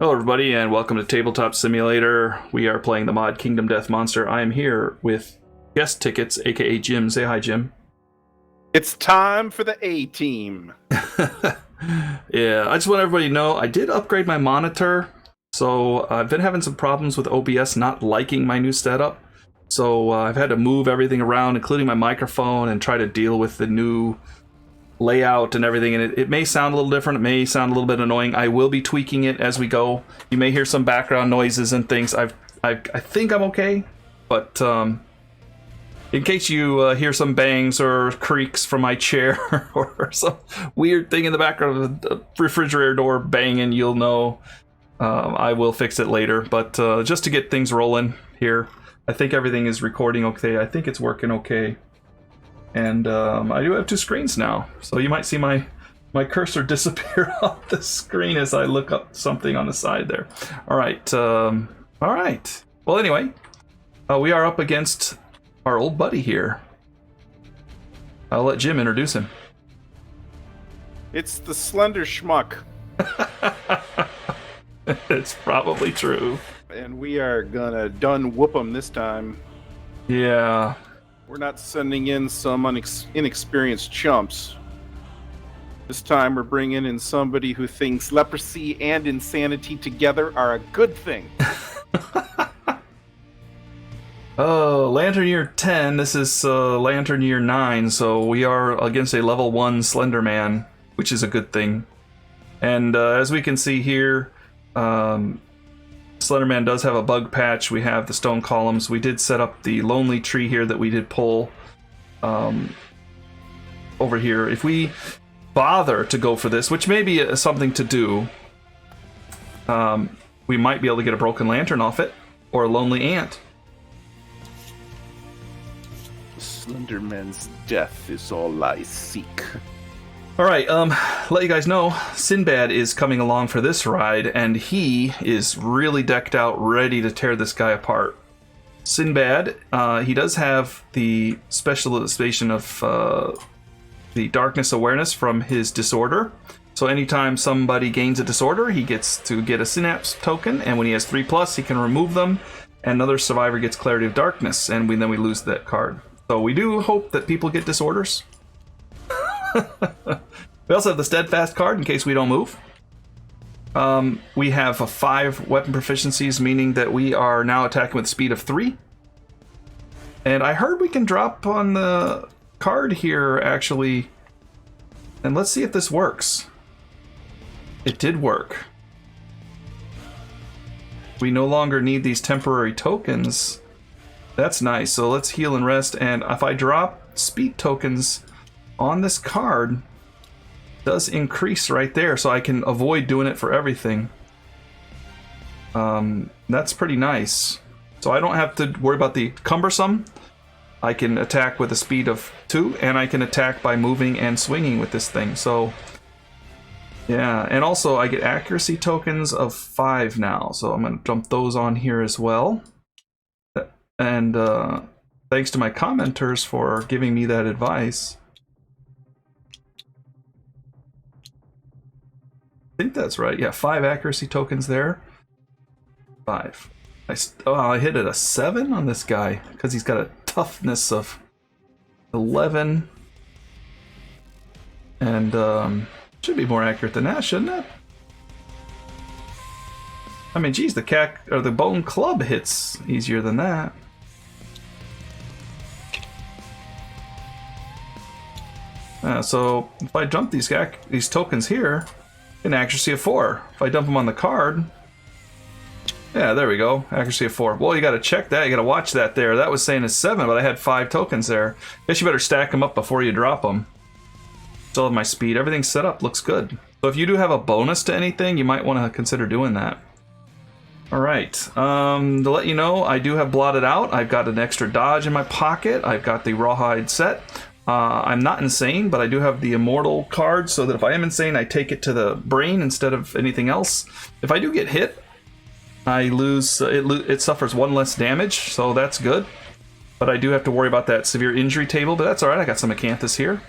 Hello everybody and welcome to Tabletop Simulator. We are playing the mod Kingdom Death Monster. I am here with guest tickets, aka Jim. Say hi, Jim. It's time for the A-team. Yeah, I just want everybody to know I did upgrade my monitor. So I've been having some problems with OBS not liking my new setup. So I've had to move everything around, including my microphone, and try to deal with the new layout and everything, and it may sound a little different, it may sound a little bit annoying. I will be tweaking it as we go. You may hear some background noises and things. I think I'm okay, but in case you hear some bangs or creaks from my chair or some weird thing in the background of the refrigerator door banging, you'll know. I will fix it later, but just to get things rolling here, I think everything is recording okay. I think it's working okay. And I do have two screens now, so you might see my cursor disappear off the screen as I look up something on the side there. All right. Well, anyway, we are up against our old buddy here. I'll let Jim introduce him. It's the Slender Schmuck. It's probably true. And we are gonna done whoop him this time. Yeah. We're not sending in some inexperienced chumps. This time we're bringing in somebody who thinks leprosy and insanity together are a good thing. Oh, Lantern Year 10. This is Lantern Year 9, so we are against a level 1 Slenderman, which is a good thing. And as we can see here, Slenderman does have a bug patch. We have the stone columns. We did set up the lonely tree here that we did pull over here. If we bother to go for this, which may be something to do, we might be able to get a broken lantern off it, or a lonely ant. Slenderman's death is all I seek. Alright, let you guys know, Sinbad is coming along for this ride, and he is really decked out, ready to tear this guy apart. Sinbad, he does have the specialization of the darkness awareness from his disorder. So anytime somebody gains a disorder, he gets to get a synapse token, and when he has 3+, he can remove them, and another survivor gets clarity of darkness, and then we lose that card. So we do hope that people get disorders. We also have the steadfast card in case we don't move. We have a 5 weapon proficiencies, meaning that we are now attacking with speed of 3. And I heard we can drop on the card here, actually. And let's see if this works. It did work. We no longer need these temporary tokens. That's nice. So let's heal and rest. And if I drop speed tokens on this card, does increase right there, so I can avoid doing it for everything. That's pretty nice. So I don't have to worry about the cumbersome. I can attack with a speed of 2, and I can attack by moving and swinging with this thing. So yeah, and also I get accuracy tokens of 5 now, so I'm going to dump those on here as well. And thanks to my commenters for giving me that advice. I think that's right. Yeah, 5 accuracy tokens there. 5. I hit it a 7 on this guy because he's got a toughness of 11. And should be more accurate than that, shouldn't it? I mean, geez, the bone club hits easier than that. So if I dump these tokens here, an accuracy of 4. If I dump them on the card, yeah, there we go, accuracy of 4. Well, you got to check that. You got to watch that there. That was saying it's 7, but I had 5 tokens there. Guess you better stack them up before you drop them. Still have my speed. Everything's set up. Looks good. So if you do have a bonus to anything, you might want to consider doing that. All right. To let you know, I do have blotted out. I've got an extra dodge in my pocket. I've got the rawhide set. I'm not insane, but I do have the immortal card, so that if I am insane, I take it to the brain instead of anything else. If I do get hit, I lose. It suffers 1 less damage, so that's good. But I do have to worry about that severe injury table, but that's all right. I got some acanthus here.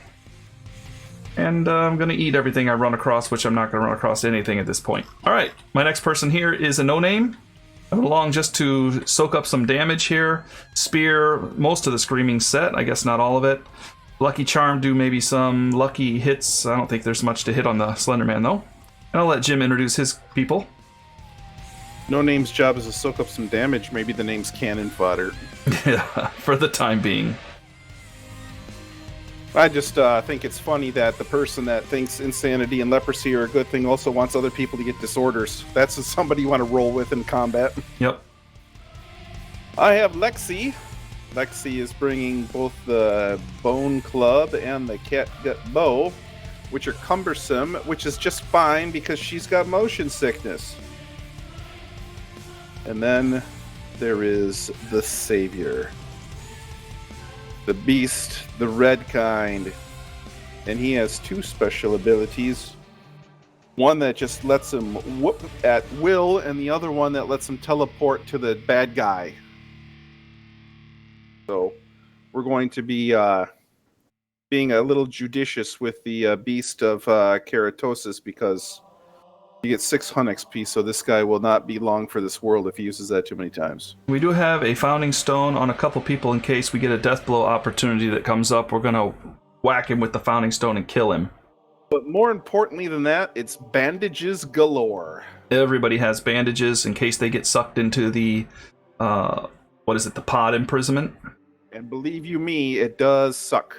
And I'm going to eat everything I run across, which I'm not going to run across anything at this point. All right, my next person here is a no-name. Coming along just to soak up some damage here. Spear, most of the screaming set, I guess not all of it. Lucky Charm, do maybe some lucky hits. I don't think there's much to hit on the Slenderman, though. And I'll let Jim introduce his people. No Name's job is to soak up some damage. Maybe the name's cannon fodder. Yeah, for the time being. I just think it's funny that the person that thinks insanity and leprosy are a good thing also wants other people to get disorders. That's somebody you want to roll with in combat. Yep. I have Lexi. Lexi is bringing both the Bone Club and the Catgut Bow, which are cumbersome, which is just fine because she's got motion sickness. And then there is the Savior. The Beast, the red kind. And he has two special abilities. One that just lets him whoop at will, and the other one that lets him teleport to the bad guy. So we're going to be being a little judicious with the Beast of Caratosis because you get 600 XP, so this guy will not be long for this world if he uses that too many times. We do have a Founding Stone on a couple people in case we get a death blow opportunity that comes up. We're going to whack him with the Founding Stone and kill him. But more importantly than that, it's bandages galore. Everybody has bandages in case they get sucked into the, the pod imprisonment. And believe you me, it does suck.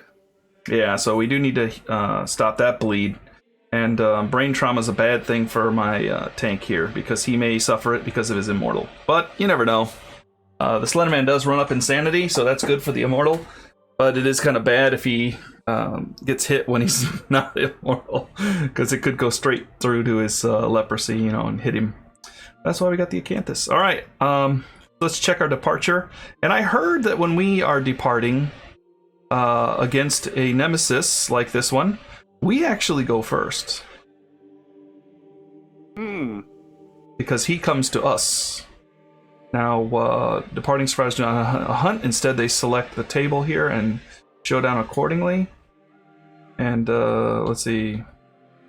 Yeah, so we do need to stop that bleed. And brain trauma is a bad thing for my tank here, because he may suffer it because of his immortal. But you never know. The Slenderman does run up insanity, so that's good for the immortal. But it is kind of bad if he gets hit when he's not immortal, because it could go straight through to his leprosy, and hit him. That's why we got the Acanthus. All right, let's check our departure. And I heard that when we are departing against a nemesis like this one, we actually go first. Because he comes to us. Now, departing survivors do not hunt. Instead, they select the table here and showdown accordingly. And let's see.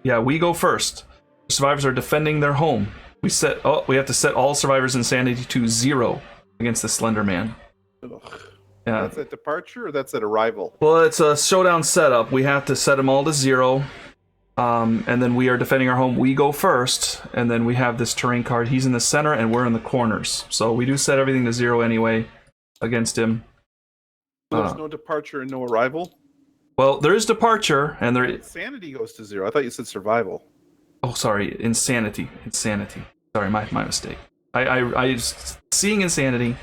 Yeah, we go first. Survivors are defending their home. We have to set all survivors' insanity to 0 against the Slenderman. Yeah. That's at departure or that's at arrival? Well, it's a showdown setup. We have to set them all to 0. And then we are defending our home. We go first, and then we have this terrain card. He's in the center, and we're in the corners. So we do set everything to 0 anyway against him. So there's no departure and no arrival? Well, there is departure, and there... Insanity goes to 0. I thought you said survival. Oh, sorry. Insanity. Sorry, my mistake. I seeing insanity...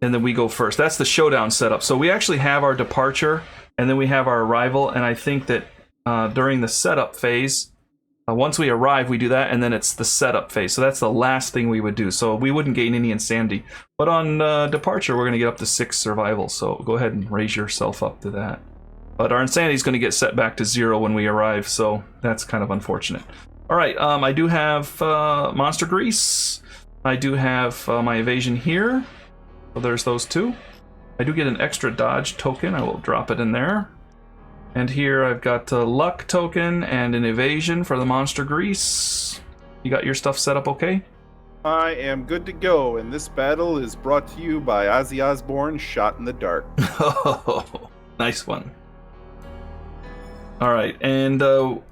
And then we go first. That's the showdown setup. So we actually have our departure, and then we have our arrival. And I think that during the setup phase, once we arrive, we do that, and then it's the setup phase. So that's the last thing we would do. So we wouldn't gain any insanity. But on departure, we're going to get up to 6 survival. So go ahead and raise yourself up to that. But our insanity is going to get set back to 0 when we arrive. So that's kind of unfortunate. All right, I do have Monster Grease. I do have my evasion here. So there's those 2. I do get an extra dodge token. I will drop it in there. And here I've got a luck token and an evasion for the Monster Grease. You got your stuff set up okay? I am good to go, and this battle is brought to you by Ozzy Osbourne's Shot in the Dark. Oh, nice one. All right, and no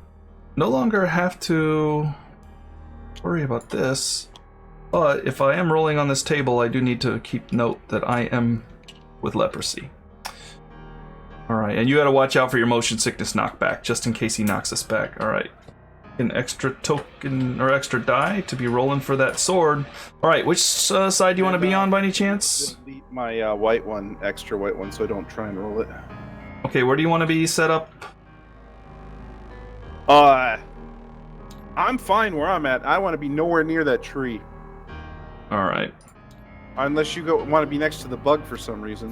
longer have to worry about this. But if I am rolling on this table, I do need to keep note that I am with leprosy. Alright, and you gotta watch out for your motion sickness knockback, just in case he knocks us back. Alright. An extra token, or extra die to be rolling for that sword. Alright, which side do you want to be on by any chance? Delete my white one, extra white one, so I don't try and roll it. Okay, where do you want to be set up? I'm fine where I'm at. I want to be nowhere near that tree. Alright. Unless you want to be next to the bug for some reason.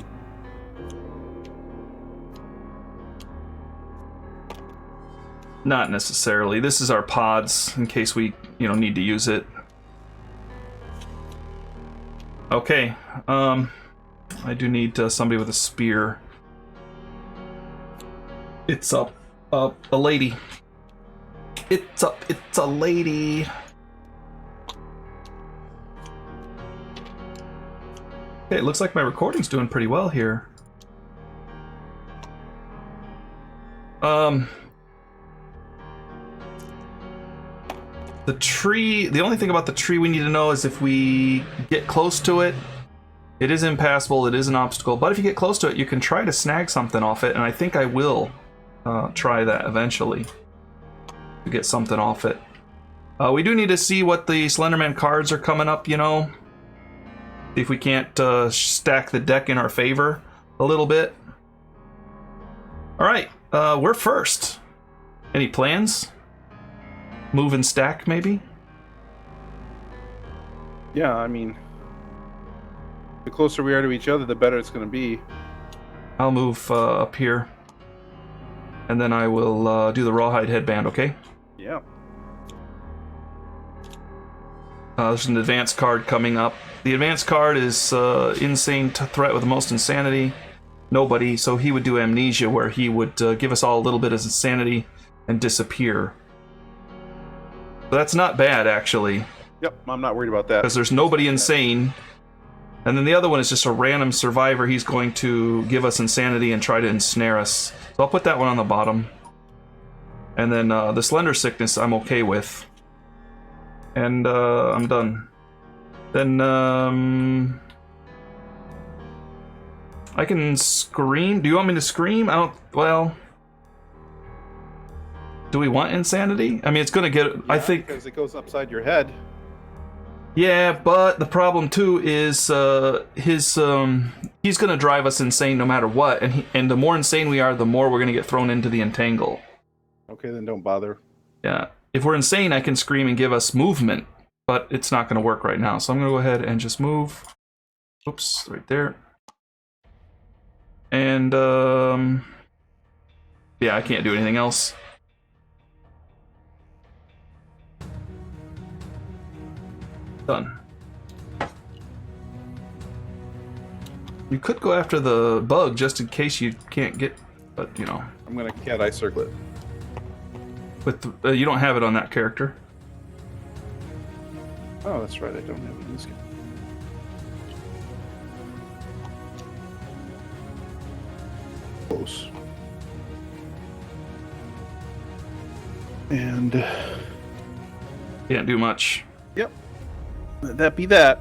Not necessarily. This is our pods, in case we, need to use it. Okay. I do need somebody with a spear. It's a lady. It's a lady. Okay, it looks like my recording's doing pretty well here. The tree, the only thing about the tree we need to know is if we get close to it, it is impassable, it is an obstacle, but if you get close to it, you can try to snag something off it, and I think I will try that eventually to get something off it. We do need to see what the Slenderman cards are coming up, you know. See if we can't stack the deck in our favor a little bit. Alright, we're first. Any plans? Move and stack, maybe? Yeah, I mean, the closer we are to each other, the better it's going to be. I'll move up here. And then I will do the rawhide headband, okay? Yeah. There's an advanced card coming up. The advanced card is insane threat with the most insanity. Nobody, so he would do amnesia, where he would give us all a little bit of insanity and disappear. But that's not bad, actually. Yep, I'm not worried about that. Because there's nobody insane. And then the other one is just a random survivor. He's going to give us insanity and try to ensnare us. So I'll put that one on the bottom. And then the Slender Sickness I'm okay with. And I'm done. Then I can scream. Do you want me to scream? I don't. Well, do we want insanity? I mean, it's gonna get. Yeah, I think because it goes upside your head. Yeah, but the problem too is he's gonna drive us insane no matter what, and the more insane we are, the more we're gonna get thrown into the entangle. Okay, then don't bother. Yeah, if we're insane, I can scream and give us movement, but it's not gonna work right now. So I'm gonna go ahead and just move. Oops, right there. And yeah, I can't do anything else. Done. You could go after the bug just in case you can't get, but you know. I'm gonna cat eye circle it. With you don't have it on that character. Oh, that's right. I don't have it in this game. Close. And can't do much. Yep. Let that be that.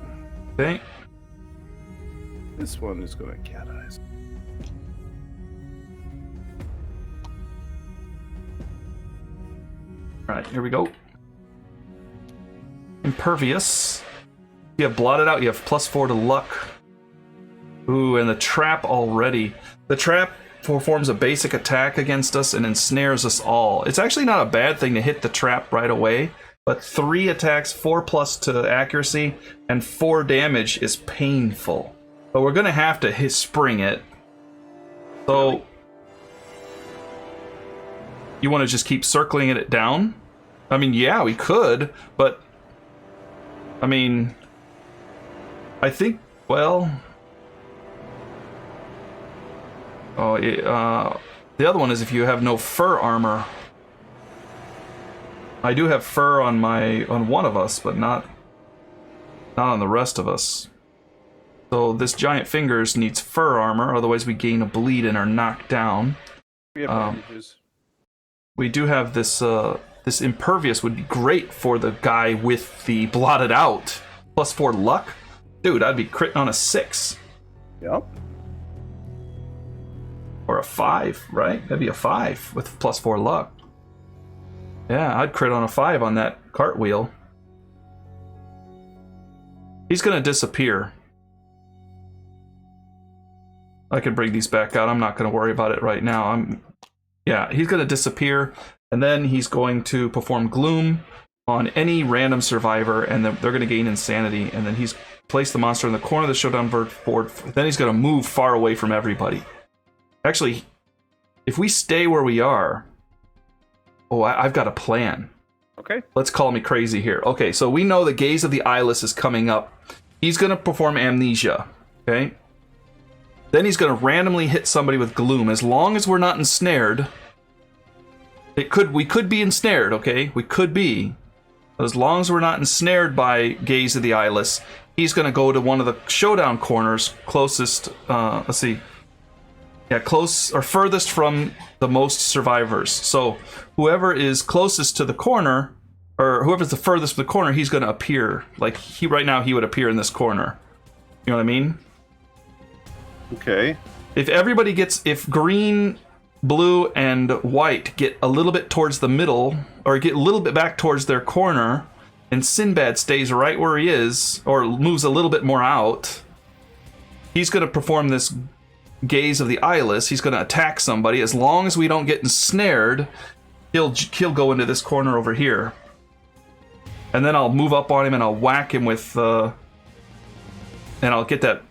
Okay. This one is going to cat eyes. Alright, here we go. Impervious. You have blotted out, you have +4 to luck. Ooh, and the trap already. The trap performs a basic attack against us and ensnares us all. It's actually not a bad thing to hit the trap right away, but 3 attacks, 4+ to accuracy, and 4 damage is painful. But we're gonna have to spring it. So, really? You want to just keep circling it down? I mean, yeah, we could, but I mean, I think, well, oh, the other one is if you have no fur armor. I do have fur on one of us, but not on the rest of us. So this giant fingers needs fur armor, otherwise we gain a bleed and are knocked down. We have bandages. We do have this. This impervious would be great for the guy with the blotted out. +4 luck, dude. I'd be critting on a 6. Yep. Or a 5, right? That'd be a 5 with +4 luck. Yeah, I'd crit on a 5 on that cartwheel. He's gonna disappear. I can bring these back out. I'm not gonna worry about it right now. Yeah, he's gonna disappear, and then he's going to perform gloom on any random survivor, and then they're gonna gain insanity, and then he's placed the monster in the corner of the showdown board. Then he's gonna move far away from everybody. Actually, if we stay where we are, I've got a plan. Okay. Let's call me crazy here. Okay, so we know the Gaze of the Eyeless is coming up. He's gonna perform amnesia. Okay. Then he's going to randomly hit somebody with gloom. As long as we're not ensnared, we could be ensnared, okay? We could be. But as long as we're not ensnared by Gaze of the Eyeless, he's going to go to one of the showdown corners closest, let's see. Yeah, close or furthest from the most survivors. So whoever is closest to the corner, or whoever's the furthest from the corner, he's going to appear. Like, right now, he would appear in this corner. You know what I mean? Okay. If everybody gets, if green, blue, and white get a little bit towards the middle, or get a little bit back towards their corner, and Sinbad stays right where he is, or moves a little bit more out, he's going to perform this Gaze of the Eyeless. He's going to attack somebody. As long as we don't get ensnared, he'll go into this corner over here. And then I'll move up on him and I'll whack him with, and I'll get that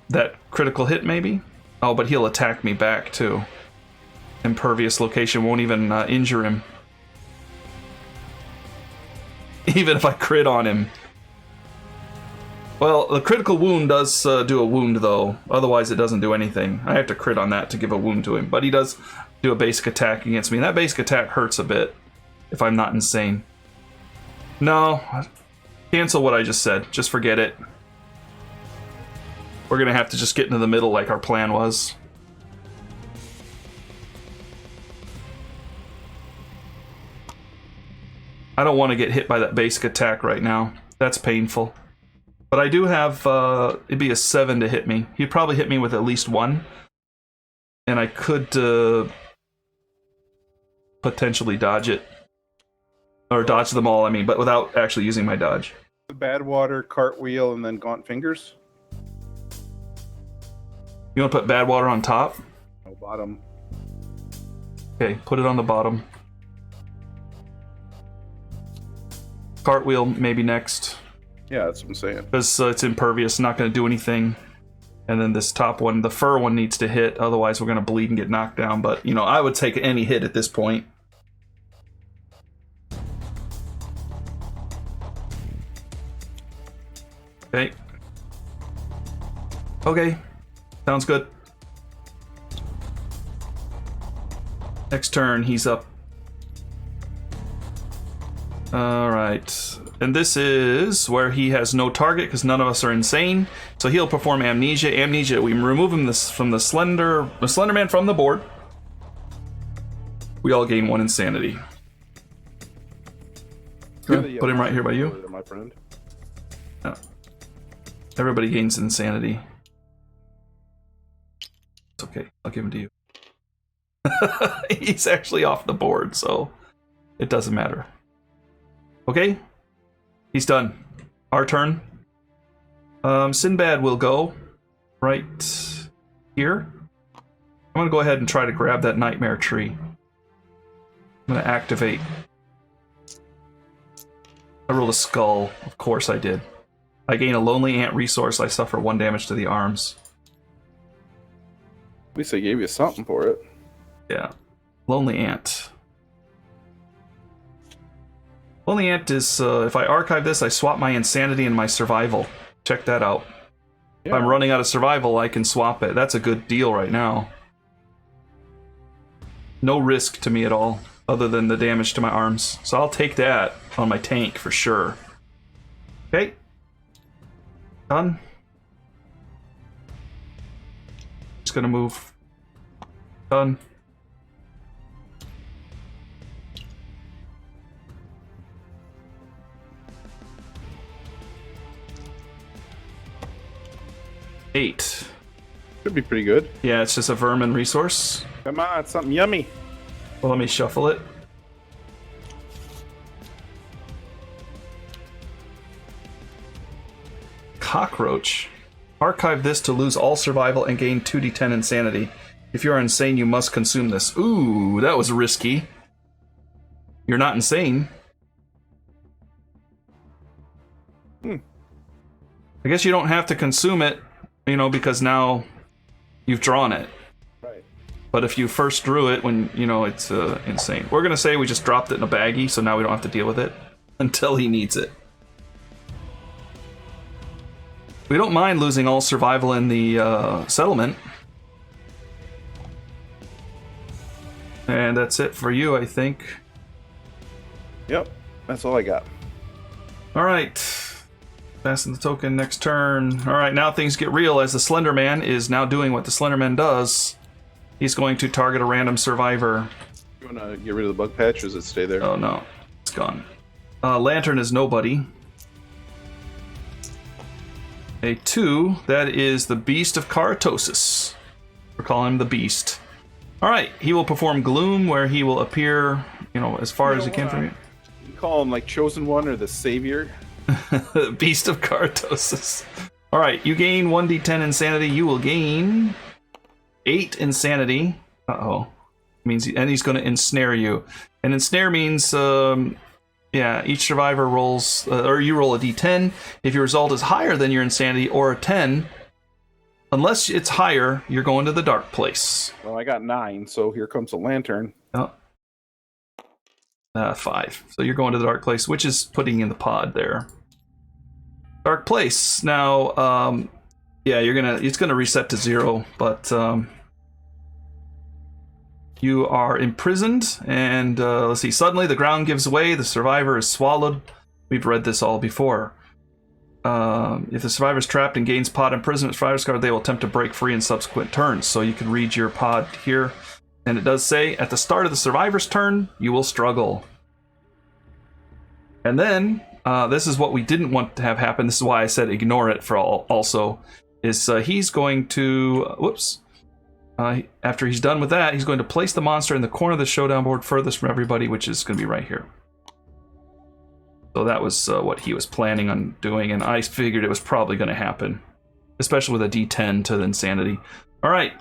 critical hit maybe? Oh, but he'll attack me back too. Impervious location won't even injure him. Even if I crit on him. Well, the critical wound does do a wound, though. Otherwise, it doesn't do anything. I have to crit on that to give a wound to him. But he does do a basic attack against me. And that basic attack hurts a bit, if I'm not insane. No. Cancel what I just said. Just forget it. We're going to have to just get into the middle like our plan was. I don't want to get hit by that basic attack right now. That's painful. But I do have, it'd be a 7 to hit me. He'd probably hit me with at least 1. And I could potentially dodge it. Or dodge them all, I mean, but without actually using my dodge. Bad water, cartwheel, and then gaunt fingers. You want to put bad water on top? No, bottom. Okay, put it on the bottom. Cartwheel maybe next. Yeah, that's what I'm saying. Because it's impervious, not going to do anything. And then this top one, the fur one, needs to hit. Otherwise, we're going to bleed and get knocked down. But, you know, I would take any hit at this point. Okay. Okay. Sounds good. Next turn, he's up. Alright. And this is where he has no target because none of us are insane. So he'll perform Amnesia. Amnesia, we remove him from the Slenderman from the board. We all gain 1 insanity. Good. Put him right here by you. My friend. No. Everybody gains insanity. It's okay. I'll give him to you. He's actually off the board, so it doesn't matter. Okay? He's done. Our turn. Sinbad will go right here. I'm going to go ahead and try to grab that nightmare tree. I'm going to activate. I rolled a skull. Of course I did. I gain a lonely ant resource. I suffer 1 damage to the arms. At least I gave you something for it. Yeah. Lonely ant. Lonely ant is, if I archive this, I swap my insanity and my survival. Check that out. Yeah. If I'm running out of survival, I can swap it. That's a good deal right now. No risk to me at all, other than the damage to my arms. So I'll take that on my tank for sure. Okay. Done. Just gonna move. Done. Eight. Should be pretty good. Yeah, it's just a vermin resource. Come on, it's something yummy. Well, let me shuffle it. Cockroach. Archive this to lose all survival and gain 2d10 insanity. If you are insane, you must consume this. Ooh, that was risky. You're not insane. I guess you don't have to consume it, you know, because now you've drawn it. Right. But if you first drew it when, you know, it's insane. We're going to say we just dropped it in a baggie, so now we don't have to deal with it until he needs it. We don't mind losing all survival in the settlement. And that's it for you, I think. Yep, that's all I got. All right. Fasten the token next turn. All right, now things get real as the Slenderman is now doing what the Slenderman does. He's going to target a random survivor. You want to get rid of the bug patch, or does it stay there? Oh, no. It's gone. Lantern is nobody. A 2, that is the Beast of Caratosis. We're calling him the Beast. All right, he will perform Gloom, where he will appear, as far as he can from you. You call him like Chosen One or the Savior. Beast of Caratosis. All right, you gain 1d10 insanity. You will gain 8 insanity. Uh-oh. And he's going to ensnare you. And ensnare means, each survivor rolls, or you roll a d10. If your result is higher than your insanity, or a 10, unless it's higher, you're going to the dark place. Well, I got 9, so here comes a lantern. Oh. 5. So you're going to the dark place, which is putting in the pod there. Dark place. Now, it's gonna reset to 0, but you are imprisoned, and let's see. Suddenly, the ground gives way. The survivor is swallowed. We've read this all before. If the survivor is trapped and gains pod imprisonment survivor's card, they will attempt to break free in subsequent turns. So you can read your pod here. And it does say, at the start of the survivor's turn, you will struggle. And then, this is what we didn't want to have happen. This is why I said ignore it for also. He's going to... after he's done with that, he's going to place the monster in the corner of the showdown board furthest from everybody, which is going to be right here. So that was what he was planning on doing, and I figured it was probably going to happen. Especially with a D10 to the insanity. Alright.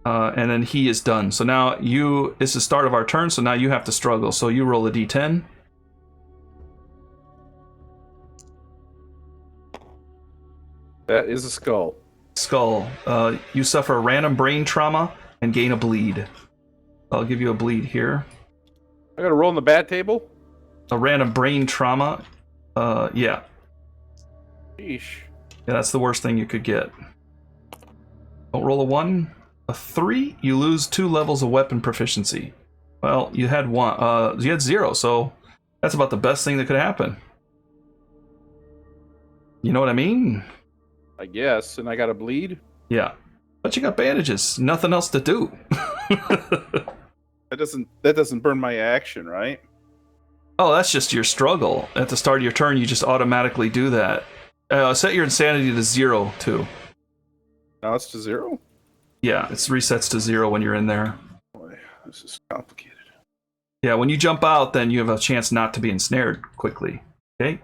And then he is done. So now it's the start of our turn, so now you have to struggle. So you roll a D10. That is a skull. Skull. You suffer a random brain trauma and gain a bleed. I'll give you a bleed here. I gotta roll in the bad table? A random brain trauma. Yeah. Sheesh. Yeah, that's the worst thing you could get. Don't roll a 1. A 3, you lose 2 levels of weapon proficiency. Well, you had 1. You had 0, so that's about the best thing that could happen. You know what I mean? I guess. And I got to bleed? Yeah. But you got bandages. Nothing else to do. That doesn't burn my action, right? Oh, that's just your struggle. At the start of your turn, you just automatically do that. Set your insanity to 0, too. Now it's to 0? Yeah, it resets to 0 when you're in there. Boy, this is complicated. Yeah, when you jump out, then you have a chance not to be ensnared quickly. Okay?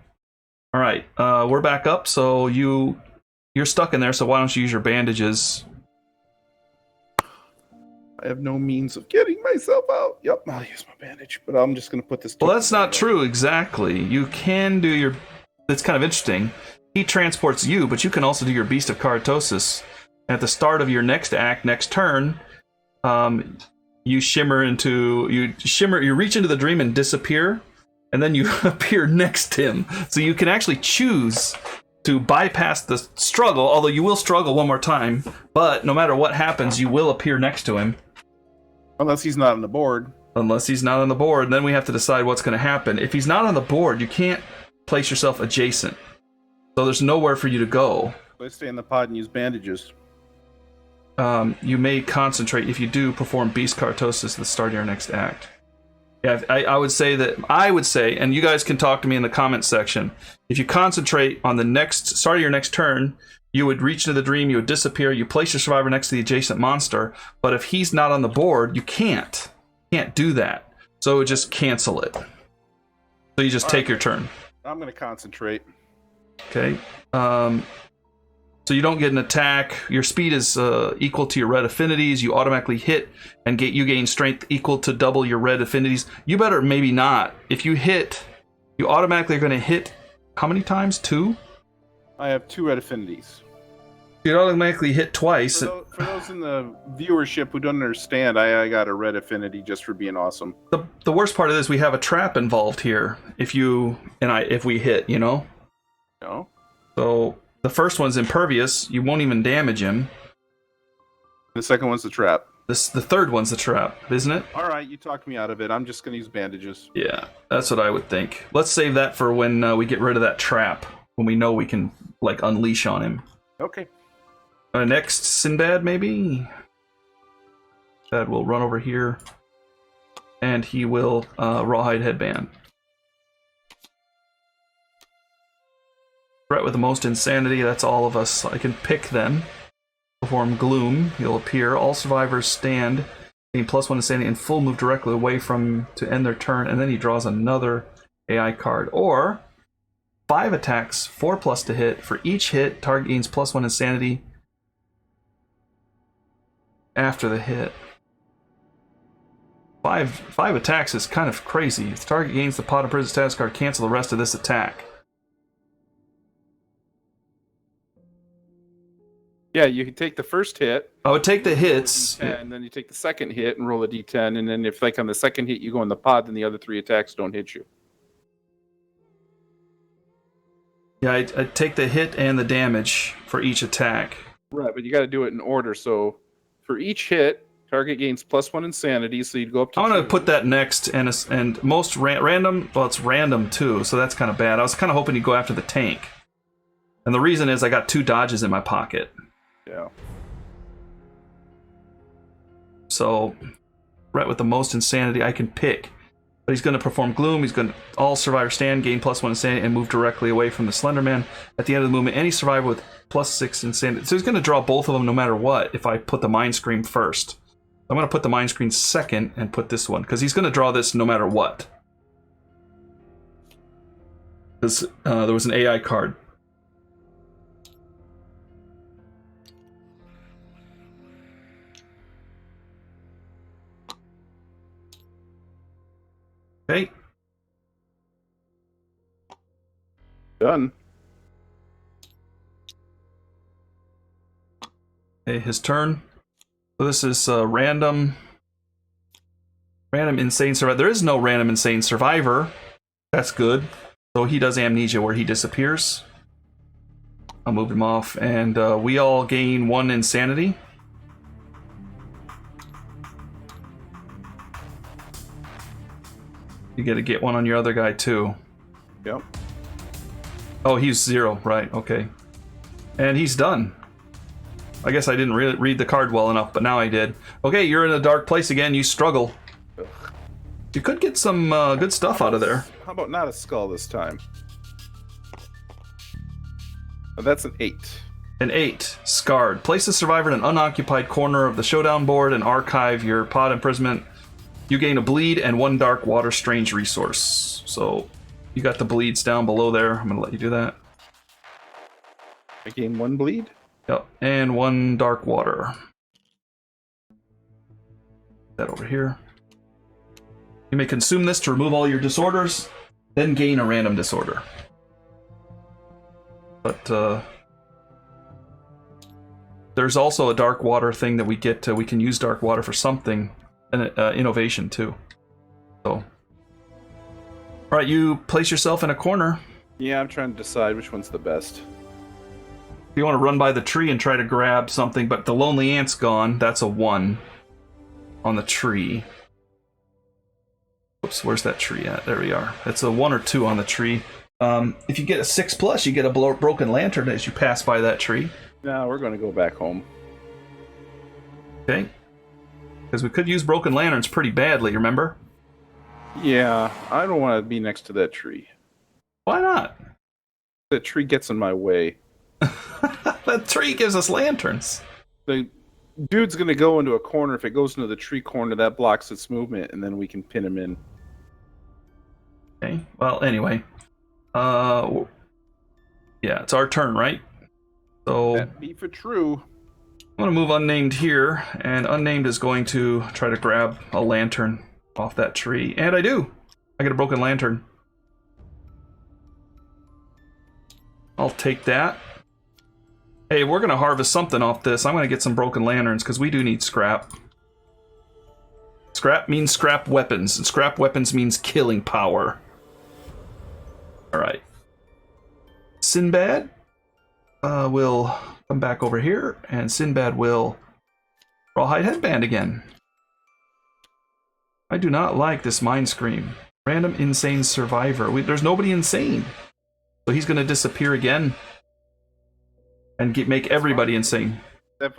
All right, we're back up, so you're stuck in there, so why don't you use your bandages? I have no means of getting myself out. Yep, I'll use my bandage, but I'm just going to put this... Well, that's not true, exactly. You can do your... It's kind of interesting. He transports you, but you can also do your Beast of Caratosis. At the start of your next act, next turn, you reach into the dream and disappear, and then you appear next to him. So you can actually choose to bypass the struggle, although you will struggle one more time, but no matter what happens, you will appear next to him. Unless he's not on the board. Unless he's not on the board, then we have to decide what's going to happen. If he's not on the board, you can't place yourself adjacent. So there's nowhere for you to go. So I stay in the pod and use bandages. You may concentrate. If you do, perform Beast Caratosis at the start of your next act. Yeah, I would say, and you guys can talk to me in the comment section, if you concentrate on the start of your next turn, you would reach into the dream, you would disappear, you place your survivor next to the adjacent monster, but if he's not on the board, you can't do that. So just cancel it. So you just take your turn. I'm going to concentrate. Okay. So you don't get an attack. Your speed is equal to your red affinities. You automatically hit, and you gain strength equal to double your red affinities. You better maybe not. If you hit, you automatically are going to hit how many times? 2? I have 2 red affinities. You automatically hit twice. For those in the viewership who don't understand, I got a red affinity just for being awesome. The worst part of this, we have a trap involved here. If we hit, No. So the first one's impervious. You won't even damage him. The second one's the trap. The third one's the trap, isn't it? All right, you talked me out of it. I'm just going to use bandages. Yeah, that's what I would think. Let's save that for when we get rid of that trap. When we know we can, like, unleash on him. Okay. Next, Sinbad, maybe? Sinbad will run over here. And he will rawhide headband. Threat with the most insanity, that's all of us. I can pick them. Perform gloom, he'll appear. All survivors stand, gain +1 insanity, and full move directly away from to end their turn, and then he draws another AI card. Or 5 attacks, 4+ to hit. For each hit, target gains +1 insanity after the hit. Five attacks is kind of crazy. If the target gains the pot of prison status card, cancel the rest of this attack. Yeah, you can take the first hit. I would take the hits. And then you take the second hit and roll a d10. And then if, like, on the second hit you go in the pod, then the other 3 attacks don't hit you. Yeah, I'd take the hit and the damage for each attack. Right, but you got to do it in order. So for each hit, target gains +1 insanity, so you'd go up to I'm going 2. to put that next, and most random, well, it's random too, so that's kind of bad. I was kind of hoping you'd go after the tank. And the reason is I got 2 dodges in my pocket. Yeah. So, right with the most insanity I can pick. But he's going to perform gloom, he's going to all survivors stand, gain +1 insanity, and move directly away from the Slenderman. At the end of the movement, any survivor with +6 insanity. So he's going to draw both of them no matter what if I put the Mind Scream first. I'm going to put the Mind Screen second and put this one, because he's going to draw this no matter what. Because there was an AI card. Okay. Done. Okay, his turn. So this is random insane survivor. There is no random insane survivor. That's good. So he does amnesia where he disappears. I'll move him off, and we all gain 1 insanity. You get to get 1 on your other guy too. Yep. Oh, he's 0, right? Okay, and he's done. I guess I didn't read the card well enough, but now I did. Okay, you're in a dark place again. You struggle. Ugh. You could get some good stuff out of there. How about not a skull this time? Oh, that's an 8. An 8. Scarred. Place the survivor in an unoccupied corner of the Showdown board and archive your pod imprisonment. You gain a bleed and 1 dark water strange resource. So you got the bleeds down below there. I'm going to let you do that. I gain 1 bleed? Yep. And 1 dark water. That over here. You may consume this to remove all your disorders, then gain a random disorder. But there's also a dark water thing that we get. We can use dark water for something. And innovation too. So, all right, you place yourself in a corner. Yeah, I'm trying to decide which one's the best. If you want to run by the tree and try to grab something, but the lonely ant's gone. That's a 1 on the tree. Oops, where's that tree at? There we are. It's a 1 or 2 on the tree. If you get a 6+, you get a broken lantern as you pass by that tree. No, we're going to go back home. Okay. Because we could use broken lanterns pretty badly, remember? Yeah, I don't want to be next to that tree. Why not? That tree gets in my way. That tree gives us lanterns. The dude's going to go into a corner. If it goes into the tree corner, that blocks its movement, and then we can pin him in. Okay, well, anyway. Yeah, it's our turn, right? So That be for true. I'm going to move Unnamed here, and Unnamed is going to try to grab a lantern off that tree. And I do! I get a broken lantern. I'll take that. Hey, we're going to harvest something off this. I'm going to get some broken lanterns, because we do need scrap. Scrap means scrap weapons, and scrap weapons means killing power. Alright. Sinbad will come back over here, and Sinbad will Rawhide Headband again. I do not like this Mind Scream. Random insane survivor. There's nobody insane. So he's going to disappear again. And make everybody insane. That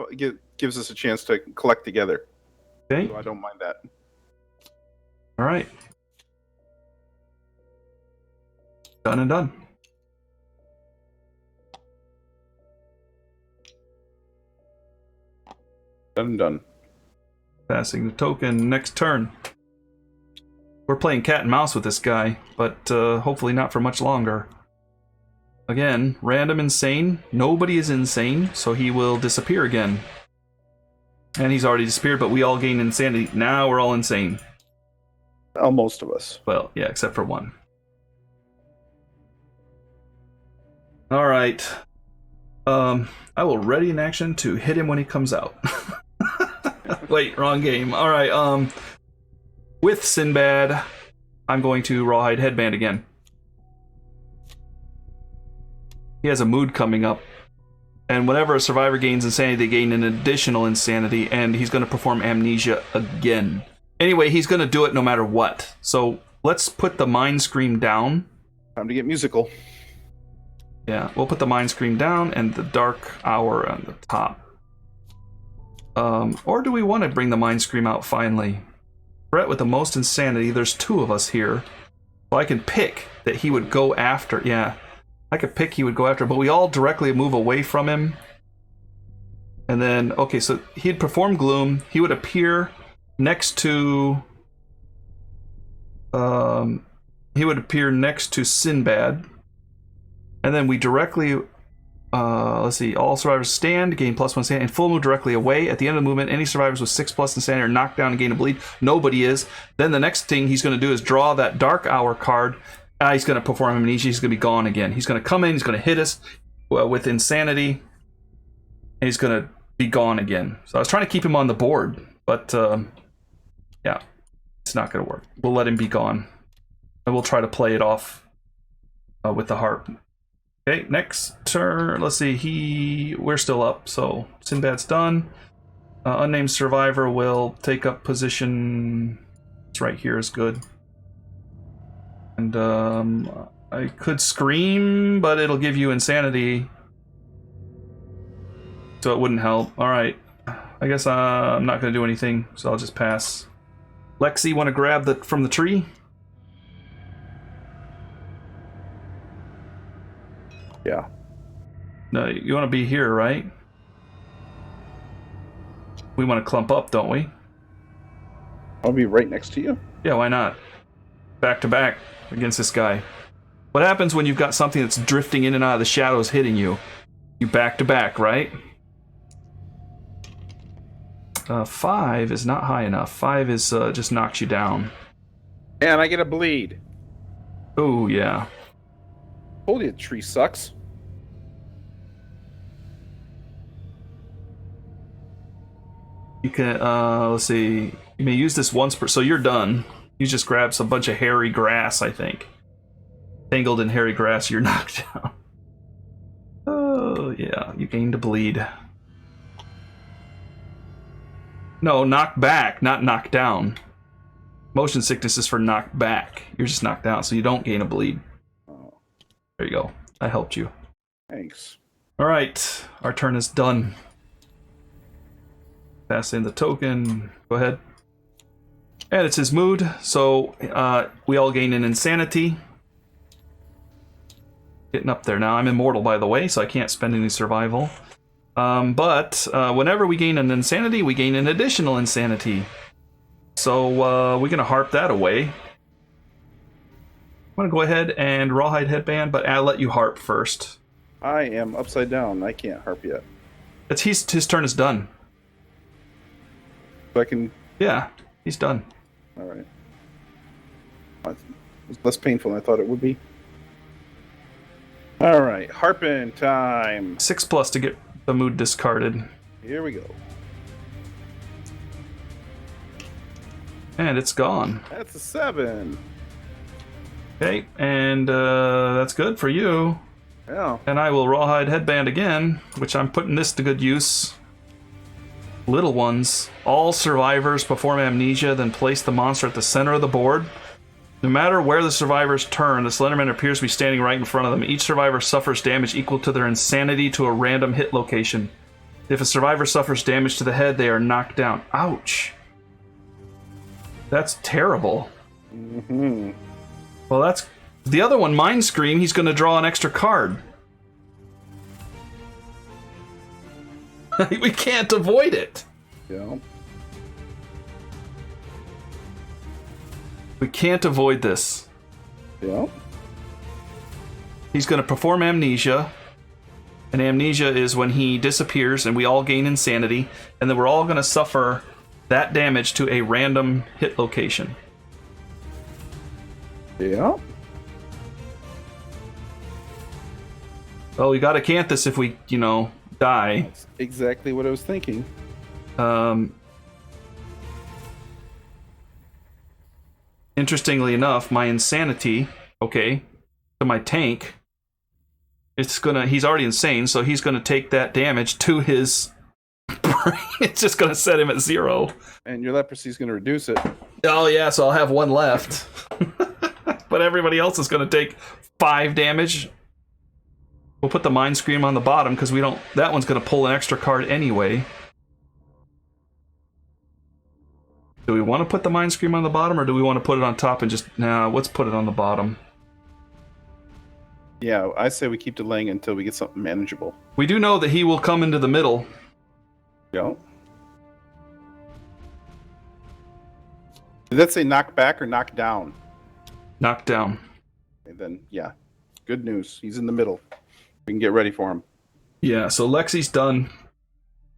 gives us a chance to collect together. Okay. So I don't mind that. Alright. Done and done. Done and done. Passing the token. Next turn. We're playing cat and mouse with this guy, but hopefully not for much longer. Again, random insane. Nobody is insane, so he will disappear again. And he's already disappeared, but we all gain insanity. Now we're all insane. Oh, most of us. Well, yeah, except for one. Alright. I will ready in action to hit him when he comes out. Wait, wrong game. Alright, with Sinbad, I'm going to Rawhide Headband again. He has a mood coming up. And whenever a survivor gains insanity, they gain an additional insanity, and he's going to perform amnesia again. Anyway, he's going to do it no matter what. So let's put the Mind Scream down. Time to get musical. Yeah, we'll put the Mind Scream down and the Dark Hour on the top. Or do we want to bring the Mind Scream out finally? Threat with the most insanity. There's two of us here. So I can pick that he would go after. Yeah, I could pick he would go after, but we all directly move away from him. And then, okay, so he'd perform Gloom. He would appear next to... he would appear next to Sinbad. And then we directly... let's see, all survivors stand, gain +1 insanity, and full move directly away. At the end of the movement, any survivors with 6+ insanity are knocked down and gain a bleed. Nobody is. Then the next thing he's going to do is draw that Dark Hour card. He's going to perform amnesia. He's going to be gone again. He's going to come in, he's going to hit us with insanity, and he's going to be gone again. So I was trying to keep him on the board, but yeah, it's not going to work. We'll let him be gone, and we'll try to play it off with the harp. Okay, next turn, let's see, we're still up, so Sinbad's done. Unnamed survivor will take up position, it's right here is good. And I could scream, but it'll give you insanity. So it wouldn't help. Alright, I guess I'm not going to do anything, so I'll just pass. Lexi, want to grab from the tree? Yeah. No, you want to be here, right? We want to clump up, don't we? I'll be right next to you. Yeah, why not? Back to back against this guy. What happens when you've got something that's drifting in and out of the shadows hitting you? You back to back, right? 5 is not high enough. 5 is just knocks you down. And I get a bleed. Oh, yeah. Told you, tree sucks. You can, let's see. You may use this once per... So you're done. You just grab some bunch of hairy grass, I think. Tangled in hairy grass, you're knocked down. Oh, yeah. You gained a bleed. No, knock back, not knock down. Motion sickness is for knock back. You're just knocked down, so you don't gain a bleed. There you go. I helped you. Thanks. Alright, our turn is done. Pass in the token. Go ahead. And it's his mood, so we all gain an insanity. Getting up there now. I'm immortal, by the way, so I can't spend any survival. But whenever we gain an insanity, we gain an additional insanity. So we're going to harp that away. I'm going to go ahead and Rawhide Headband, but I'll let you harp first. I am upside down. I can't harp yet. His turn is done. So I can... Yeah, he's done. Alright. It was less painful than I thought it would be. Alright, harping time. 6+ to get the mood discarded. Here we go. And it's gone. That's a 7. Okay, and that's good for you. Yeah. And I will Rawhide Headband again, which I'm putting this to good use. Little ones. All survivors perform amnesia, then place the monster at the center of the board. No matter where the survivors turn, the Slenderman appears to be standing right in front of them. Each survivor suffers damage equal to their insanity to a random hit location. If a survivor suffers damage to the head, they are knocked down. Ouch. That's terrible. Mm-hmm. Well, that's... The other one, Mind Scream, he's going to draw an extra card. We can't avoid it. Yeah. We can't avoid this. Yeah. He's going to perform amnesia. And amnesia is when he disappears and we all gain insanity. And then we're all going to suffer that damage to a random hit location. Yeah. Well, we got Acanthus if we, die. That's exactly what I was thinking. Interestingly enough, my insanity, to my tank, he's already insane, so he's gonna take that damage to his brain. It's just gonna set him at 0. And your leprosy is going to reduce it. Oh yeah, so I'll have 1 left. But everybody else is gonna take 5 damage. We'll put the Mind Scream on the bottom because that one's gonna pull an extra card anyway. Do we want to put the Mind Scream on the bottom, or do we want to put it on top and just... Nah, let's put it on the bottom. Yeah, I say we keep delaying until we get something manageable. We do know that he will come into the middle. Yeah. Did that say knock back or knock down? Knock down. And then, yeah. Good news. He's in the middle. We can get ready for him. Yeah, so Lexi's done.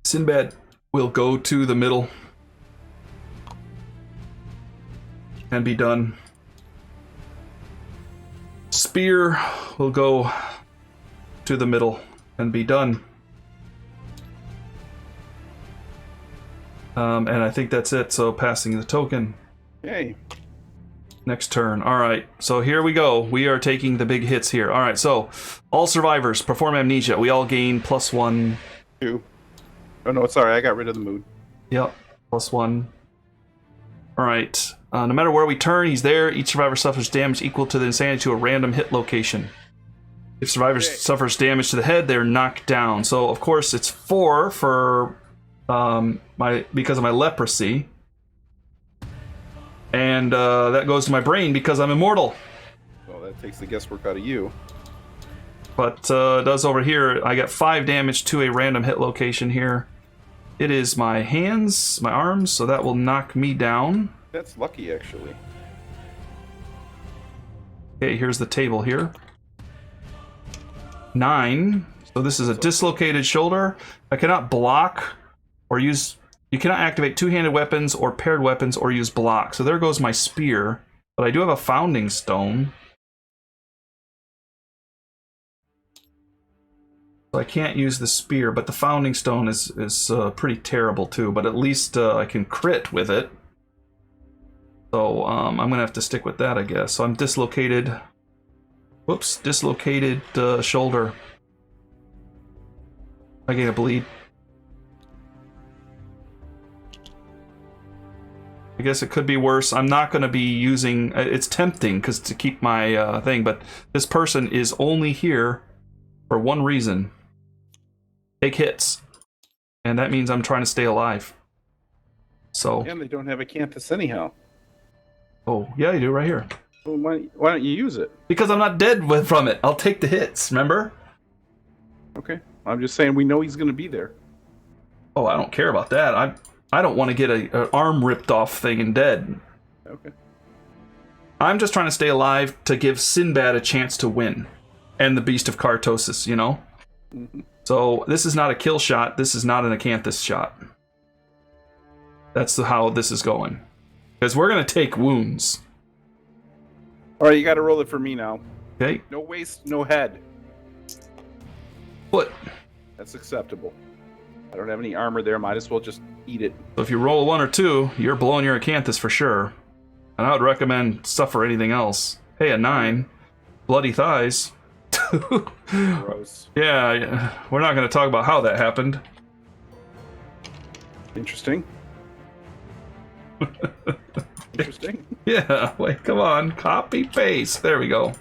Sinbad will go to the middle. And be done. Spear will go to the middle and be done. And I think that's it, so passing the token. Yay. Next turn. Alright, so here we go. We are taking the big hits here. Alright, so all survivors perform amnesia. We all gain +1. 2. Oh no, sorry, I got rid of the mood. Yep, +1. Alright. No matter where we turn, he's there. Each survivor suffers damage equal to the insanity to a random hit location. If survivor suffers damage to the head, they're knocked down. So, of course, it's 4 for because of my leprosy. And that goes to my brain because I'm immortal. Well, that takes the guesswork out of you. But it does over here. I get 5 damage to a random hit location here. It is my hands, my arms, so that will knock me down. That's lucky, actually. Okay, here's the table here. 9. So this is a dislocated shoulder. I cannot block or use... You cannot activate two-handed weapons or paired weapons or use block. So there goes my spear. But I do have a founding stone. So I can't use the spear, but the founding stone is pretty terrible too. But at least I can crit with it. So I'm going to have to stick with that, I guess. So I'm dislocated. Whoops, dislocated shoulder. I gain a bleed. I guess it could be worse. I'm not going to be using... It's tempting because to keep my thing, but this person is only here for one reason. Take hits. And that means I'm trying to stay alive. So... And they don't have Acanthus anyhow. Oh, yeah, you do, right here. Well, why don't you use it? Because I'm not dead from it. I'll take the hits, remember? Okay. I'm just saying we know he's going to be there. Oh, I don't care about that. I don't want to get an arm ripped off thing and dead. Okay. I'm just trying to stay alive to give Sinbad a chance to win. And the Beast of Caratosis, Mm-hmm. So this is not a kill shot. This is not an Acanthus shot. That's how this is going. Because we're going to take wounds. All right, you got to roll it for me now. Okay. No waist, no head. Foot. That's acceptable. I don't have any armor there. Might as well just eat it. So if you roll a 1 or 2, you're blowing your Acanthus for sure. And I would recommend suffer anything else. Hey, a 9. Bloody thighs. Gross. Yeah, we're not going to talk about how that happened. Interesting. Interesting. Yeah, wait, come on. Copy, paste. There we go.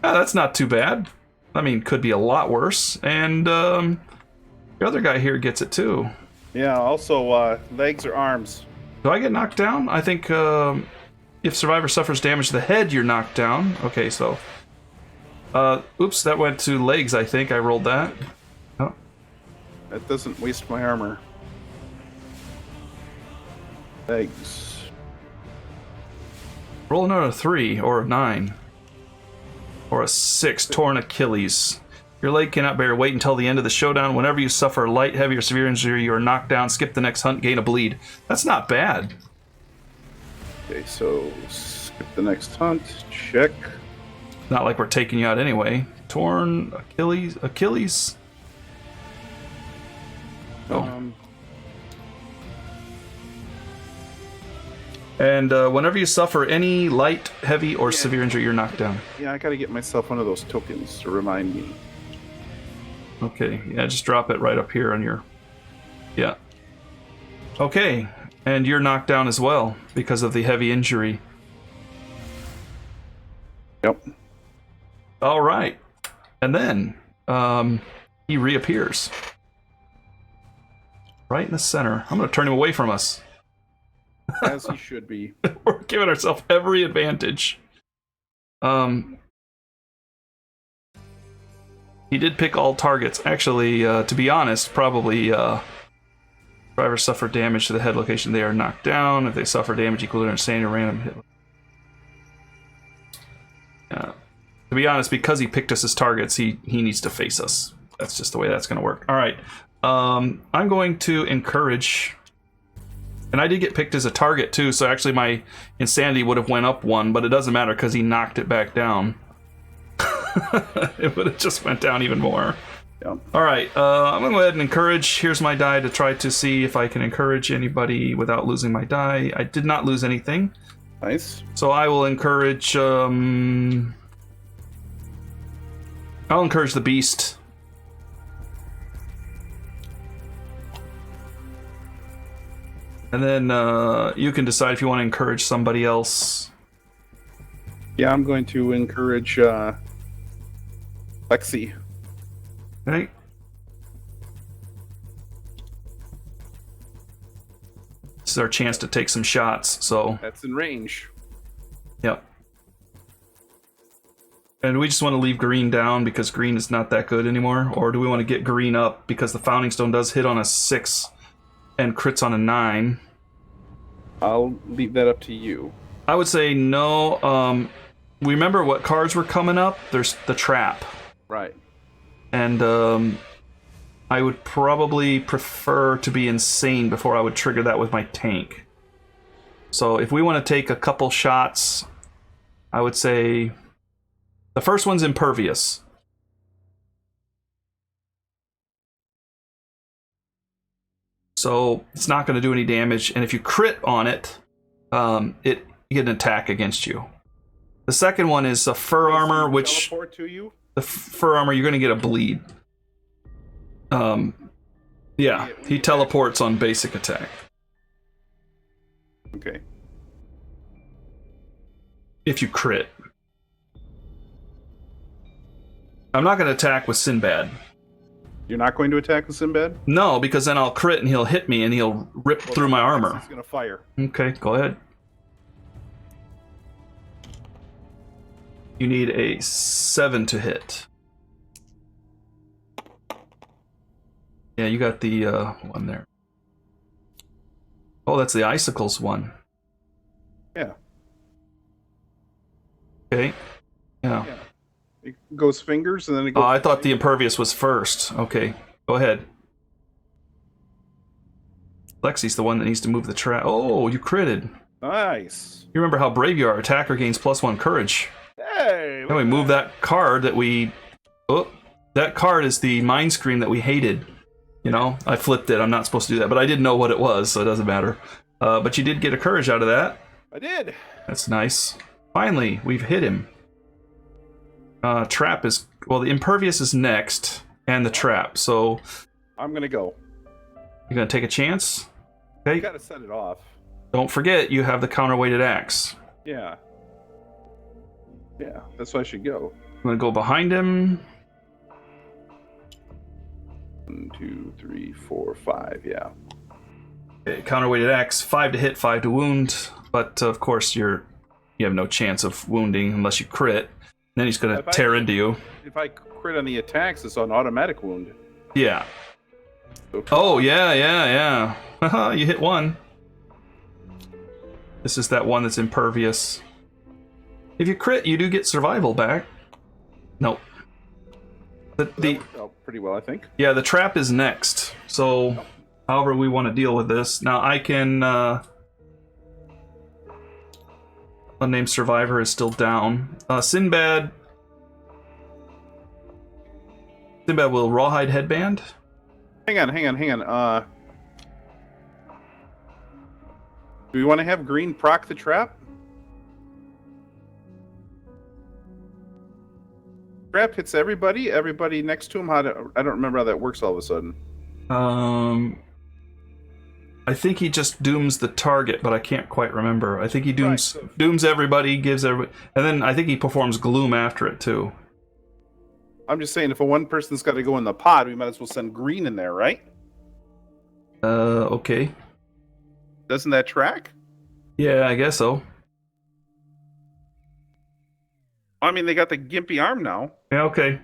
Ah, that's not too bad. I mean, could be a lot worse. And the other guy here gets it too. Yeah, also, legs or arms? Do I get knocked down? I think if survivor suffers damage to the head, you're knocked down. Okay, so... oops, that went to legs, I think. I rolled that. Oh. That doesn't waste my armor. Legs. Roll another 3 or a 9. Or a 6, torn Achilles. Your leg cannot bear weight until the end of the showdown. Whenever you suffer a light, heavy, or severe injury, you are knocked down. Skip the next hunt, gain a bleed. That's not bad. Okay, so skip the next hunt. Check. Not like we're taking you out anyway. Torn Achilles. Oh. And whenever you suffer any light, heavy, or severe injury, you're knocked down. Yeah, I gotta get myself one of those tokens to remind me. Okay, yeah, just drop it right up here on your... Yeah. Okay, and you're knocked down as well because of the heavy injury. Yep. All right. And then he reappears. Right in the center. I'm going to turn him away from us. As he should be. We're giving ourselves every advantage. He did pick all targets. Actually, to be honest, probably survivors suffer damage to the head location. They are knocked down. If they suffer damage equal to understanding a random hit. To be honest, because he picked us as targets, he needs to face us. That's just the way that's going to work. All right. I'm going to encourage... And I did get picked as a target, too, so actually my insanity would have went up 1, but it doesn't matter because he knocked it back down. It would have just went down even more. Yep. All right, I'm going to go ahead and encourage. Here's my die to try to see if I can encourage anybody without losing my die. I did not lose anything. Nice. So I will encourage... I'll encourage the Beast. And then you can decide if you want to encourage somebody else. Yeah, I'm going to encourage Lexi. Okay. This is our chance to take some shots, so... That's in range. Yep. And we just want to leave green down because green is not that good anymore? Or do we want to get green up because the Founding Stone does hit on a 6 and crits on a 9? I'll leave that up to you. I would say no. We remember what cards were coming up? There's the trap. Right. And I would probably prefer to be insane before I would trigger that with my tank. So if we want to take a couple shots, I would say the first one's impervious. So it's not going to do any damage, and if you crit on it, you get an attack against you. The second one is a fur armor, which teleport to you? the fur armor, you're going to get a bleed. Yeah, he teleports on basic attack. Okay. If you crit. I'm not going to attack with Sinbad. You're not going to attack with Sinbad? No, because then I'll crit and he'll hit me and he'll rip through my armor. He's going to fire. Okay, go ahead. You need a 7 to hit. Yeah, you got the one there. Oh, that's the icicles one. Yeah. Okay. Yeah. It goes fingers and then it goes... Oh, I thought the impervious was first. Okay, go ahead. Lexi's the one that needs to move the trap. Oh, you critted. Nice. You remember how brave you are. Attacker gains +1 courage. Hey! Then we move that card that we... Oh, that card is the mind scream that we hated. You know, I flipped it. I'm not supposed to do that, but I didn't know what it was, so it doesn't matter. But you did get a courage out of that. I did. That's nice. Finally, we've hit him. Trap is... Well, the impervious is next, and the trap, so... I'm gonna go. You gonna take a chance? You Okay. gotta set it off. Don't forget, you have the counterweighted axe. Yeah. Yeah, that's why I should go. I'm gonna go behind him. 1, 2, 3, 4, 5. Yeah. Okay, counterweighted axe, 5 to hit, 5 to wound. But of course, you have no chance of wounding unless you crit. Then he's gonna tear into you. If I crit on the attacks, it's on automatic wound. Yeah. Okay. Oh yeah. Haha, you hit one. This is that one that's impervious. If you crit, you do get survival back. Nope. That worked out pretty well, I think. Yeah, the trap is next. So, however we want to deal with this. Now I can. Unnamed survivor is still down. Sinbad. Sinbad will rawhide headband. Hang on. Do we want to have green proc the trap? Trap hits everybody. Everybody next to him. I don't remember how that works all of a sudden. I think he just dooms the target, but I can't quite remember. I think he dooms Right, so- dooms everybody, gives everybody, and then I think he performs gloom after it too. I'm just saying, if a one person's got to go in the pod, we might as well send green in there, right? Okay. Doesn't that track? Yeah, I guess so. I mean, they got the gimpy arm now. Yeah, okay.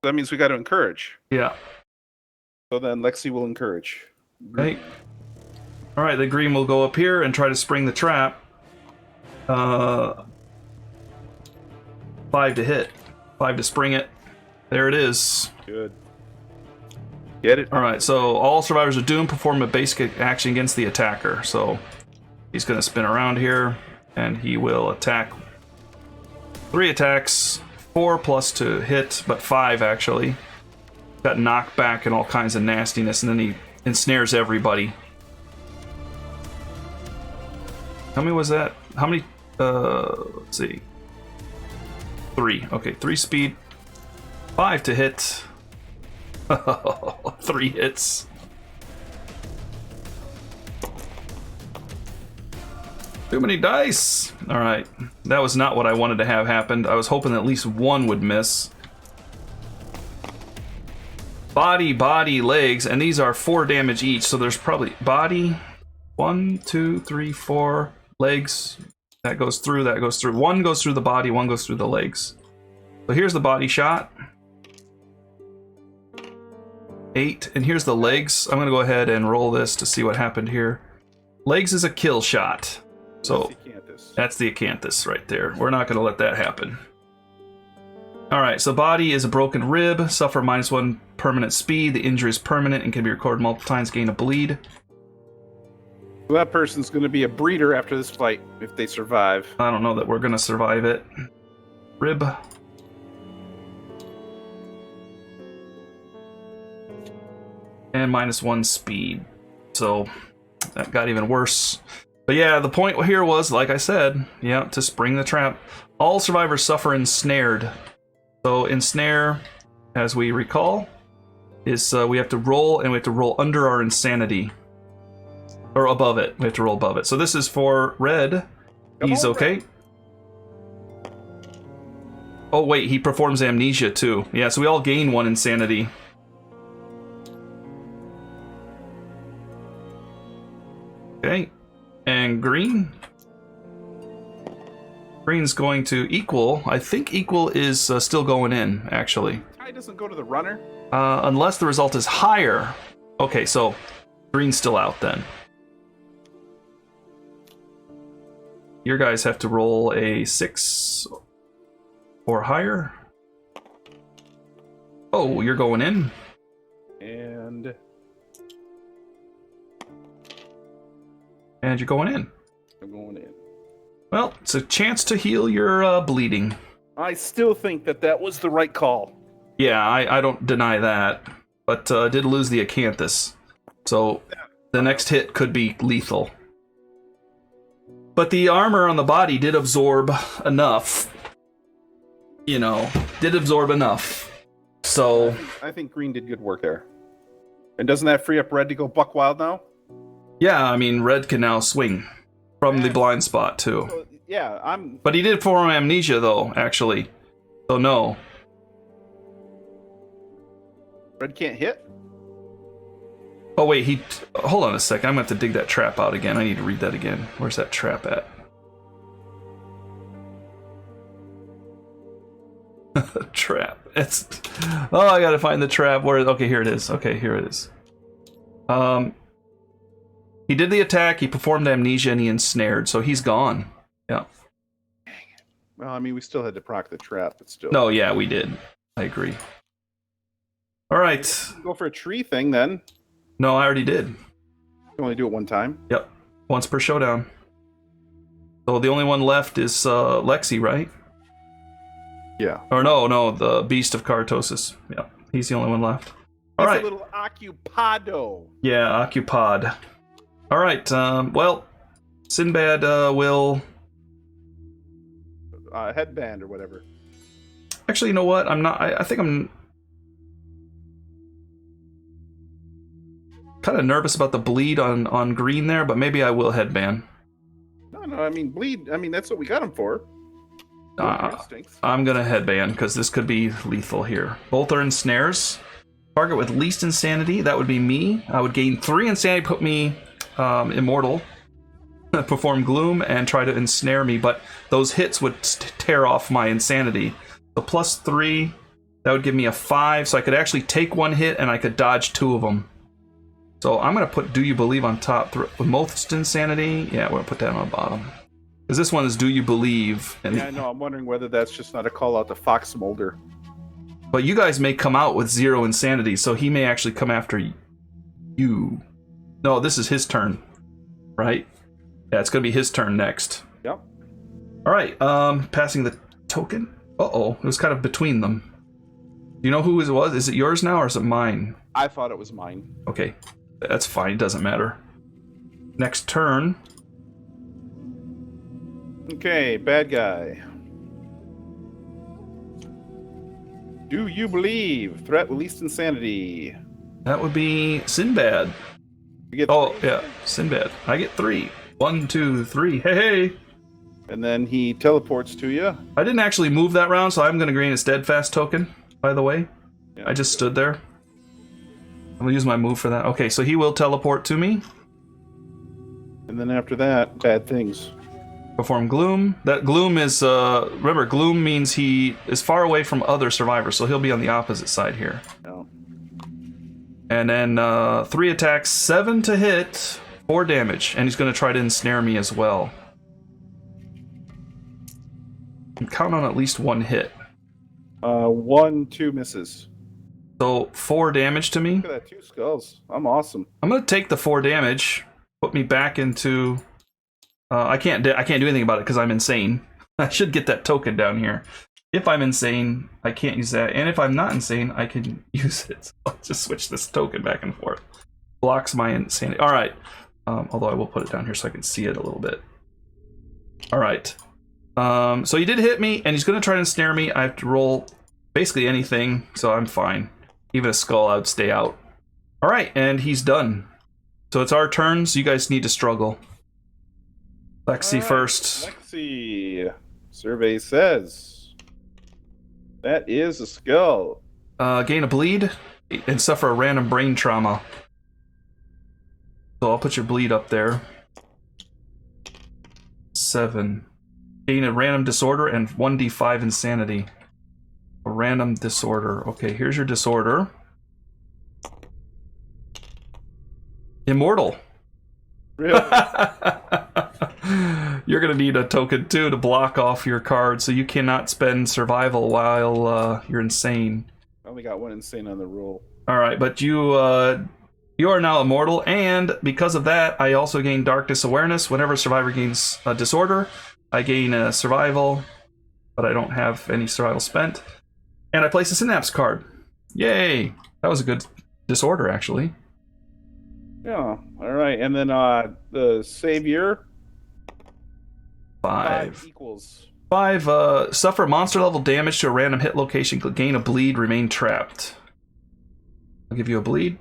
That means we got to encourage. Yeah. So then Lexi will encourage. Right. All right, the green will go up here and try to spring the trap. 5 to hit. 5 to spring it. There it is. Good. Get it? All right, so all survivors of Doom perform a basic action against the attacker. So he's going to spin around here, and he will attack. 3 attacks, 4 plus to hit, but 5 actually. Got knockback and all kinds of nastiness, and then he ensnares everybody. How many was that? How many? Let's see. 3. Okay, 3 speed. 5 to hit. 3 hits. Too many dice. All right, that was not what I wanted to have happened. I was hoping at least one would miss. Body, body, legs, and these are 4 damage each. So there's probably body, 1, 2, 3, 4 legs. That goes through. That goes through. 1 goes through the body. 1 goes through the legs. So here's the body shot. 8, and here's the legs. I'm gonna go ahead and roll this to see what happened here. Legs is a kill shot. So that's the acanthus right there. We're not gonna let that happen. Alright, so body is a broken rib, suffer -1 permanent speed. The injury is permanent and can be recorded multiple times, gain a bleed. Well, that person's going to be a breeder after this fight if they survive. I don't know that we're gonna survive it. Rib. And -1 speed. So that got even worse. But yeah, the point here was, like I said, yeah, to spring the trap. All survivors suffer ensnared. So ensnare, as we recall, is we have to roll, and we have to roll under our insanity. Or above it. We have to roll above it. So this is for red. He's okay. Oh wait, he performs amnesia too. Yeah, so we all gain 1 insanity. Okay. And green? Green's going to equal. I think equal is still going in, actually. Tie doesn't go to the runner? Unless the result is higher. Okay, so green's still out then. Your guys have to roll a 6 or higher. Oh, you're going in. And you're going in. I'm going in. Well, it's a chance to heal your bleeding. I still think that was the right call. Yeah, I don't deny that. But did lose the acanthus. So the next hit could be lethal. But the armor on the body did absorb enough. You know, did absorb enough. So I think green did good work there. And doesn't that free up red to go buck wild now? Yeah, I mean, red can now swing from the blind spot too. So, yeah, I'm. But he did form amnesia though, actually. So no. Red can't hit. Oh wait, hold on a second. I'm gonna have to dig that trap out again. I need to read that again. Where's that trap at? Trap. It's. Oh, I gotta find the trap. Where? Okay, here it is. Okay, here it is. He did the attack. He performed amnesia, and he ensnared. So he's gone. Yeah. Well, I mean, we still had to proc the trap, but still. No, yeah, we did. I agree. All right. Go for a tree thing then. No, I already did. You only do it one time. Yep. Once per showdown. So the only one left is Lexi, right? Yeah. Or no, the Beast of Caratosis. Yeah, he's the only one left. All right. A little occupado. Yeah, Occupod. All right. Well, Sinbad will. Headband or whatever. Actually, you know what? I'm not. I think I'm kind of nervous about the bleed on green there, but maybe I will headband. No. I mean, bleed. I mean, that's what we got him for. I'm gonna headband because this could be lethal here. Both are in snares. Target with least insanity, that would be me. I would gain 3 insanity, put me immortal, perform gloom, and try to ensnare me, but those hits would tear off my insanity. So +3, that would give me a 5, so I could actually take 1 hit and I could dodge 2 of them. So I'm gonna put Do You Believe on top with most insanity. Yeah, we're gonna put that on the bottom. Because this one is Do You Believe. And yeah, I know. I'm wondering whether that's just not a call out to Fox Smolder. But you guys may come out with 0 insanity, so he may actually come after you. No, this is his turn, right? Yeah, it's going to be his turn next. Yep. All right, passing the token. Uh-oh, it was kind of between them. Do you know who it was? Is it yours now, or is it mine? I thought it was mine. Okay, that's fine. It doesn't matter. Next turn. Okay, bad guy. Do You Believe? Threat with least insanity. That would be Sinbad. You get Oh, yeah, Sinbad. I get 3. 1, 2, 3. Hey, hey! And then he teleports to you. I didn't actually move that round, so I'm going to gain a steadfast token, by the way. Yeah, I just stood there. I'm going to use my move for that. Okay, so he will teleport to me. And then after that, bad things. Perform gloom. That gloom is, remember, gloom means he is far away from other survivors, so he'll be on the opposite side here. No. And then 3 attacks, 7 to hit, 4 damage, and he's going to try to ensnare me as well. Count on at least 1 hit. 1, 2 misses. So 4 damage to me. Look at that, 2 skulls. I'm awesome. I'm going to take the 4 damage, put me back into... I can't do anything about it because I'm insane. I should get that token down here. If I'm insane, I can't use that. And if I'm not insane, I can use it. So I'll just switch this token back and forth. Blocks my insanity. All right. Although I will put it down here so I can see it a little bit. All right. So he did hit me, and he's going to try to ensnare me. I have to roll basically anything, so I'm fine. Even a skull, I would stay out. All right, and he's done. So it's our turn, so you guys need to struggle. Lexi first. Lexi. Survey says that is a skull. Gain a bleed and suffer a random brain trauma. So I'll put your bleed up there. 7. Gain a random disorder and 1d5 insanity. A random disorder. Okay, here's your disorder. Immortal. Really? You're gonna need a token too to block off your card, so you cannot spend survival while you're insane. I only got 1 insane on the roll. All right, but you are now immortal, and because of that, I also gain darkness awareness. Whenever a survivor gains a disorder, I gain a survival, but I don't have any survival spent. And I place a synapse card. Yay! That was a good disorder, actually. Yeah. All right, and then the savior. 5 equals. 5. Suffer monster level damage to a random hit location. Gain a bleed. Remain trapped. I'll give you a bleed.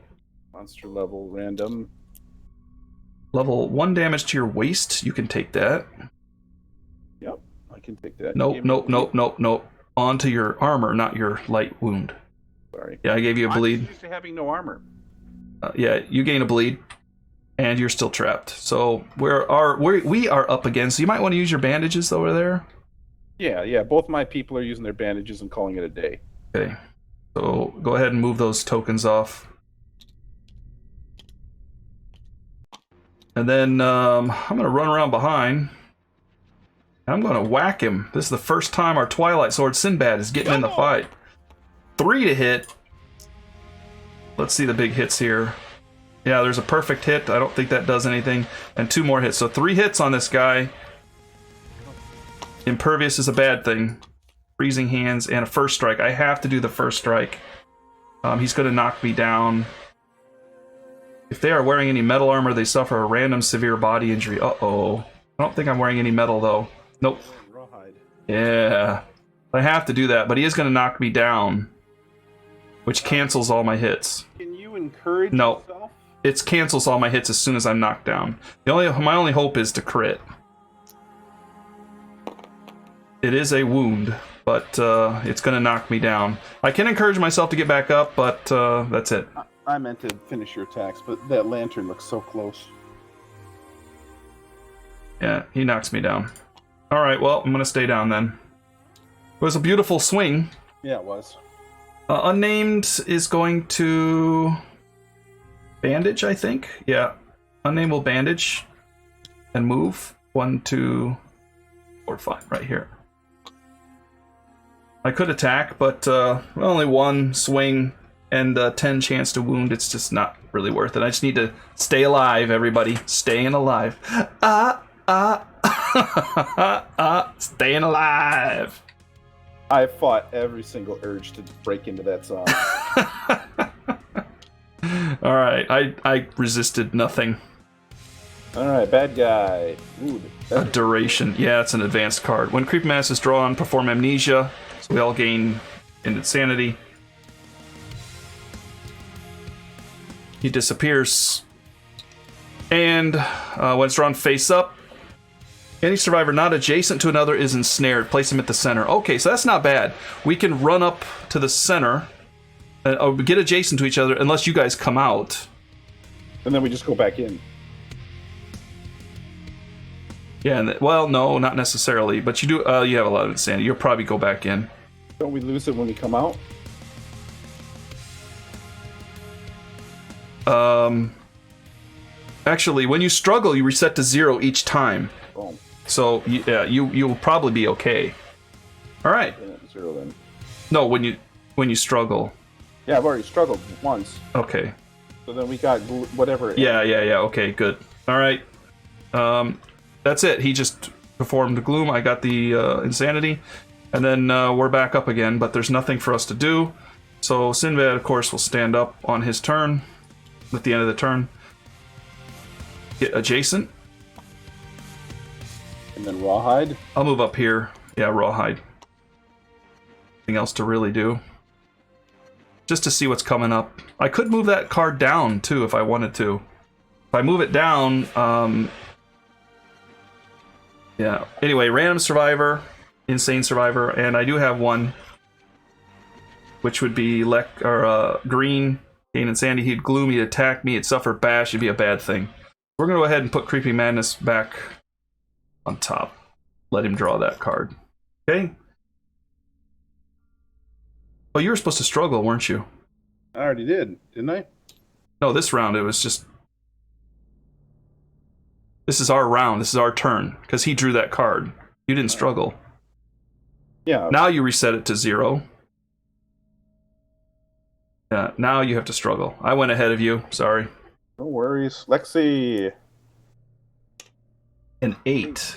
Monster level random. level 1 damage to your waist. You can take that. Yep, I can take that. Nope. Onto your armor, not your light wound. Sorry. Yeah, I gave you a bleed. I'm used to having no armor. Yeah, you gain a bleed, and you're still trapped. So we are up again. So you might want to use your bandages over there. Yeah. Both my people are using their bandages and calling it a day. Okay. So go ahead and move those tokens off. And then I'm going to run around behind. I'm going to whack him. This is the first time our Twilight Sword Sinbad is getting in the fight. 3 to hit. Let's see the big hits here. Yeah, there's a perfect hit. I don't think that does anything. And 2 more hits. So 3 hits on this guy. Impervious is a bad thing. Freezing hands and a first strike. I have to do the first strike. He's going to knock me down. If they are wearing any metal armor, they suffer a random severe body injury. Uh-oh. I don't think I'm wearing any metal, though. Nope. Rawhide. Yeah. I have to do that, but he is going to knock me down, which cancels all my hits. Can you encourage No. yourself? It cancels all my hits as soon as I'm knocked down. My only hope is to crit. It is a wound, but it's going to knock me down. I can encourage myself to get back up, but that's it. I meant to finish your attacks, but that lantern looks so close. Yeah, he knocks me down. Alright, well, I'm going to stay down then. It was a beautiful swing. Yeah, it was. Unnamed is going to... bandage, I think? Yeah. Unnamed will bandage. And move. 1, 2, 4, 5. Right here. I could attack, but only 1 swing and 10 chance to wound. It's just not really worth it. I just need to stay alive, everybody. Staying alive. Staying alive. I fought every single urge to break into that song. Alright, I resisted nothing. Alright, bad guy. Ooh, A duration. Yeah, it's an advanced card. When Creepy Mass is drawn, perform amnesia. So we all gain insanity. He disappears. And when it's drawn face up, any survivor not adjacent to another is ensnared. Place him at the center. Okay, so that's not bad. We can run up to the center or get adjacent to each other unless you guys come out. And then we just go back in. Yeah, and well, no, not necessarily. But you do. You have a lot of insanity. You'll probably go back in. Don't we lose it when we come out? Actually, when you struggle, you reset to 0 each time. Boom. So yeah, you will probably be okay. All right. 0 then. No, when you struggle. Yeah, I've already struggled once. Okay. So then we got whatever. Yeah. Okay, good. All right. That's it. He just performed gloom. I got the insanity, and then we're back up again. But there's nothing for us to do. So Sinbad, of course, will stand up on his turn. At the end of the turn, get adjacent. And then Rawhide. I'll move up here. Yeah, Rawhide. Nothing else to really do. Just to see what's coming up. I could move that card down, too, if I wanted to. If I move it down, yeah. Anyway, random survivor, insane survivor, and I do have one, which would be green, gain insanity. He'd gloom, he'd attack me, he'd suffer bash, it'd be a bad thing. We're going to go ahead and put Creepy Madness back on top. Let him draw that card. Okay? Oh, you were supposed to struggle, weren't you? I already did, didn't I? No, this round it was just... This is our round. This is our turn. Because he drew that card. You didn't struggle. Yeah. Now you reset it to 0. Yeah, now you have to struggle. I went ahead of you. Sorry. No worries. Lexi. An 8.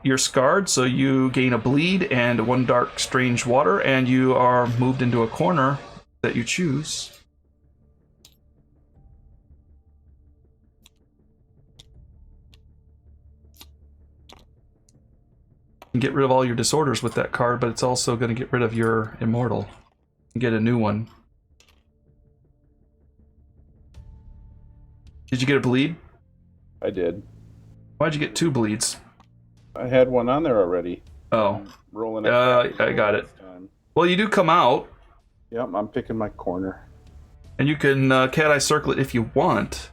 You're scarred, so you gain a bleed and 1 dark strange water, and you are moved into a corner that you choose. You can get rid of all your disorders with that card, but it's also going to get rid of your immortal. And get a new one. Did you get a bleed? I did. Why'd you get 2 bleeds? I had one on there already. Oh. Rolling I got it. time. Well, you do come out. Yep, I'm picking my corner. And you can cat eye circle it if you want.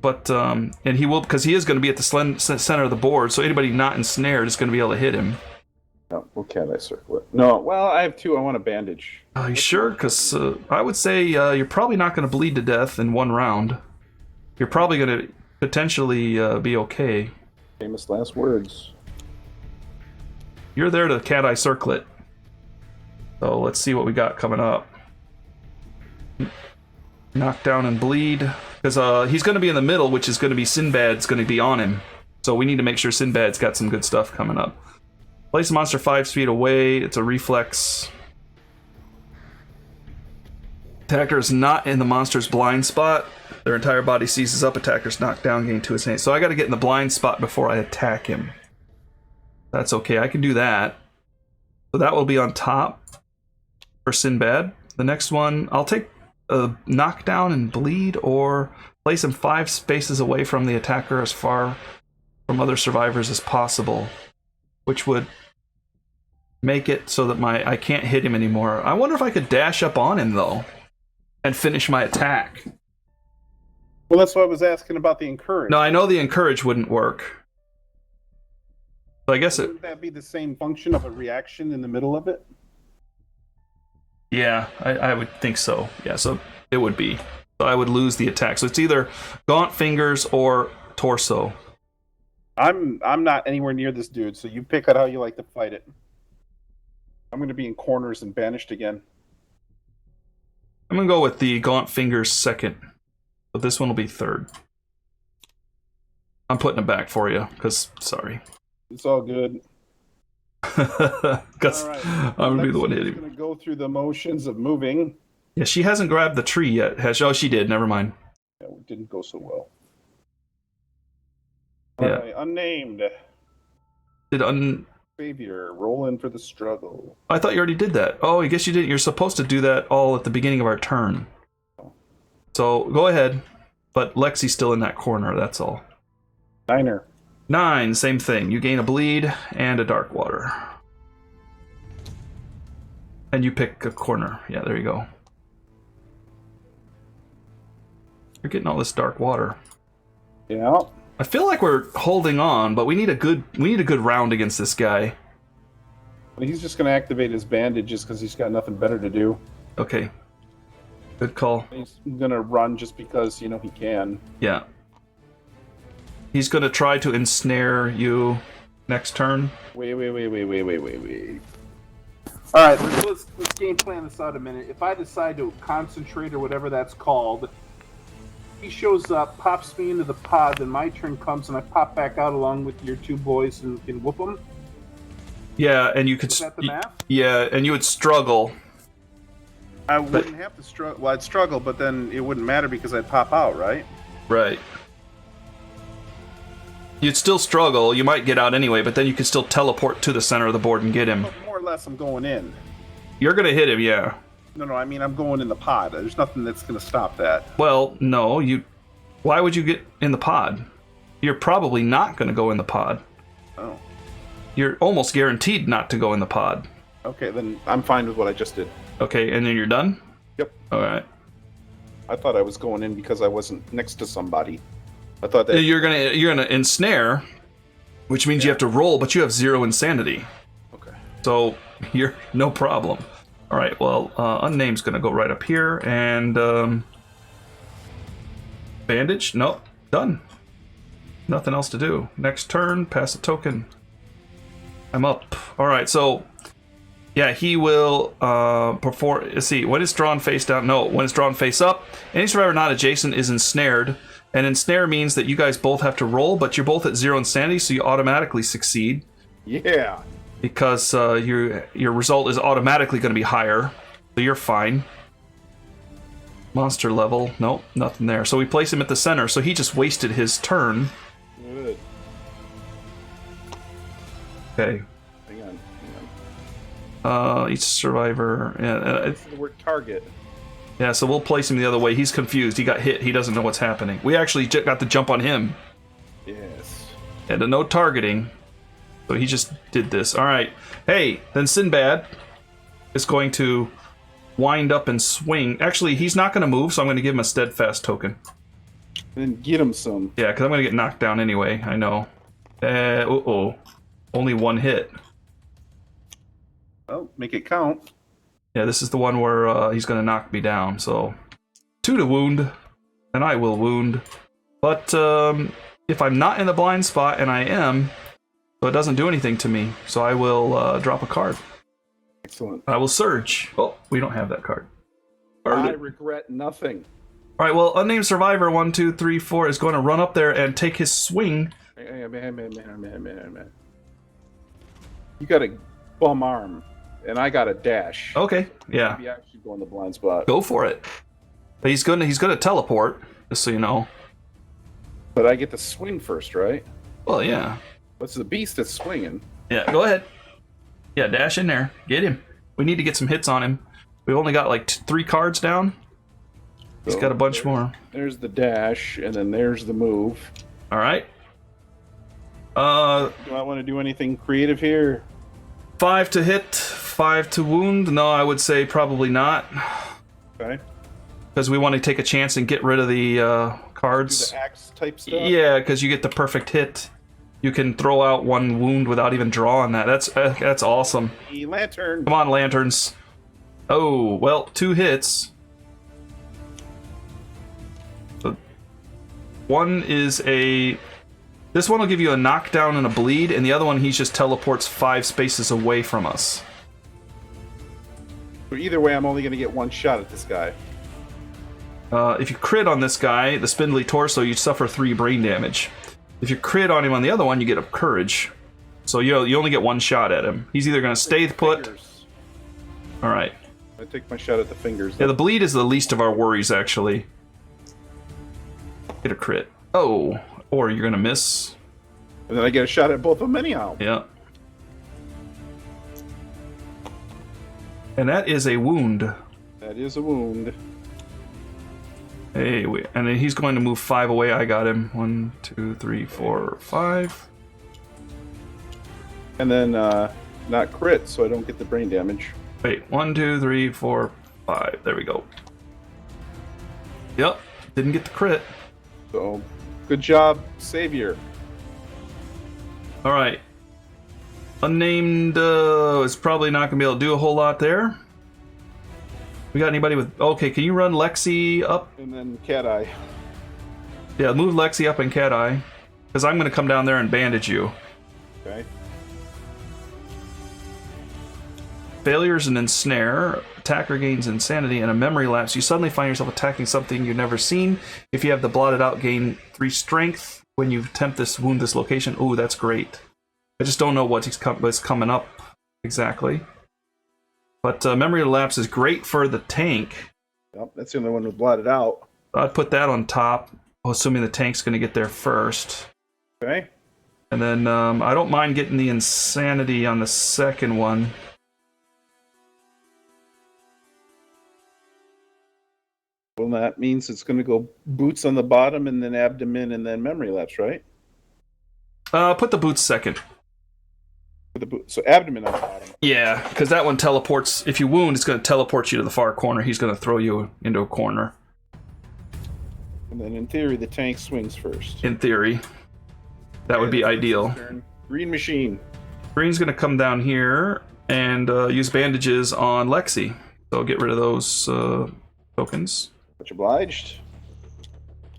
But, and he will, because he is going to be at the center of the board, so anybody not ensnared is going to be able to hit him. No, we'll cat eye circle it. No, well, I have 2. I want a bandage. Are you sure? Because I would say you're probably not going to bleed to death in 1 round. You're probably going to potentially be okay. Famous last words. You're there to cat eye circle it. So let's see what we got coming up. Knock down and bleed. Because he's going to be in the middle, which is going to be Sinbad's going to be on him. So we need to make sure Sinbad's got some good stuff coming up. Place a monster 5 feet away. It's a reflex. Attacker is not in the monster's blind spot. Their entire body seizes up. Attacker's knocked down, gain 2 his hand. So I got to get in the blind spot before I attack him. That's okay. I can do that. So that will be on top for Sinbad. The next one, I'll take a knockdown and bleed, or place him 5 spaces away from the attacker as far from other survivors as possible, which would make it so that I can't hit him anymore. I wonder if I could dash up on him though and finish my attack. Well, that's what I was asking about the encourage. No, I know the encourage wouldn't work. So I guess Wouldn't that be the same function of a reaction in the middle of it? Yeah, I would think so. Yeah, so it would be. So I would lose the attack. So it's either Gaunt Fingers or Torso. I'm not anywhere near this dude, so you pick out how you like to fight it. I'm going to be in corners and banished again. I'm going to go with the Gaunt Fingers second. But this one will be third. I'm putting it back for you, because, sorry. It's all good. Because right. I'm going to be the one hitting. I'm going to go through the motions of moving. Yeah, she hasn't grabbed the tree yet, has she? Oh, she did. Never mind. Yeah, it didn't go so well. Yeah. All right, unnamed. Savior, roll in for the struggle. I thought you already did that. Oh, I guess you didn't. You're supposed to do that all at the beginning of our turn. So, go ahead. But Lexi's still in that corner, that's all. 9er. 9, same thing. You gain a bleed and a dark water. And you pick a corner. Yeah, there you go. You're getting all this dark water. Yeah. I feel like we're holding on, but we need a good round against this guy. Well, he's just going to activate his bandages because he's got nothing better to do. Okay. Good call. He's going to run just because, he can. Yeah. He's going to try to ensnare you next turn. Wait. All right, let's game plan this out a minute. If I decide to concentrate or whatever that's called, he shows up, pops me into the pod, then my turn comes and I pop back out along with your 2 boys and can whoop them. Yeah, and you could. Is that the math? Yeah, and you would struggle. I wouldn't have to struggle. Well, I'd struggle, but then it wouldn't matter because I'd pop out, right? Right. You'd still struggle. You might get out anyway, but then you could still teleport to the center of the board and get him. But more or less, I'm going in. You're gonna hit him, yeah. No, I mean I'm going in the pod. There's nothing that's going to stop that. Well, no, why would you get in the pod? You're probably not gonna go in the pod. Oh. You're almost guaranteed not to go in the pod. Okay, then I'm fine with what I just did. Okay, and then you're done? Yep. Alright. I thought I was going in because I wasn't next to somebody. I thought that You're gonna ensnare, which means you have to roll, but you have 0 insanity. Okay. So you're no problem. Alright, well, Unname's gonna go right up here, and bandage? Nope, done. Nothing else to do. Next turn, pass a token. I'm up. Alright, so yeah, he will perform. Let's see, when it's drawn face down. No, when it's drawn face up, any survivor not adjacent is ensnared. And ensnare means that you guys both have to roll, but you're both at 0 insanity, so you automatically succeed. Yeah. Because your result is automatically going to be higher, so you're fine. Monster level, nope, nothing there. So we place him at the center, so he just wasted his turn. Good. Okay. Hang on. Each survivor. The word target. Yeah, so we'll place him the other way. He's confused. He got hit. He doesn't know what's happening. We actually got the jump on him. Yes. And no targeting. So he just did this. All right. Hey, then Sinbad is going to wind up and swing. Actually, he's not going to move, so I'm going to give him a steadfast token. And then get him some. Yeah, because I'm going to get knocked down anyway. I know. Uh-oh. Only one hit. Well, make it count. Yeah, this is the one where he's going to knock me down. So 2 to wound, and I will wound. But if I'm not in the blind spot, and I am, so it doesn't do anything to me. So I will drop a card. Excellent. I will surge. Oh, we don't have that card. I regret nothing. All right, well, unnamed survivor 1, 2, 3, 4 is going to run up there and take his swing. Hey, man. You got a bum arm, and I got a dash. Okay, yeah. Maybe I should go in the blind spot. Go for it. But he's gonna teleport, just so you know. But I get to swing first, right? Well, yeah. What's the beast that's swinging? Yeah, go ahead. Yeah, dash in there. Get him. We need to get some hits on him. We've only got like 3 cards down. He's got a bunch more. There's the dash, and then there's the move. All right. Do I want to do anything creative here? 5 to hit, 5 to wound. No, I would say probably not. Okay. Because we want to take a chance and get rid of the cards. Do the axe type stuff? Yeah, because you get the perfect hit. You can throw out 1 wound without even drawing that. That's awesome. The lantern. Come on, lanterns. Oh, well, 2 hits. So one is a... This one will give you a knockdown and a bleed, and the other one he just teleports 5 spaces away from us. So either way, I'm only going to get 1 shot at this guy. If you crit on this guy, the spindly torso, you suffer 3 brain damage. If you crit on him on the other one, you get a courage. So you only get 1 shot at him. He's either going to stay put... All right. I take my shot at the fingers. Yeah, the bleed is the least of our worries, actually. Get a crit. Oh, or you're going to miss. And then I get a shot at both of them anyhow. Yeah. And that is a wound. That is a wound. Hey, wait. And then he's going to move 5 away. I got him. 1, 2, 3, 4, 5. And then not crit, so I don't get the brain damage. Wait, 1, 2, 3, 4, 5. There we go. Yep. Didn't get the crit. So, good job, Savior. All right. Unnamed is probably not going to be able to do a whole lot there. We got anybody with... Okay, can you run Lexi up? And then Cat Eye. Yeah, move Lexi up and Cat Eye. Because I'm going to come down there and bandage you. Okay. Failures and ensnare. Attacker gains insanity and a memory lapse. You suddenly find yourself attacking something you've never seen. If you have the blotted out, gain 3 strength when you attempt this wound this location. Ooh, that's great. I just don't know what's coming up exactly. But memory lapse is great for the tank. Yep, that's the only one who blotted out. I'd put that on top, assuming the tank's going to get there first. Okay. And then I don't mind getting the insanity on the second one. Well, that means it's going to go boots on the bottom and then abdomen and then memory lapse, right? Put the boots second. So abdomen on the bottom. Yeah, because that one teleports. If you wound, it's going to teleport you to the far corner. He's going to throw you into a corner. And then in theory, the tank swings first. In theory. That would be ideal. Green machine. Green's going to come down here and use bandages on Lexi. So get rid of those tokens. Much obliged.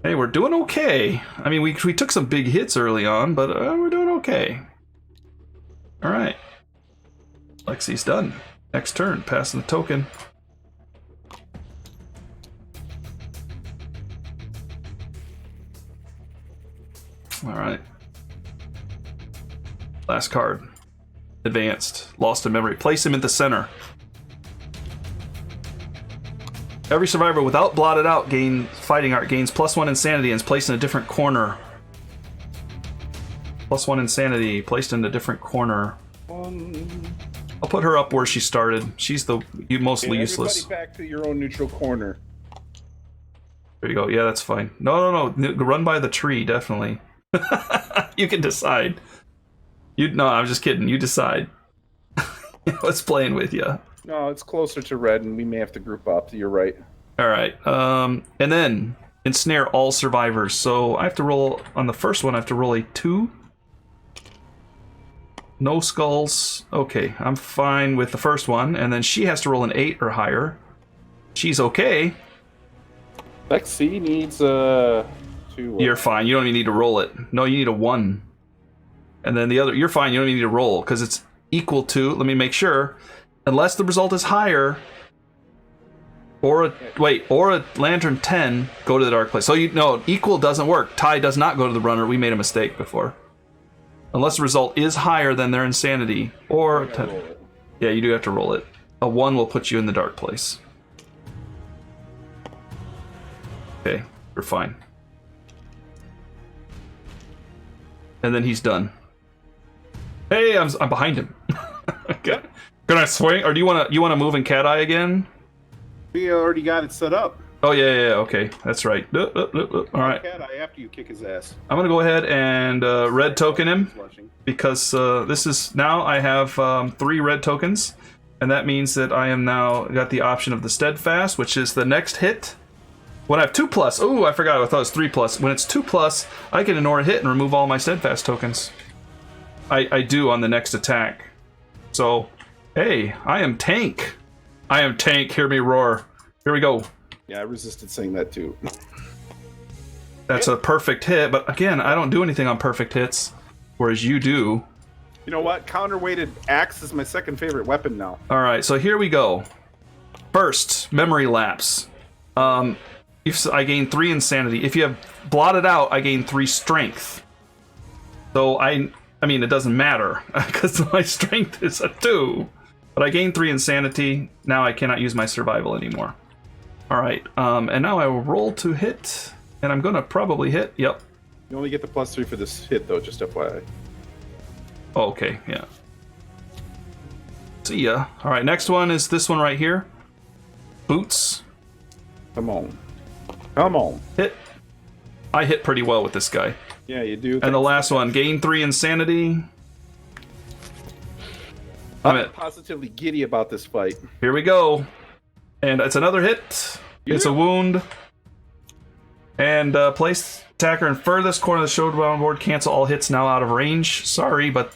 Hey, we're doing okay. I mean, we took some big hits early on, but we're doing okay. All right. Lexi's done. Next turn, passing the token. All right. Last card. Advanced. Lost in memory. Place him in the center. Every survivor without blotted out fighting art gains +1 insanity and is placed in a different corner. +1 insanity placed in a different corner. I'll put her up where she started. She's the mostly useless. Everybody back to your own neutral corner. There you go. Yeah, that's fine. No. Run by the tree, definitely. You can decide. No, I'm just kidding. You decide. What's playing with you? No, it's closer to red, and we may have to group up. You're right. All right. And then ensnare all survivors. So I have to roll on the first one. I have to roll a 2. No skulls. Okay, I'm fine with the first one. And then she has to roll an 8 or higher. She's okay. Lexi needs 2. You're fine. You don't even need to roll it. No, you need a 1. And then the other, you're fine. You don't even need to roll because it's equal to. Let me make sure. Unless the result is higher, or a lantern 10, go to the dark place. So equal doesn't work. Tie does not go to the runner. We made a mistake before. Unless the result is higher than their insanity, or 10. Yeah, you do have to roll it. A 1 will put you in the dark place. Okay, you're fine. And then he's done. Hey, I'm behind him. Okay. Can I swing, or do you want to move in cat eye again? We already got it set up. Oh yeah. Okay, that's right. All right. Cat eye after you kick his ass. I'm gonna go ahead and red token him because this is now I have 3 red tokens, and that means that I am now got the option of the steadfast, which is the next hit. When I have 2+, oh, I forgot. I thought it was 3+. When it's 2+, I can ignore a hit and remove all my steadfast tokens. I do on the next attack. So, hey, I am tank. I am tank. Hear me roar. Here we go. Yeah, I resisted saying that too. That's a perfect hit, but again, I don't do anything on perfect hits, whereas you do. You know what? Counterweighted axe is my second favorite weapon now. All right, so here we go. First, memory lapse. I gain 3 insanity. If you have blotted out, I gain 3 strength. So I mean, it doesn't matter because my strength is a 2. But I gain 3 insanity. Now I cannot use my survival anymore. All right, and now I will roll to hit, and I'm gonna probably hit. Yep. You only get the +3 for this hit, though. Just FYI. Oh, okay, yeah. See ya. All right, next one is this one right here. Boots. Come on. Come on. Hit. I hit pretty well with this guy. Yeah, you do. And the last one, gain 3 insanity. I'm positively giddy about this fight. Here we go. And it's another hit. Yeah. It's a wound. And place attacker in furthest corner of the showdown board. Cancel all hits now out of range. Sorry, but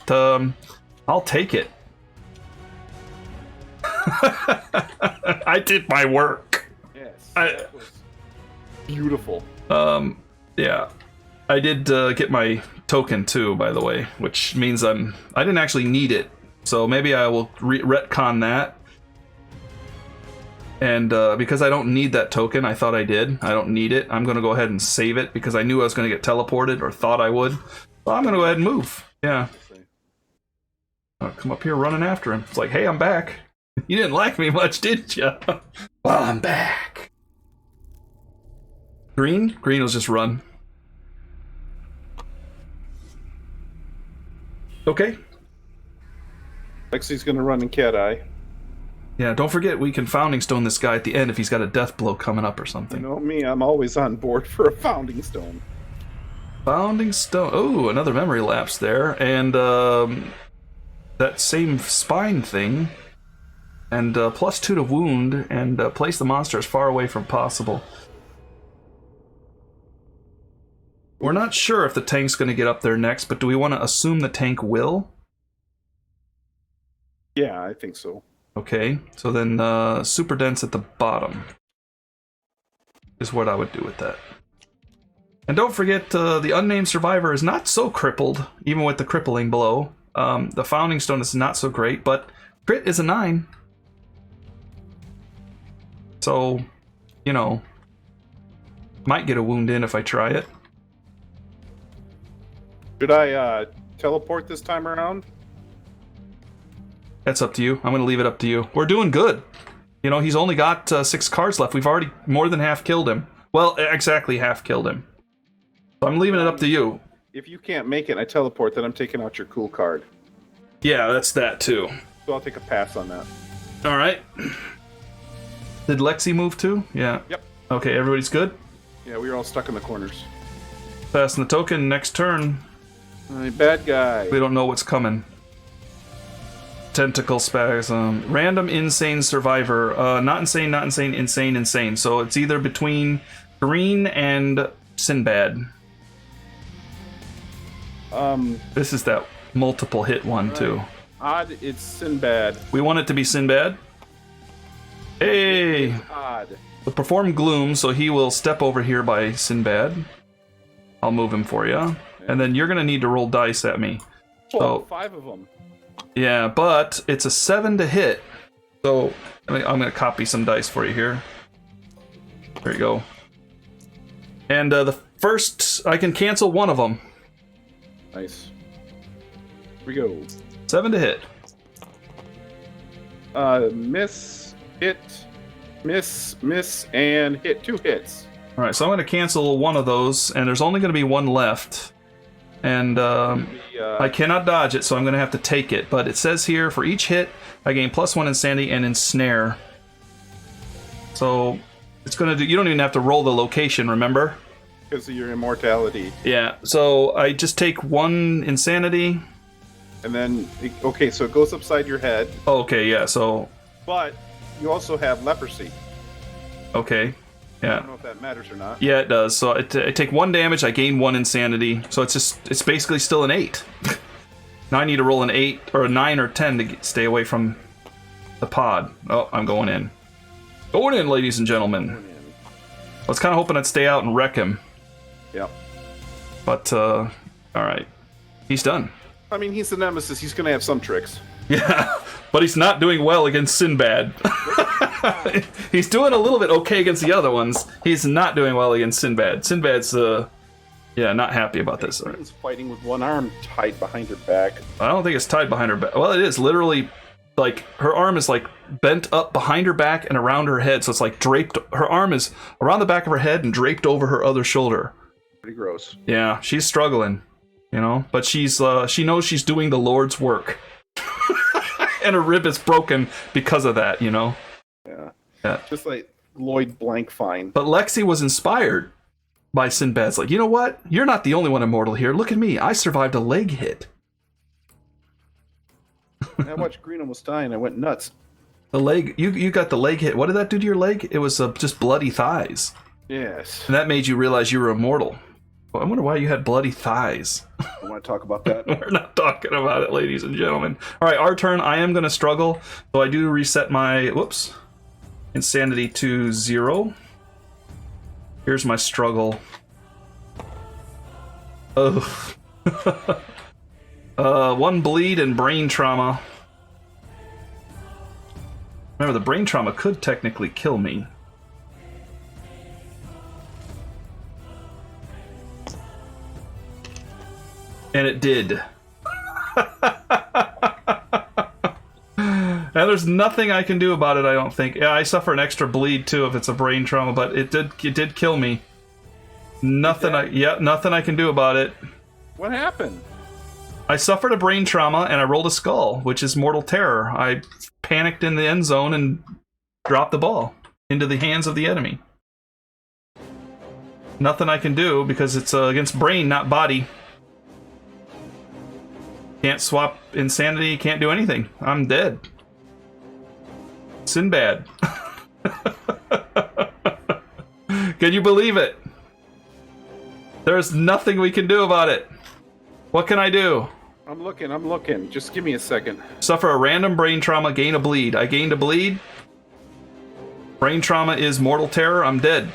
I'll take it. I did my work. Yes. That was beautiful. Yeah. I did get my token too, by the way, which means I didn't actually need it. So maybe I will retcon that. And because I don't need that token, I thought I did. I don't need it. I'm going to go ahead and save it because I knew I was going to get teleported, or thought I would. So I'm going to go ahead and move. Yeah. I'll come up here running after him. It's like, hey, I'm back. You didn't like me much, did you? Well, I'm back. Green? Green will just run. Okay. Lexi's going to run in cat eye. Yeah, don't forget we can Founding Stone this guy at the end if he's got a death blow coming up or something. You know me, I'm always on board for a Founding Stone. Founding Stone. Oh, another memory lapse there. And that same spine thing. And +2 to wound. And place the monster as far away from possible. We're not sure if the tank's going to get up there next, but do we want to assume the tank will? Yeah, I think so. Okay, so then super dense at the bottom is what I would do with that. And don't forget, the unnamed survivor is not so crippled, even with the crippling blow. The Founding Stone is not so great, but crit is a 9. So, you know, might get a wound in if I try it. Should I teleport this time around? That's up to you. I'm going to leave it up to you. We're doing good. You know, he's only got 6 cards left. We've already more than half killed him. Well, exactly half killed him. So I'm leaving it up to you. If you can't make it and I teleport, then I'm taking out your cool card. Yeah, that's that too. So I'll take a pass on that. All right. Did Lexi move too? Yeah. Yep. Okay, everybody's good? Yeah, we were all stuck in the corners. Passing the token. Next turn. Bad guy. We don't know what's coming. Tentacle spasm. Random insane survivor. Not insane, not insane, insane, insane. So it's either between green and Sinbad. This is that multiple hit one, right. Too. Odd, it's Sinbad. We want it to be Sinbad. Hey! Odd. The perform gloom, so he will step over here by Sinbad. I'll move him for you. Okay. And then you're going to need to roll dice at me. Oh, 5 of them. Yeah, but it's a 7 to hit. So I'm going to copy some dice for you here. There you go. And the first, I can cancel one of them. Nice. Here we go. 7 to hit. Miss, hit, miss, and hit. 2 hits. All right, so I'm going to cancel one of those, and there's only going to be one left. And I cannot dodge it, so I'm going to have to take it. But it says here, for each hit, I gain +1 insanity and ensnare. So it's going to do. You don't even have to roll the location, remember? Because of your immortality. Yeah. So I just take 1 insanity. And then, okay, so it goes upside your head. Oh, okay, yeah. So. But you also have leprosy. Okay. Yeah. I don't know if that matters or not. Yeah, it does. So I take 1 damage, I gain 1 insanity. So it's basically still an 8. Now I need to roll an 8 or a 9 or 10 to stay away from the pod. Oh, I'm going in. Going in, ladies and gentlemen. I was kind of hoping I'd stay out and wreck him. Yep. But, all right. He's done. I mean, he's the nemesis. He's going to have some tricks. Yeah, but he's not doing well against Sinbad. He's doing a little bit okay against the other ones. He's not doing well against Sinbad. Sinbad's, not happy about this. He's fighting with one arm tied behind her back. I don't think it's tied behind her back. Well, it is literally, like, her arm is, like, bent up behind her back and around her head. So it's, like, draped. Her arm is around the back of her head and draped over her other shoulder. Pretty gross. Yeah, she's struggling, you know? But she knows she's doing the Lord's work. And her rib is broken because of that, you know? Yeah. Just like Lloyd Blankfein. But Lexi was inspired by Sinbad's like, you know what? You're not the only one immortal here. Look at me. I survived a leg hit. I watched Green almost die and I went nuts. The leg, you got the leg hit. What did that do to your leg? It was just bloody thighs. Yes. And that made you realize you were immortal. Well, I wonder why you had bloody thighs. I want to talk about that. We're not talking about it, ladies and gentlemen. All right, our turn. I am going to struggle. So I do reset my, insanity to 0. Here's my struggle. Oh. 1 bleed and brain trauma. Remember, the brain trauma could technically kill me. And it did. Now there's nothing I can do about it, I don't think. Yeah, I suffer an extra bleed too if it's a brain trauma, but it did kill me. Nothing I can do about it. What happened? I suffered a brain trauma and I rolled a skull, which is mortal terror. I panicked in the end zone and dropped the ball into the hands of the enemy. Nothing I can do because it's against brain, not body. Can't swap insanity, can't do anything. I'm dead. Sinbad. Can you believe it? There's nothing we can do about it. What can I do? I'm looking. Just give me a second. Suffer a random brain trauma, gain a bleed. I gained a bleed. Brain trauma is mortal terror. I'm dead.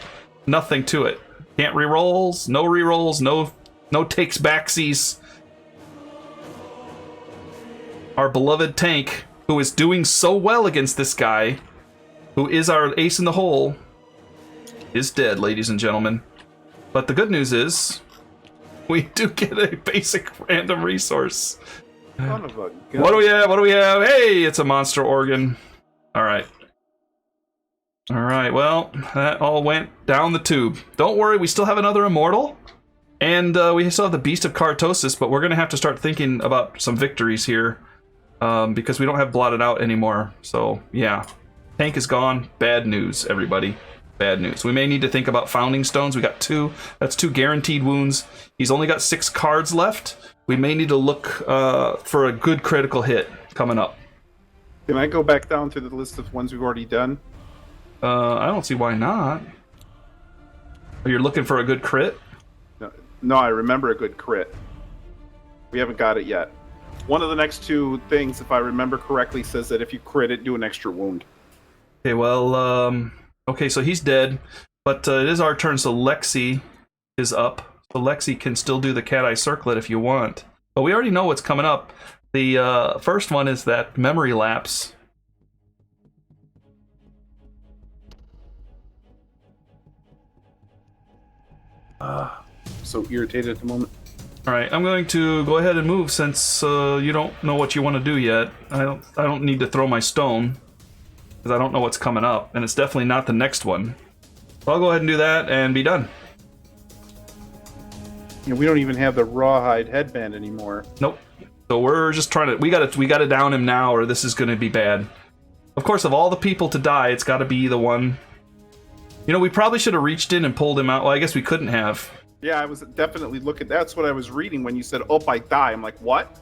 Nothing to it. Can't rerolls, no takes backsies. Our beloved tank, who is doing so well against this guy, who is our ace in the hole, is dead, ladies and gentlemen. But the good news is, we do get a basic random resource. Son of a gun. What do we have? Hey, it's a monster organ. All right, well, that all went down the tube. Don't worry, we still have another immortal. And we still have the Beast of Caratosis, but we're going to have to start thinking about some victories here. Because we don't have blotted out anymore. So, yeah. Tank is gone. Bad news, everybody. bad news. We may need to think about founding stones. We got 2. That's 2 guaranteed wounds. He's only got 6 cards left. We may need to look for a good critical hit coming up. Can I go back down to the list of ones we've already done? I don't see why not. Oh, you're looking for a good crit? No, I remember a good crit. We haven't got it yet. One of the next 2 things, if I remember correctly, says that if you crit it, do an extra wound. Okay, well, okay, so he's dead, but it is our turn, so Lexi is up. So Lexi can still do the cat eye circlet if you want. But we already know what's coming up. The first one is that memory lapse. So irritated at the moment. All right, I'm going to go ahead and move since you don't know what you want to do yet. I don't need to throw my stone because I don't know what's coming up, and it's definitely not the next one. So I'll go ahead and do that and be done. You know, we don't even have the rawhide headband anymore. Nope. So we're just trying to we gotta down him now, or this is going to be bad. Of course, of all the people to die, it's got to be the one. You know, we probably should have reached in and pulled him out. Well, I guess we couldn't have. Yeah, I was definitely looking. That's what I was reading when you said, "Oh, I die." I'm like, what?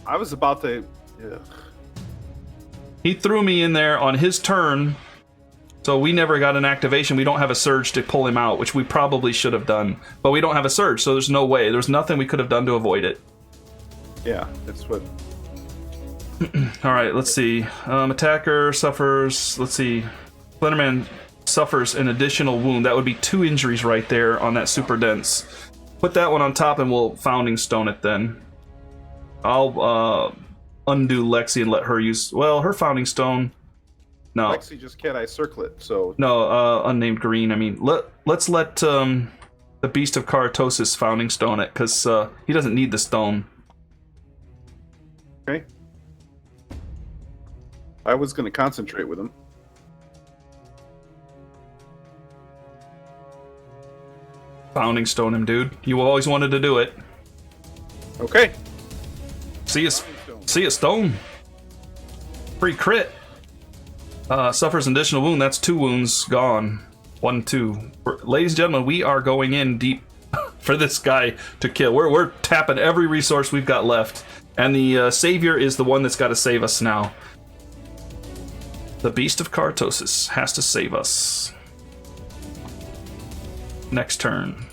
I was about to. Ugh. He threw me in there on his turn, so we never got an activation. We don't have a surge to pull him out, which we probably should have done. But we don't have a surge, so there's no way. There's nothing we could have done to avoid it. Yeah, that's what. All right, let's see. Attacker suffers. Let's see. Slenderman suffers an additional wound. That would be 2 injuries right there on that super dense. Put that one on top, and we'll founding stone it then. I'll undo Lexi and let her use. Well, her founding stone. No. Lexi just cat eye circlet. So no, unnamed green. I mean, let's let the Beast of Caratosis founding stone it because he doesn't need the stone. Okay. I was going to concentrate with him. Founding stone him, dude. You always wanted to do it. Okay. See a stone. Free crit. Suffers an additional wound. That's 2 wounds gone. 1, 2. Ladies and gentlemen, we are going in deep for this guy to kill. We're tapping every resource we've got left. And the savior is the one that's got to save us now. The Beast of Caratosis has to save us. Next turn.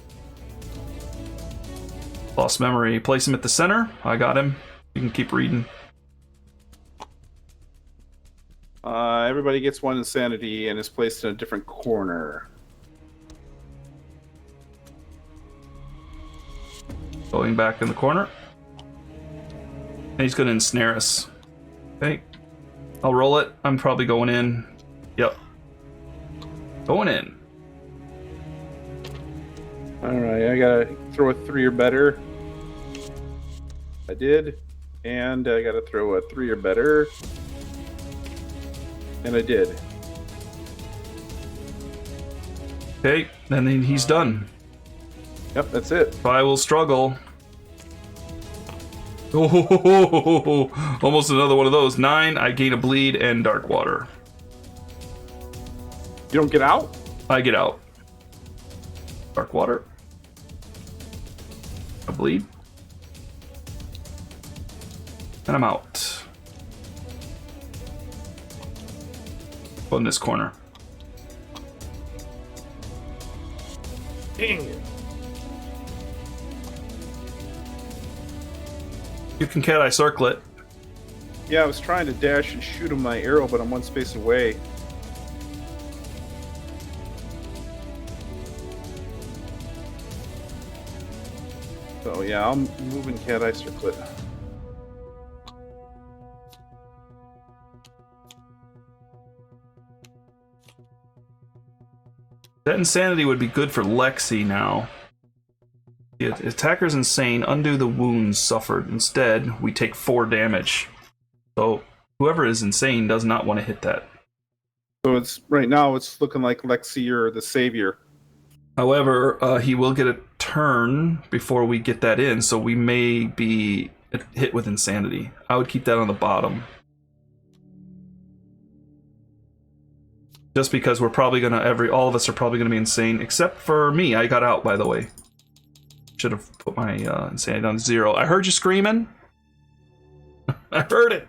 Lost memory. Place him at the center. I got him. You can keep reading. Everybody gets 1 insanity and is placed in a different corner. Going back in the corner. And he's going to ensnare us. Okay. I'll roll it. I'm probably going in. Yep. Going in. Alright, I gotta throw a 3 or better. I did. And I gotta throw a 3 or better. And I did. Okay, and then he's done. Yep, that's it. So I will struggle. Oh, almost another one of those. 9, I gain a bleed and dark water. You don't get out? I get out. Dark water. A bleed. And I'm out. Go in this corner. Dang it. You can cat eye circlet. Yeah, I was trying to dash and shoot him my arrow, but I'm 1 space away. So yeah, I'm moving cat eye circlet. That insanity would be good for Lexi now. The attacker's insane. Undo the wounds suffered. Instead, we take 4 damage. So whoever is insane does not want to hit that. So it's right now it's looking like Lexi or the savior. However, he will get a turn before we get that in, so we may be hit with insanity. I would keep that on the bottom. Just because we're probably gonna all of us are probably gonna be insane, except for me. I got out, by the way. Should have put my insanity down to 0. I heard you screaming. I heard it.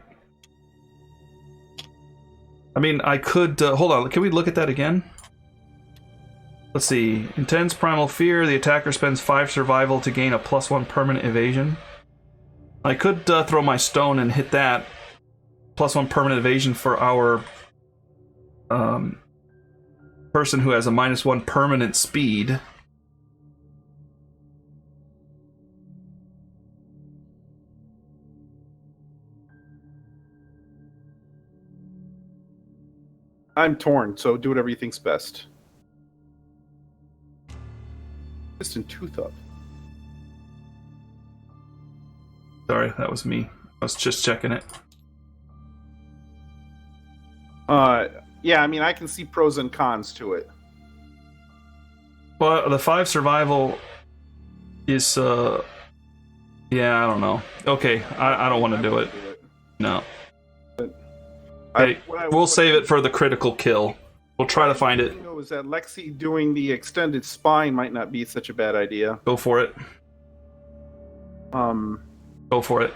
I mean, I could hold on. Can we look at that again? Let's see. Intense primal fear. The attacker spends 5 survival to gain a +1 permanent evasion. I could throw my stone and hit that. +1 permanent evasion for our person who has a -1 permanent speed. I'm torn, so do whatever you think's best. Distant tooth up. Sorry, that was me. I was just checking it. Yeah, I mean, I can see pros and cons to it. Well, the 5 survival is, yeah, I don't know. Okay, I don't want to do it. No. Hey, we'll save it for the critical kill. We'll try to find it. You know, is that Lexi doing the extended spine might not be such a bad idea. Go for it. Go for it.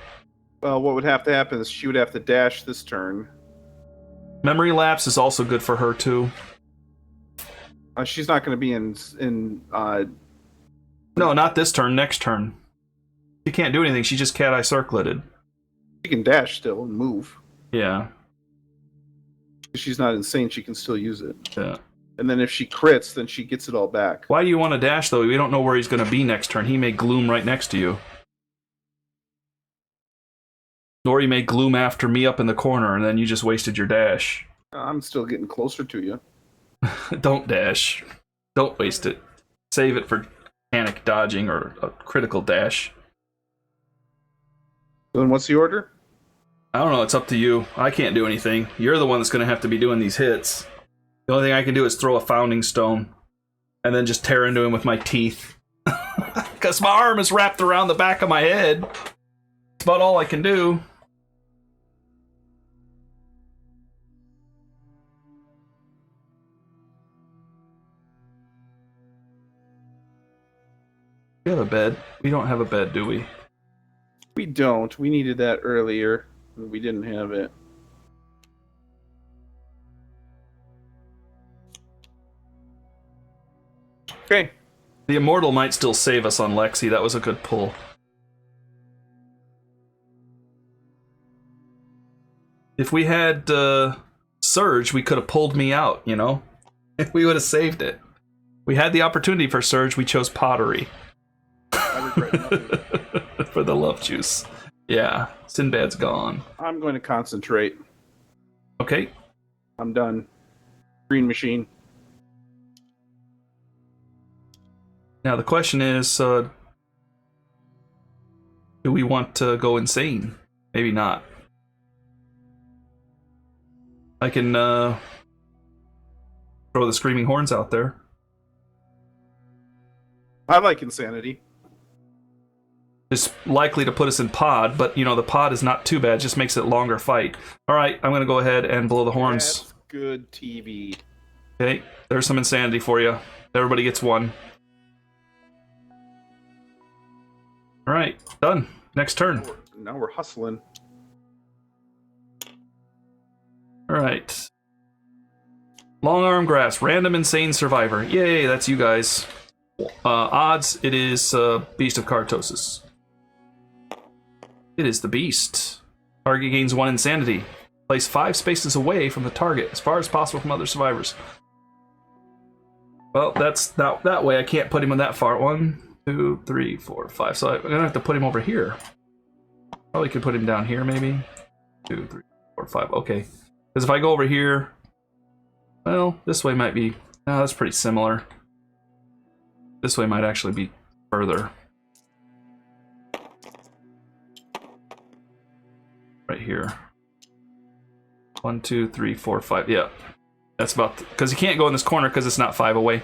Well, what would have to happen is she would have to dash this turn. Memory lapse is also good for her too. She's not going to be in. No, not this turn. Next turn. She can't do anything. She just cat eye circleted. She can dash still and move. Yeah. If she's not insane, she can still use it. Yeah. And then if she crits, then she gets it all back. Why do you want to dash though? We don't know where he's going to be next turn. He may gloom right next to you. Or he may gloom after me up in the corner, and then you just wasted your dash. I'm still getting closer to you. Don't dash. Don't waste it. Save it for panic dodging or a critical dash. Then what's the order? I don't know. It's up to you. I can't do anything. You're the one that's going to have to be doing these hits. The only thing I can do is throw a founding stone and then just tear into him with my teeth. Because my arm is wrapped around the back of my head. That's about all I can do. We have a bed. We don't have a bed, do we? We don't. We needed that earlier. We didn't have it. Okay. The Immortal might still save us on Lexi. That was a good pull. If we had Surge, we could have pulled me out, you know? We would have saved it. We had the opportunity for Surge. We chose Pottery. I regret nothing. For the love juice. Yeah, Sinbad's gone. I'm going to concentrate. Okay. I'm done. Green machine. Now the question is, do we want to go insane? Maybe not. I can throw the Screaming Horns out there. I like insanity. It's likely to put us in pod, but you know the pod is not too bad. It just makes it longer fight. All right, I'm gonna go ahead and blow the horns. That's good TV. Okay, there's some insanity for you. Everybody gets one. All right, done. Next turn. Now we're hustling. All right. Long arm grass, random insane survivor. Yay, that's you guys. Odds, it is Beast of Caratosis. It is the Beast. Target gains 1 insanity. Place 5 spaces away from the target, as far as possible from other survivors. Well, that's that way. I can't put him in that far. 1, 2, 3, 4, 5. So I'm gonna have to put him over here. Probably could put him down here, maybe. 2, 3, 4, 5. Okay. Because if I go over here, well, this way might be. Oh, that's pretty similar. This way might actually be further. Right here. 1, 2, 3, 4, 5. Yeah. That's about... Because you can't go in this corner because it's not 5 away.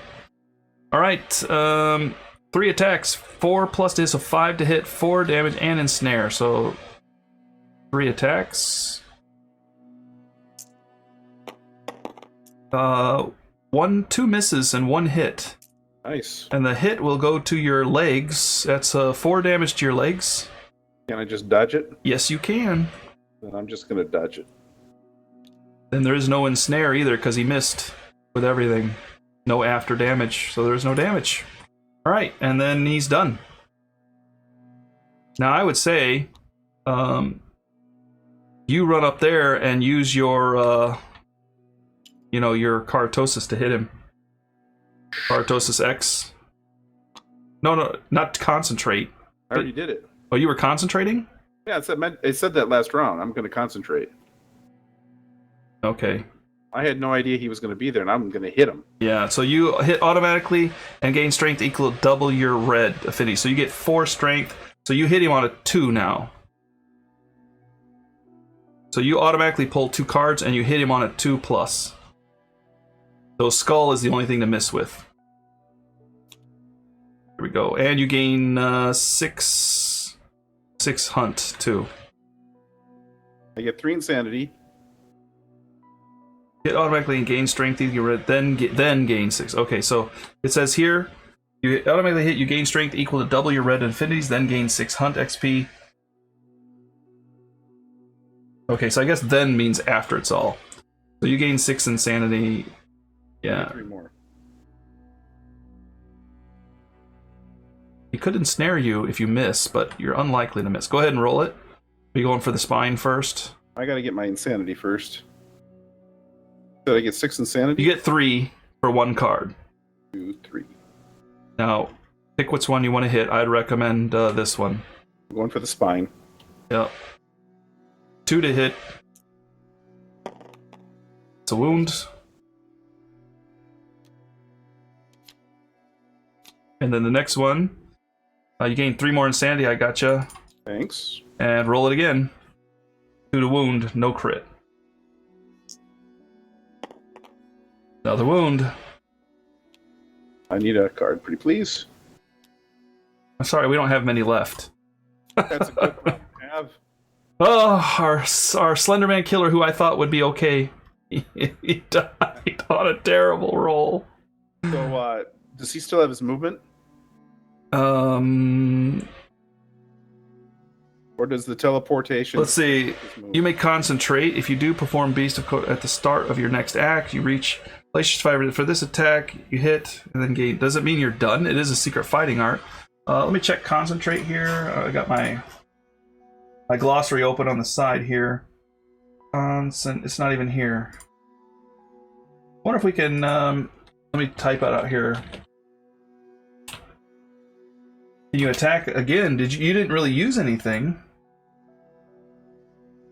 Alright. 3 attacks. 4 plus this, so 5 to hit, 4 damage, and ensnare. So 3 attacks. Two misses and one hit. Nice. And the hit will go to your legs. That's 4 damage to your legs. Can I just dodge it? Yes, you can. Then I'm just gonna dodge it. Then there is no ensnare either because he missed with everything. No after damage, so there's no damage. All right, and then he's done. Now I would say, you run up there and use your, your Caratosis to hit him. Caratosis X. No, not concentrate. I already did it. Oh, you were concentrating? Yeah, it said that last round. I'm gonna concentrate. Okay. I had no idea he was gonna be there, and I'm gonna hit him. Yeah, so you hit automatically and gain strength equal to double your red affinity. So you get 4 strength. So you hit him on a 2 now. So you automatically pull 2 cards and you hit him on a 2+. So skull is the only thing to miss with. Here we go. And you gain 6 hunt too. I get 3 insanity. Hit automatically and gain strength equal to red, then gain 6. Okay, so it says here you automatically hit, you gain strength equal to double your red affinities, then gain 6 hunt XP. Okay, so I guess then means after it's all. So you gain 6 insanity. Yeah. 3 more. He could ensnare you if you miss, but you're unlikely to miss. Go ahead and roll it. Are you going for the spine first? I gotta get my insanity first. Did I get 6 insanity? You get 3 for 1 card. 2, 3. Now, pick which one you want to hit. I'd recommend this one. I'm going for the spine. Yep. 2 to hit. It's a wound. And then the next one, you gain 3 more insanity. I gotcha. Thanks. And roll it again. 2 to wound, no crit. Another wound. I need a card, pretty please. I'm sorry, we don't have many left. That's a good one to have. Oh, our Slenderman killer, who I thought would be okay, he died on a terrible roll. So, does he still have his movement? Or does the teleportation... Let's see. You may concentrate. If you do perform Beast of Caratosis at the start of your next act, you reach... Place your survivor for this attack, you hit, and then gain. Doesn't mean you're done. It is a secret fighting art. Let me check concentrate here. I got my glossary open on the side here. It's not even here. I wonder if we can... let me type it out here. Can you attack again? You didn't really use anything.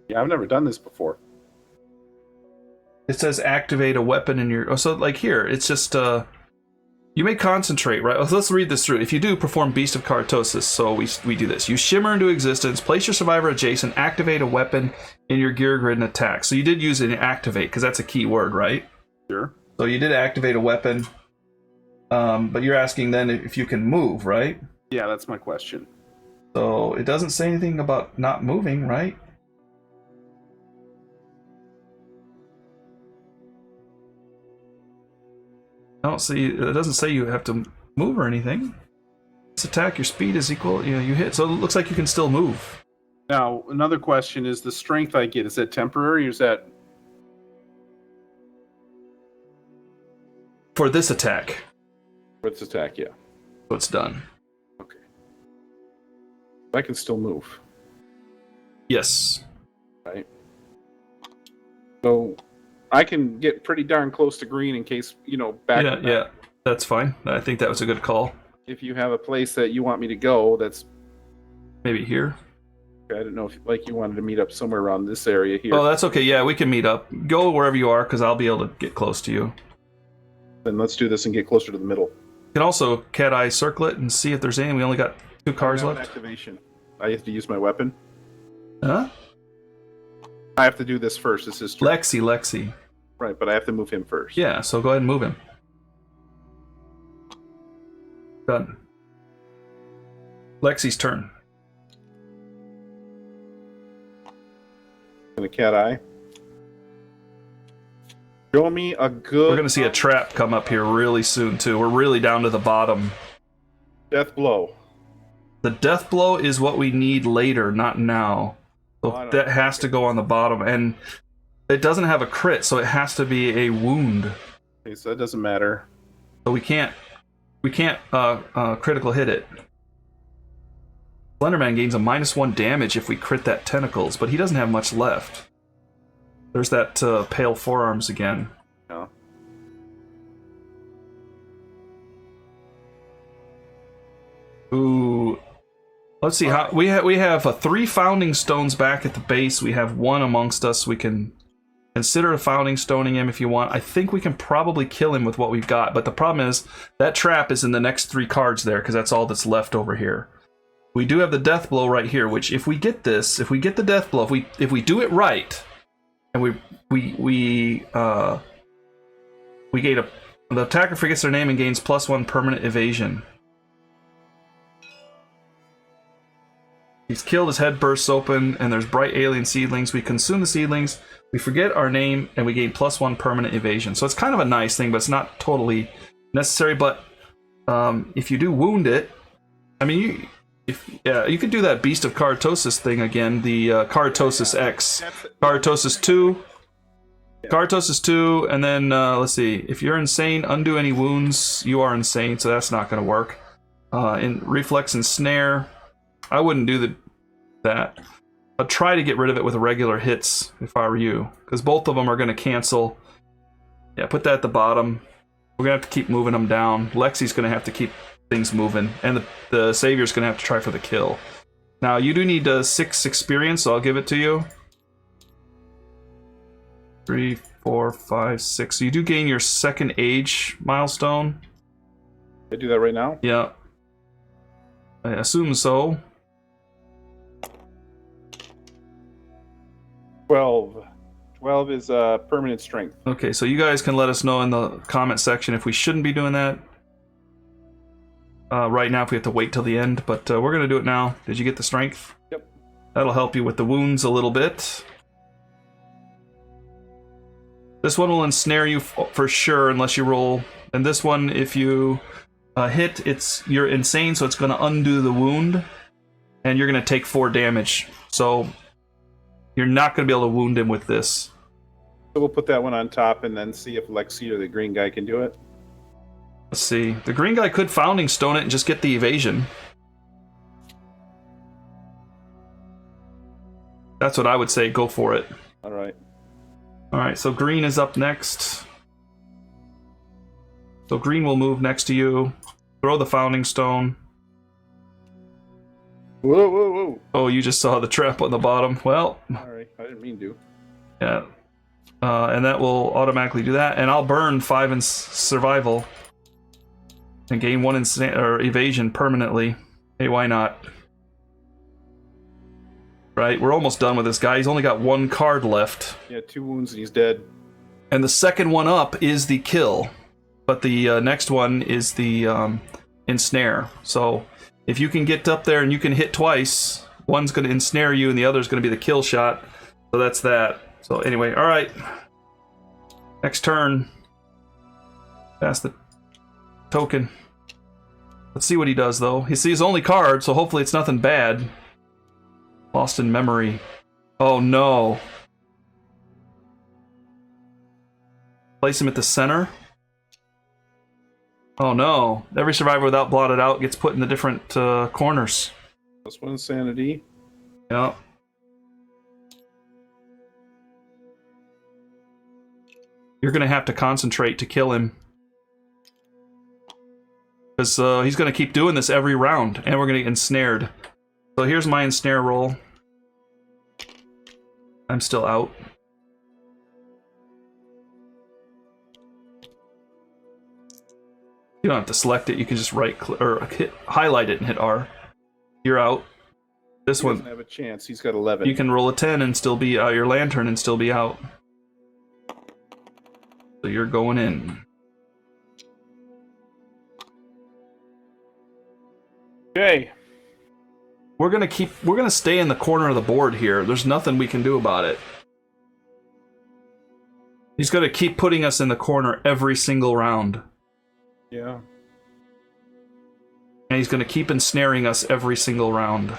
Yeah, I've never done this before. It says activate a weapon in your... Oh, so like here, it's just... you may concentrate, right? Let's read this through. If you do perform Beast of Caratosis, so we do this. You shimmer into existence, place your survivor adjacent, activate a weapon in your gear grid and attack. So you did use it in activate, because that's a key word, right? Sure. So you did activate a weapon, but you're asking then if you can move, right? Yeah, that's my question. So it doesn't say anything about not moving, right? I don't see. It doesn't say you have to move or anything. This attack, your speed is equal. You hit, so it looks like you can still move. Now, another question is: the strength I get, is that temporary, or is that For this attack? for this attack? Yeah. So it's done. Okay. I can still move, Yes. right? So I can get pretty darn close to green in case, back. Yeah. That's fine. I think that was a good call. If you have a place that you want me to go, that's... Maybe here. I don't know if you wanted to meet up somewhere around this area here. Oh, that's okay. Yeah, we can meet up. Go wherever you are, because I'll be able to get close to you. Then let's do this and get closer to the middle. You can also cat eye circle it and see if there's any. We only got 2 cards Now an left. Activation. I have to use my weapon. Huh? I have to do this first. This is true. Lexi. Right, but I have to move him first. Yeah, so go ahead and move him. Done. Lexi's turn. And a cat eye. Show me a good. We're gonna see a trap come up here really soon too. We're really down to the bottom. Death blow. The death blow is what we need later, not now. So Oh, that has to go on the bottom, and it doesn't have a crit, so it has to be a wound. Okay, so that doesn't matter. So we can't critical hit it. Slenderman gains a -1 damage if we crit that tentacles, but he doesn't have much left. There's that pale forearms again. No. Ooh. Let's see how we have 3 founding stones back at the base. We have 1 amongst us. We can consider founding stoning him if you want. I think we can probably kill him with what we've got, but the problem is that trap is in the next 3 cards there because that's all that's left over here. We do have the death blow right here, which if we get this, if we get the death blow, if we do it right, and we gain the attacker forgets their name and gains +1 permanent evasion. He's killed, his head bursts open, and there's bright alien seedlings. We consume the seedlings, we forget our name, and we gain +1 permanent evasion. So it's kind of a nice thing, but it's not totally necessary. But if you do wound it, I mean, you could do that Beast of Caratosis thing again, the Caratosis X. Caratosis 2. Caratosis 2, and then, let's see, if you're insane, undo any wounds. You are insane, so that's not going to work. In Reflex and Snare, I wouldn't do that. I'd try to get rid of it with regular hits, if I were you, because both of them are going to cancel. Yeah, put that at the bottom. We're going to have to keep moving them down. Lexi's going to have to keep things moving, and the Savior's going to have to try for the kill. Now, you do need 6 experience, so I'll give it to you. 3, 4, 5, 6. So you do gain your 2nd age milestone. I do that right now? Yeah. I assume so. 12. 12 is permanent strength. Okay, so you guys can let us know in the comment section if we shouldn't be doing that. Right now, if we have to wait till the end, but we're going to do it now. Did you get the strength? Yep. That'll help you with the wounds a little bit. This one will ensnare you for sure unless you roll. And this one, if you hit, you're insane, so it's going to undo the wound, and you're going to take 4 damage. So you're not going to be able to wound him with this. So we'll put that one on top and then see if Lexi or the green guy can do it. Let's see. The green guy could founding stone it and just get the evasion. That's what I would say. Go for it. All right. All right, so green is up next. So green will move next to you. Throw the founding stone. Whoa, whoa, whoa. Oh, you just saw the trap on the bottom. Well, all right. I didn't mean to. Yeah. And that will automatically do that. And I'll burn 5 in survival. And gain 1 evasion permanently. Hey, why not? Right, we're almost done with this guy. He's only got 1 card left. Yeah, 2 wounds and he's dead. And the second one up is the kill. But the next one is the ensnare. So if you can get up there and you can hit twice, one's going to ensnare you and the other's going to be the kill shot. So that's that. So anyway, all right. Next turn. Pass the token. Let's see what he does, though. He's his only card, so hopefully it's nothing bad. Lost in memory. Oh, no. Place him at the center. Oh, no. Every survivor without blotted out gets put in the different corners. Plus 1 sanity. Yeah. You're going to have to concentrate to kill him. Because he's going to keep doing this every round, and we're going to get ensnared. So here's my ensnare roll. I'm still out. You don't have to select it. You can just highlight it and hit R. You're out. This He one doesn't have a chance. He's got 11. you can roll a 10 and still be your lantern and still be out. So you're going in. Okay. We're gonna stay in the corner of the board here. There's nothing we can do about it. He's going to keep putting us in the corner every single round. Yeah. And he's going to keep ensnaring us every single round.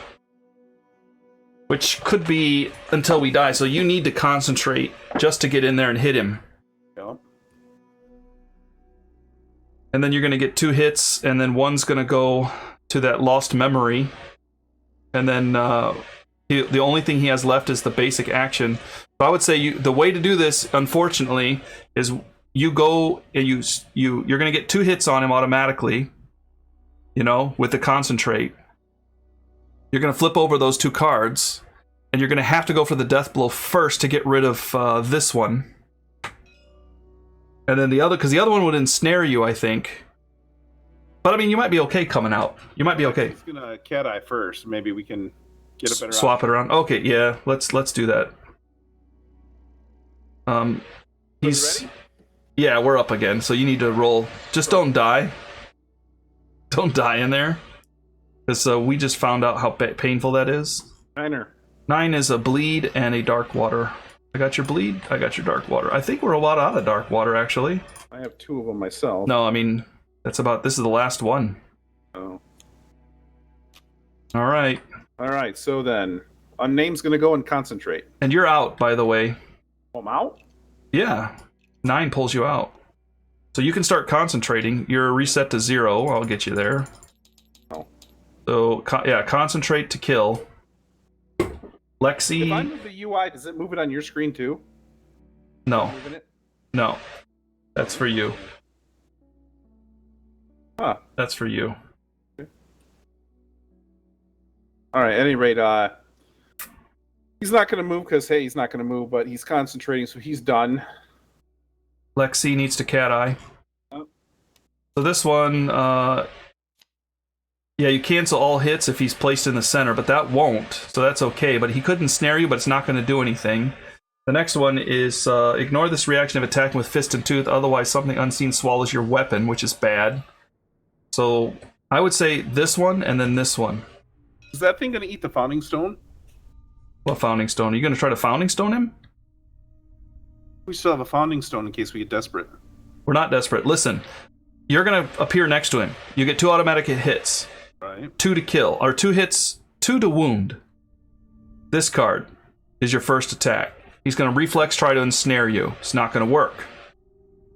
Which could be until we die, so you need to concentrate just to get in there and hit him. Yeah. And then you're going to get 2 hits, and then one's going to go to that lost memory. And then the only thing he has left is the basic action. So I would say the way to do this, unfortunately, is you go and you're going to get 2 hits on him automatically, you know, with the concentrate. You're going to flip over those 2 cards, and you're going to have to go for the death blow first to get rid of this one. And then the other, because the other one would ensnare you, I think. But I mean, you might be okay coming out. You might be okay. He's gonna cat eye first. Maybe we can get a better swap it around. Okay, yeah, let's do that. He's ready? Yeah, we're up again. So you need to roll. Just don't die. Don't die in there, because we just found out how painful that is. 9 is a bleed and a dark water. I got your bleed. I got your dark water. I think we're a lot out of dark water, actually. I have 2 of them myself. No, I mean, this is the last one. Oh. All right. All right. So then, Unname's gonna go and concentrate. And you're out, by the way. I'm out. Yeah. 9 pulls you out. So you can start concentrating. You're reset to 0. I'll get you there. Oh. So, yeah, concentrate to kill. Lexi. If I move the UI, does it move it on your screen too? No. Moving it? No. That's for you. Huh. That's for you. Okay. All right. At any rate, he's not going to move because, hey, he's not going to move, but he's concentrating, so he's done. Lexi needs to cat eye. Oh. So this one, yeah, you cancel all hits if he's placed in the center, but that won't, so that's okay. But he couldn't snare you, but it's not going to do anything. The next one is ignore this reaction of attacking with fist and tooth, otherwise something unseen swallows your weapon, which is bad. So I would say this one and then this one. Is that thing going to eat the Founding Stone? What Founding Stone? Are you going to try to Founding Stone him? We still have a Founding Stone in case we get desperate. We're not desperate. Listen, you're going to appear next to him. You get 2 automatic hits. Right. 2 to kill, or 2 hits, 2 to wound. This card is your first attack. He's going to reflex try to ensnare you. It's not going to work.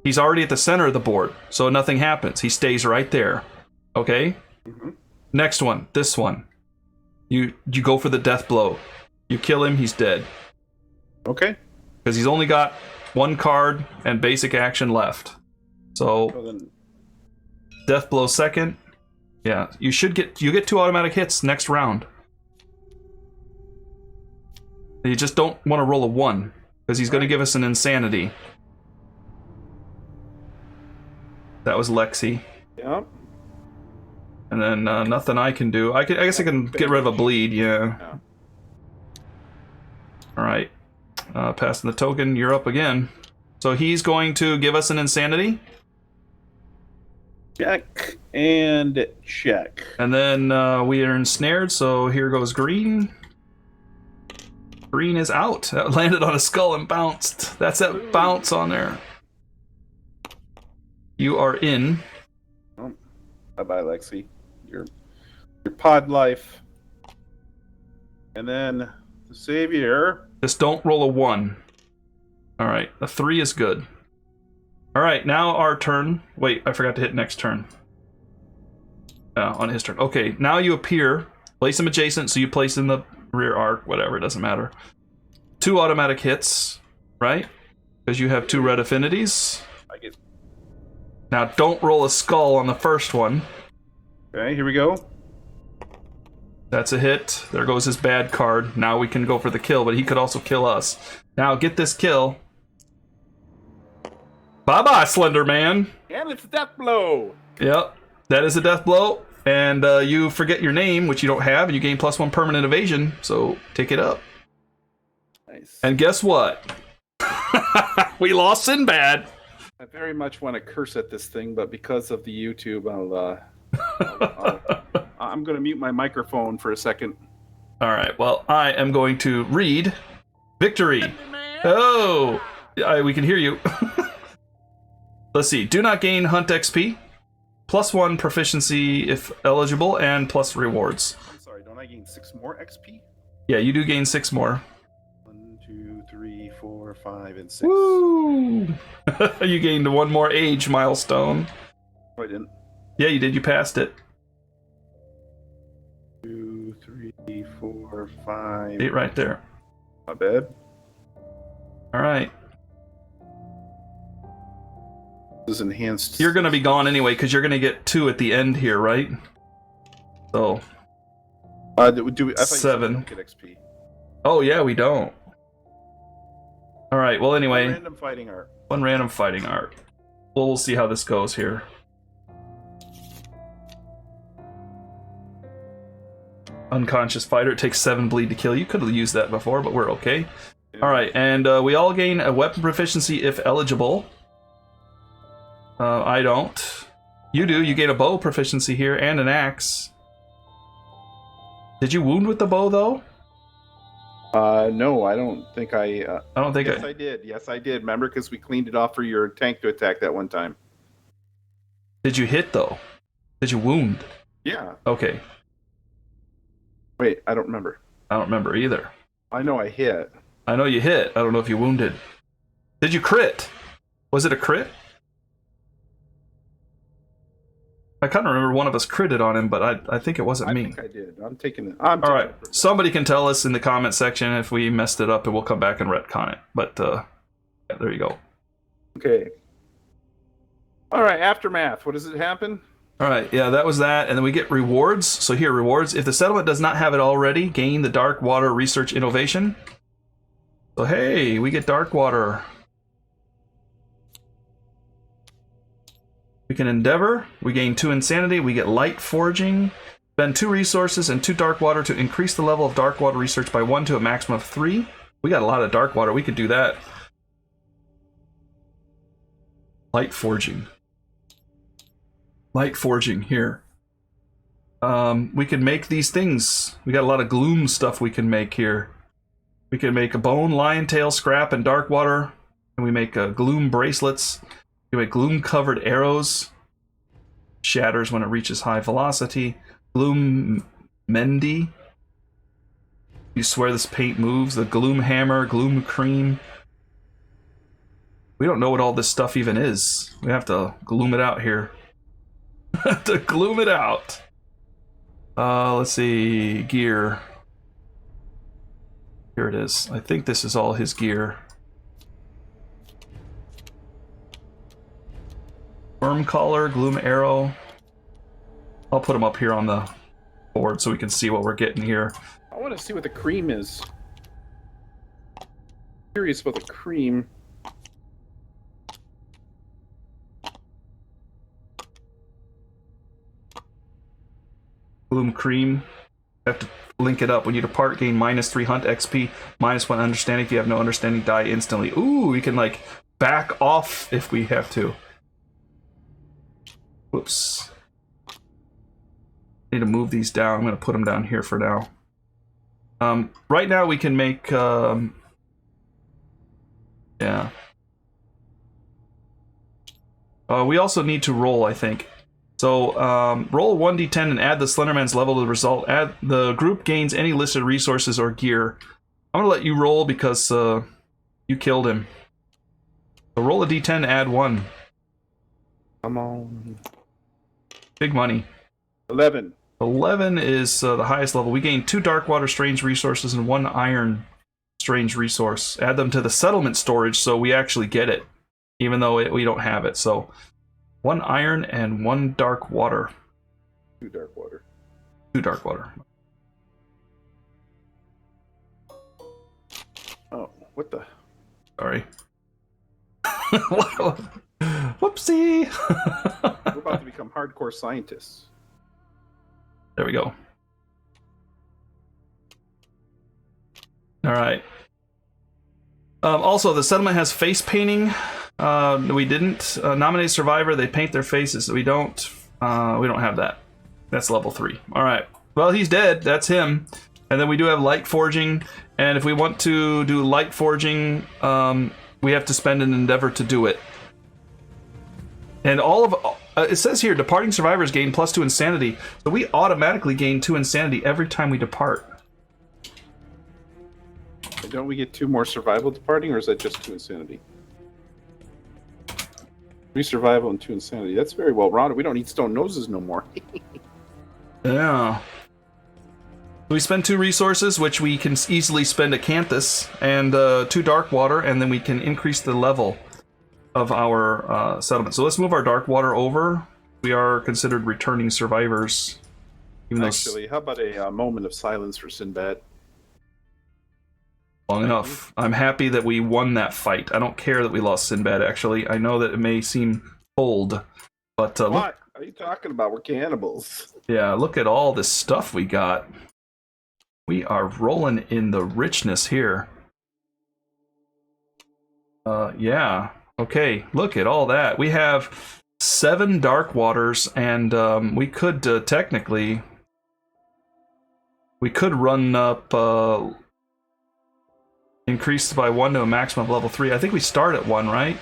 He's already at the center of the board, so nothing happens. He stays right there. Okay? Mm-hmm. Next one, this one. You go for the death blow. You kill him, he's dead. Okay. Because he's only got 1 card and basic action left. So, then... death blow second. Yeah, you get 2 automatic hits next round. You just don't want to roll a 1, because he's going to give us an insanity. That was Lexi. Yep. And then nothing I can do. I guess I can get rid of a bleed, yeah. Alright. Passing the token, you're up again. So he's going to give us an insanity. Check and check. And then we are ensnared, so here goes green. Green is out. That landed on a skull and bounced. That's that bounce on there. You are in. Oh, bye-bye, Lexi. Your pod life. And then the savior. Just don't roll a 1. Alright, a 3 is good. Alright, now our turn. Wait, I forgot to hit next turn. On his turn. Okay, now you appear. Place him adjacent, so you place in the rear arc, whatever, it doesn't matter. 2 automatic hits, right? Because you have 2 red affinities. I get... Now don't roll a skull on the first one. Okay, here we go. That's a hit. There goes his bad card. Now we can go for the kill, but he could also kill us. Now get this kill. Bye-bye, Slenderman. And it's a death blow. Yep, that is a death blow. And you forget your name, which you don't have, and you gain +1 permanent evasion, so take it up. Nice. And guess what? We lost Sinbad. I very much want to curse at this thing, but because of the YouTube, I'm going to mute my microphone for a second. All right, well, I am going to read victory. Oh, We can hear you. Let's see. Do not gain hunt XP. +1 proficiency if eligible, and plus rewards. I'm sorry, don't I gain 6 more XP? Yeah, you do gain 6 more. 1, 2, 3, 4, 5, and 6. Woo! You gained 1 more age milestone. Oh, I didn't. Yeah, you did. You passed it. 2, 3, 4, 5. 8 right there. Not bad. All right. This is enhanced. You're going to be gone anyway, because you're going to get 2 at the end here, right? So. Do we, I thought 7. You said we don't get XP. Oh, yeah, we don't. All right, well, anyway. One random fighting art. One random fighting art. Well, we'll see how this goes here. Unconscious fighter. It takes 7 bleed to kill. You could have used that before, but we're okay. Yeah. All right, and we all gain a weapon proficiency if eligible. I don't. You do. You gain a bow proficiency here and an axe. Did you wound with the bow, though? No, I don't think I... I don't think yes, I did. Yes, I did. Remember, because we cleaned it off for your tank to attack that one time. Did you hit, though? Did you wound? Yeah. Okay. Wait, I don't remember. I don't remember either. I know I hit. I know you hit. I don't know if you wounded. Did you crit? Was it a crit? I kind of remember one of us critted on him, but I think it wasn't me. I think I did. I'm taking it. All right. Somebody can tell us in the comment section if we messed it up, and we'll come back and retcon it. But yeah, there you go. Okay. All right. Aftermath. What does it happen? All right. Yeah, that was that. And then we get rewards. So here, rewards. If the settlement does not have it already, gain the Dark Water Research Innovation. So hey, we get Dark Water. We can Endeavor, we gain 2 Insanity, we get Light Forging, spend 2 resources and 2 Dark Water to increase the level of Dark Water research by 1 to a maximum of 3. We got a lot of Dark Water, we could do that. Light Forging. Light Forging, here. We can make these things. We got a lot of Gloom stuff we can make here. We can make a Bone, Lion Tail, Scrap, and Dark Water. And we make Gloom Bracelets. You make gloom-covered arrows. Shatters when it reaches high velocity. Gloom Mendy. You swear this paint moves. The Gloom Hammer, Gloom Cream. We don't know what all this stuff even is. We have to gloom it out here. To gloom it out. Let's see. Gear. Here it is. I think this is all his gear. Worm Collar, Gloom Arrow. I'll put them up here on the board so we can see what we're getting here. I want to see what the cream is. Curious about the cream. Gloom Cream. I have to link it up. When you depart, gain -3 Hunt XP, -1 Understanding. If you have no Understanding, die instantly. Ooh, we can like back off if we have to. Whoops. Need to move these down. I'm going to put them down here for now. Right now we can make... yeah. We also need to roll, I think. So, roll 1d10 and add the Slenderman's level to the result. Add the group gains any listed resources or gear. I'm going to let you roll because you killed him. So roll a d10 to add 1. Come on. Big money. 11. 11 is the highest level. We gain 2 Darkwater Strange resources and 1 Iron Strange resource. Add them to the settlement storage so we actually get it, even though we don't have it. So 1 Iron and 1 Dark Water. 2 Dark Water. 2 Dark Water. Oh, what the? Sorry. Whoopsie. We're about to become hardcore scientists. There we go. All right. Also, the settlement has face painting. We didn't nominate survivor. They paint their faces. We don't have that. That's level 3. All right. Well, he's dead. That's him. And then we do have light forging. And if we want to do light forging, we have to spend an endeavor to do it. And all of it says here, departing survivors gain +2 insanity, so we automatically gain 2 insanity every time we depart. Don't we get 2 more survival departing, or is that just 2 insanity? 3 survival and 2 insanity. That's very well rounded. We don't need stone noses no more. Yeah. We spend 2 resources, which we can easily spend Acanthus, and 2 dark water, and then we can increase the level of our settlement. So let's move our dark water over. We are considered returning survivors. Even Actually, how about a moment of silence for Sinbad? Long enough. I'm happy that we won that fight. I don't care that we lost Sinbad, actually. I know that it may seem cold, but What look, are you talking about? We're cannibals. yeah, look at all this stuff we got. We are rolling in the richness here. Yeah. Okay, look at all that. We have 7 dark waters, and we could technically... We could run up... increased by 1 to a maximum of level 3. I think we start at 1, right?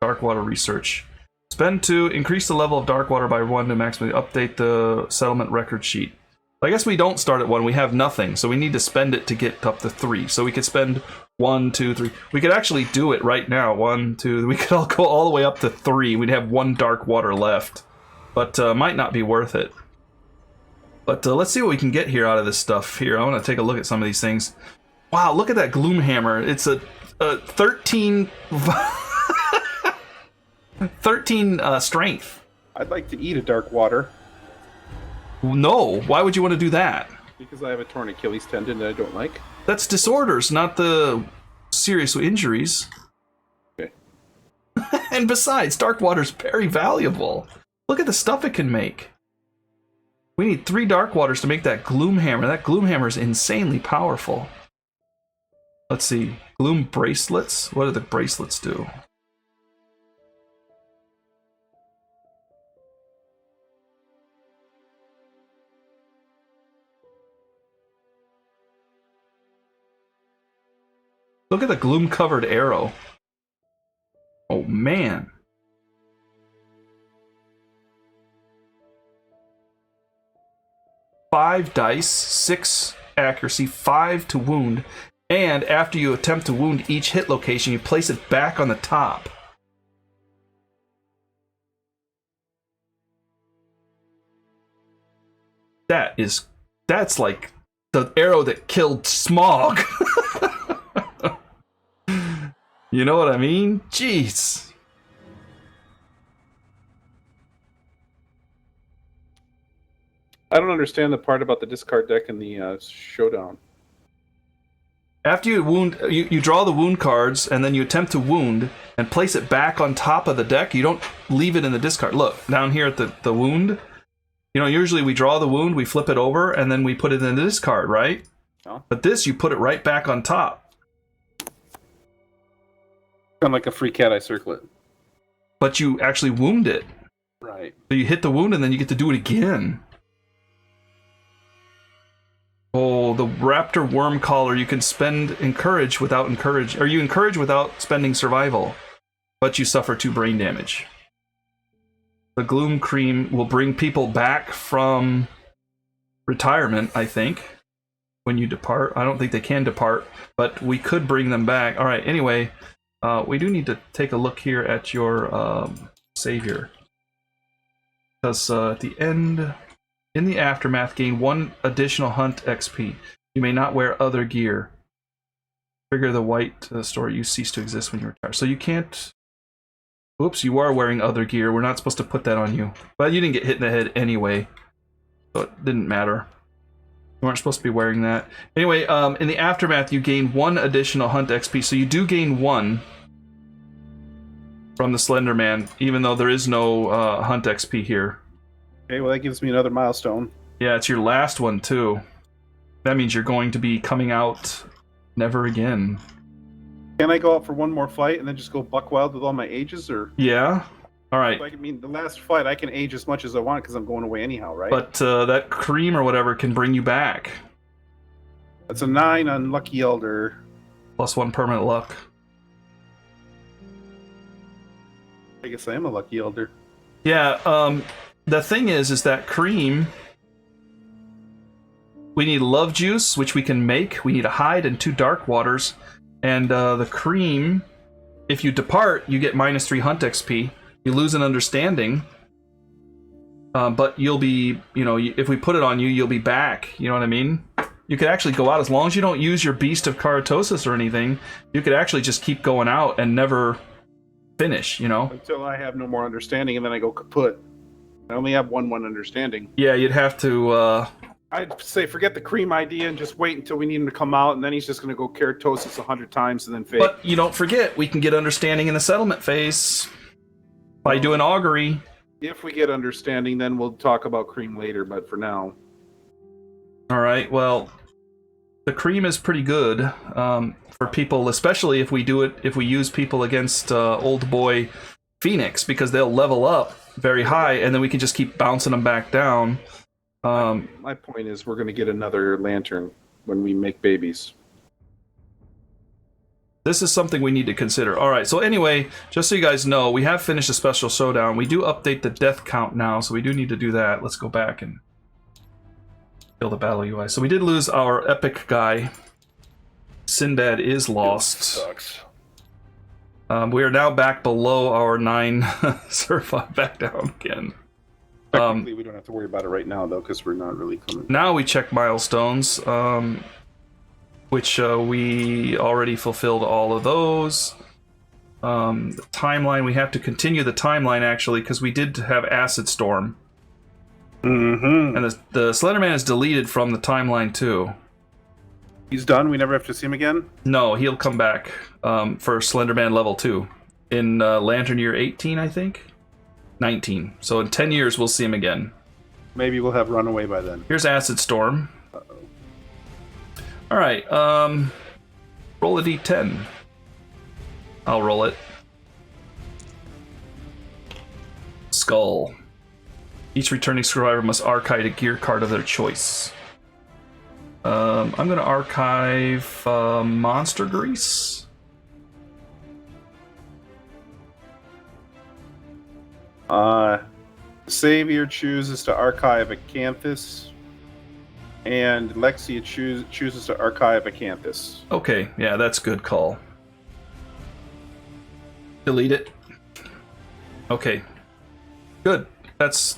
Dark water research. Spend 2, increase the level of dark water by 1 to maximum. Update the settlement record sheet. I guess we don't start at 1. We have nothing, so we need to spend it to get up to 3. So we could spend 1, 2, 3. We could actually do it right now. 1, 2. We could all go all the way up to 3. We'd have 1 dark water left, but might not be worth it. But let's see what we can get here out of this stuff. Here, I want to take a look at some of these things. Wow, look at that gloom hammer. It's a 13 13 strength. I'd like to eat a dark water. No, why would you want to do that? Because I have a torn Achilles tendon that I don't like. That's disorders, not the serious injuries. Okay. And besides, dark water's very valuable. Look at the stuff it can make. We need 3 dark waters to make that gloom hammer. That gloom hammer is insanely powerful. Let's see. Gloom bracelets? What do the bracelets do? Look at the gloom-covered arrow. Oh, man. Five dice, 6 accuracy, 5 to wound, and after you attempt to wound each hit location, you place it back on the top. That's like the arrow that killed Smog. You know what I mean? Jeez. I don't understand the part about the discard deck in the Showdown. After you wound, you draw the wound cards, and then you attempt to wound and place it back on top of the deck. You don't leave it in the discard. Look, down here at the wound. You know, usually we draw the wound, we flip it over, and then we put it in the discard, right? Oh. But this, you put it right back on top. Kind of like a free cat, I circle it. But you actually wound it. Right. So you hit the wound, and then you get to do it again. Oh, the Raptor Worm Collar. You can spend Encourage without Encourage. Or you Encourage without spending Survival. But you suffer 2 brain damage. The Gloom Cream will bring people back from retirement, I think, when you depart. I don't think they can depart, but we could bring them back. All right, anyway, we do need to take a look here at your savior. Because at the end, in the aftermath, gain 1 additional hunt XP. You may not wear other gear. Trigger the white story. You cease to exist when you retire. So you can't... Oops, you are wearing other gear. We're not supposed to put that on you. But you didn't get hit in the head anyway. So it didn't matter. You weren't supposed to be wearing that. Anyway, in the aftermath, you gain 1 additional hunt XP. So you do gain 1 from the Slenderman, even though there is no hunt XP here. Okay, well that gives me another milestone. Yeah, it's your last one, too. That means you're going to be coming out never again. Can I go out for one more fight and then just go buck wild with all my ages, or? Yeah? Alright. I mean, the last fight I can age as much as I want because I'm going away anyhow, right? But that cream or whatever can bring you back. That's a 9 on Lucky Elder. +1 permanent luck. I guess I am a lucky elder. Yeah, the thing is that cream... We need love juice, which we can make. We need a hide and 2 dark waters. And the cream, if you depart, you get -3 hunt XP. You lose an understanding. But you'll be, you know, if we put it on you, you'll be back. You know what I mean? You could actually go out as long as you don't use your Beast of Caratosis or anything. You could actually just keep going out and never finish, you know? Until I have no more understanding, and then I go kaput. I only have one understanding. Yeah, you'd have to... I'd say forget the cream idea and just wait until we need him to come out, and then he's just going to go Caratosis 100 times and then fake. But you don't forget, we can get understanding in the settlement phase by doing augury. If we get understanding, then we'll talk about cream later, but for now. All right, well, the cream is pretty good for people, especially if we use people against old boy Phoenix, because they'll level up very high, and then we can just keep bouncing them back down. My point is we're going to get another lantern when we make babies. This is something we need to consider. All right, so anyway, just so you guys know, we have finished a special showdown. We do update the death count now, so we do need to do that. Let's go back and kill the battle UI. So we did lose our epic guy. Sinbad is lost. Sucks. We are now back below our 9 survive back down again. Technically, we don't have to worry about it right now, though, because we're not really coming. Now we check milestones, which we already fulfilled all of those. The timeline, we have to continue the timeline, actually, because we did have Acid Storm. Mm-hmm. And the Slenderman is deleted from the timeline, too. He's done? We never have to see him again? No, he'll come back for Slenderman level 2 in Lantern Year 18, I think? 19. So in 10 years, we'll see him again. Maybe we'll have Runaway by then. Here's Acid Storm. Uh-oh. All right, roll a d10. I'll roll it. Skull. Each returning survivor must archive a gear card of their choice. I'm going to archive Monster Grease. Savior chooses to archive Acanthus, and Lexia chooses to archive Acanthus. Okay, yeah, that's a good call. Delete it. Okay. Good. That's...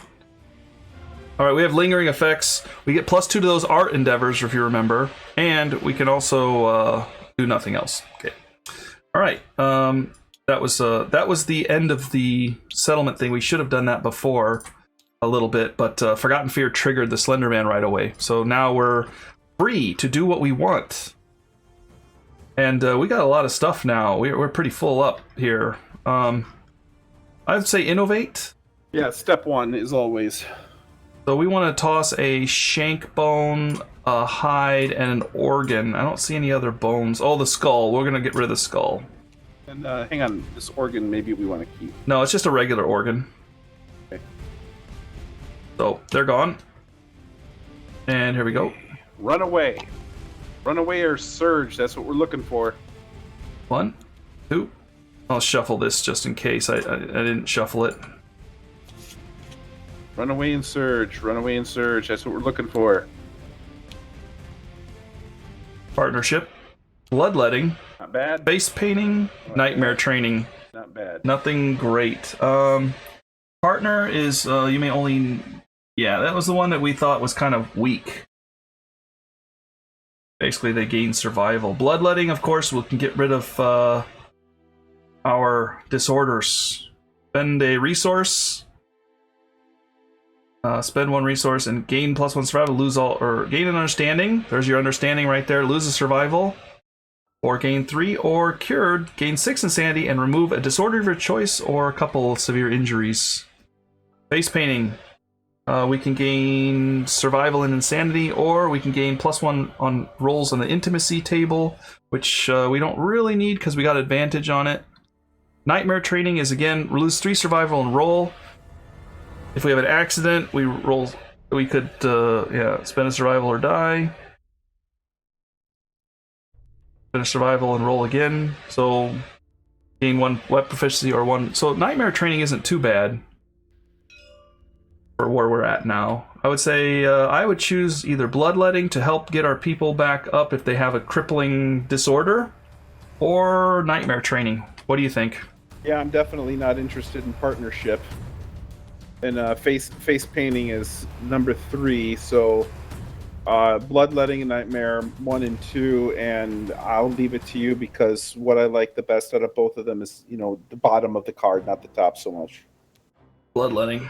Alright, we have lingering effects. We get +2 to those art endeavors, if you remember. And we can also do nothing else. Okay. Alright, that was the end of the settlement thing. We should have done that before a little bit, but Forgotten Fear triggered the Slenderman right away. So now we're free to do what we want. And we got a lot of stuff now. We're pretty full up here. I'd say innovate. Yeah, step 1 is always. So we want to toss a shank bone, a hide, and an organ. I don't see any other bones. Oh, the skull. We're going to get rid of the skull. And hang on, this organ maybe we want to keep. No, it's just a regular organ. Okay. So, they're gone. And here we go. Runaway. Runaway or Surge, that's what we're looking for. 1, 2. I'll shuffle this just in case. I didn't shuffle it. Runaway and Surge. Runaway and Surge, that's what we're looking for. Partnership. Bloodletting. Not bad. Face painting. Nightmare training. Not bad. Nothing great. Partner is, you may only... Yeah, that was the one that we thought was kind of weak. Basically, they gain survival. Bloodletting, of course, we can get rid of our disorders. Spend a resource. Spend 1 resource and gain +1 survival. Lose all, or gain an understanding. There's your understanding right there. Lose a survival. Or gain 3, or cured, gain 6 insanity and remove a disorder of your choice or a couple of severe injuries. Face painting. We can gain survival and insanity, or we can gain +1 on rolls on the intimacy table, which we don't really need because we got advantage on it. Nightmare training is, again, lose 3 survival and roll. If we have an accident, we roll. We could, yeah, spend a survival or die. finish survival and roll again. So gain 1 web proficiency or 1. So nightmare training isn't too bad for where we're at now. I would say I would choose either bloodletting to help get our people back up if they have a crippling disorder, or nightmare training. What do you think? Yeah, I'm definitely not interested in partnership. And face painting is number 3, so bloodletting and nightmare 1 and 2, and I'll leave it to you because what I like the best out of both of them is, the bottom of the card, not the top so much. Bloodletting.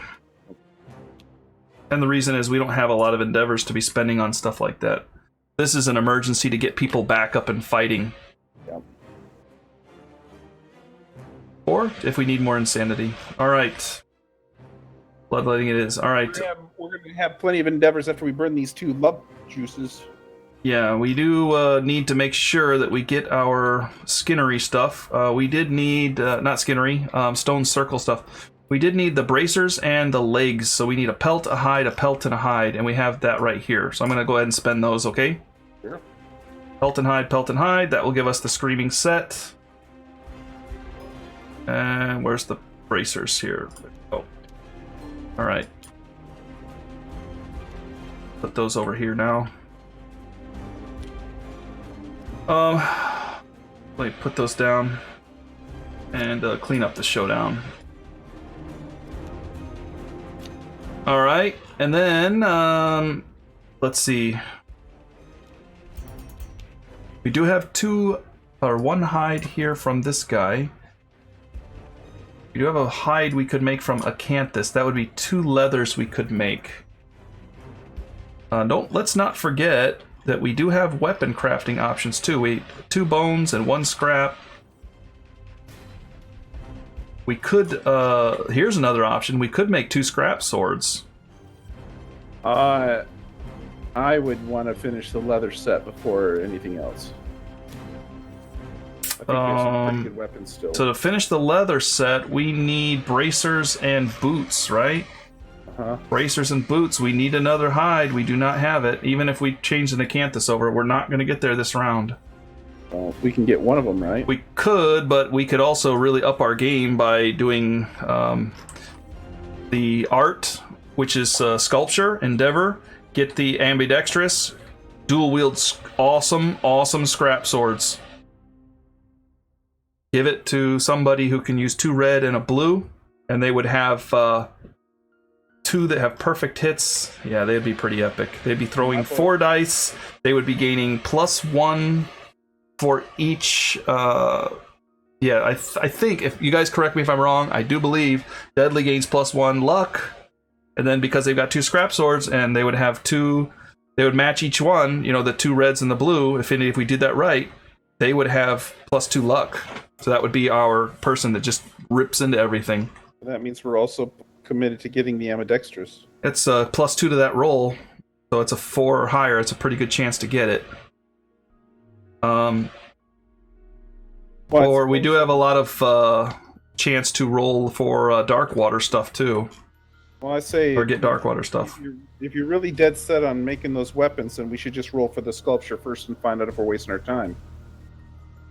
And the reason is we don't have a lot of endeavors to be spending on stuff like that. This is an emergency to get people back up and fighting. Yep. Or if we need more insanity. Alright. Bloodletting it is. Alright. We're going to have plenty of endeavors after we burn these 2 love juices. Yeah, we do need to make sure that we get our skinnery stuff. We did need, not skinnery, stone circle stuff. We did need the bracers and the legs, so we need a pelt, a hide, and a hide, and we have that right here. So I'm going to go ahead and spend those, okay? Sure. Pelt and hide. That will give us the screaming set. And where's the bracers here? Oh. Alright. Put those over here now. Let me put those down and clean up the showdown. Alright, and then, let's see. We do have 1 hide here from this guy. We do have a hide we could make from Acanthus. That would be 2 leathers we could make. Let's not forget that we do have weapon crafting options too. 2 bones and 1 scrap. We could, here's another option. We could make 2 scrap swords. I would want to finish the leather set before anything else. I think there's some pretty good weapons still. So to finish the leather set, we need bracers and boots, right? Uh-huh. Bracers and boots. We need another hide. We do not have it. Even if we change the Acanthus over, we're not going to get there this round. Well, we can get one of them, right? We could, but we could also really up our game by doing the art, which is sculpture, endeavor, get the ambidextrous, dual wield awesome scrap swords. Give it to somebody who can use 2 red and a blue, and they would have 2 that have perfect hits. Yeah, they'd be pretty epic. They'd be throwing 4 dice. They would be gaining +1 for each. Yeah, I think, if you guys correct me if I'm wrong, I do believe Deadly gains +1 luck, and then because they've got 2 scrap swords and they would have 2, they would match each one, the 2 reds and the blue. If we did that right, they would have +2 luck. So that would be our person that just rips into everything. That means we're also committed to getting the ambidextrous. It's a +2 to that roll, so it's a 4 or higher. It's a pretty good chance to get it. Or we do have a lot of chance to roll for dark water stuff too. Well, I say, or get dark water stuff. If you're really dead set on making those weapons, then we should just roll for the sculpture first and find out if we're wasting our time.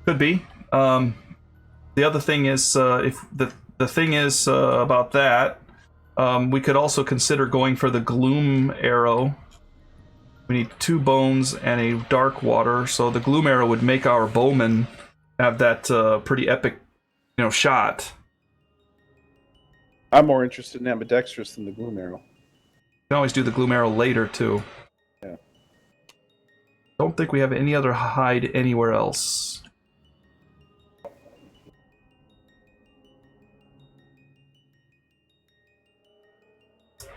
Could be. The other thing is, if the thing is about that, we could also consider going for the gloom arrow. We need 2 bones and a dark water, so the gloom arrow would make our bowman have that pretty epic, shot. I'm more interested in ambidextrous than the gloom arrow. You can always do the gloom arrow later too. Yeah. Don't think we have any other hide anywhere else.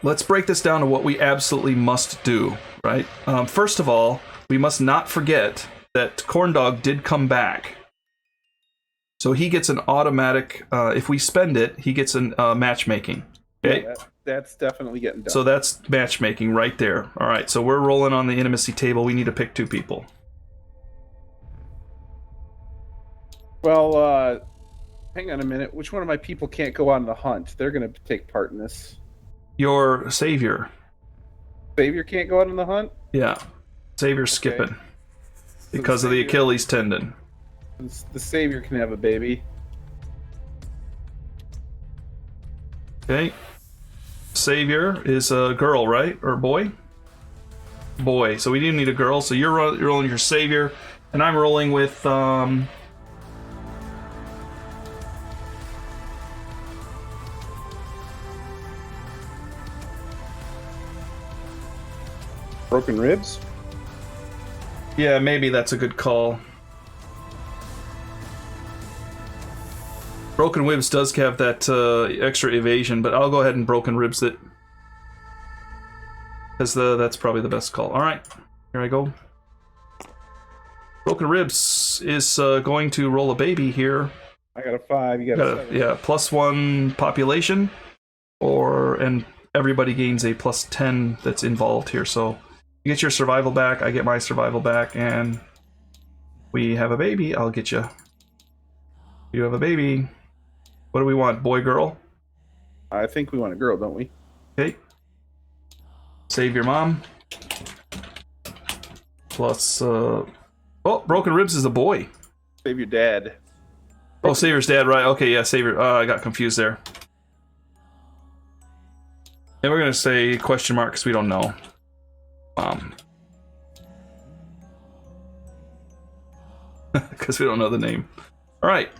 Let's break this down to what we absolutely must do, right? First of all, we must not forget that Corndog did come back. So he gets an automatic, if we spend it, he gets an matchmaking. Okay? Yeah, that's definitely getting done. So that's matchmaking right there. All right, so we're rolling on the intimacy table. We need to pick 2 people. Well, hang on a minute. Which one of my people can't go on the hunt? They're going to take part in this. Your savior. Savior can't go out on the hunt? Yeah. Savior's skipping. Because of the Achilles tendon. The savior can have a baby. Okay. Savior is a girl, right? Or a boy? Boy. So we do need a girl. So you're rolling your savior, and I'm rolling with Broken ribs? yeah, maybe that's a good call. Broken Ribs does have that extra evasion, but I'll go ahead and Broken Ribs it. Because that's probably the best call. Alright, here I go. Broken Ribs is going to roll a baby here. I got a 5, you got a 7. Yeah, +1 population, and everybody gains a +10 that's involved here. So you get your survival back, I get my survival back, and we have a baby. I'll get you. You have a baby. What do we want? Boy, girl? I think we want a girl, don't we? Okay. Save your mom. Plus, oh, Broken Ribs is a boy. Save your dad. Oh, Savior's dad, right? Okay, yeah, Savior. I got confused there. And we're gonna say question mark because we don't know. Because we don't know the name. All right.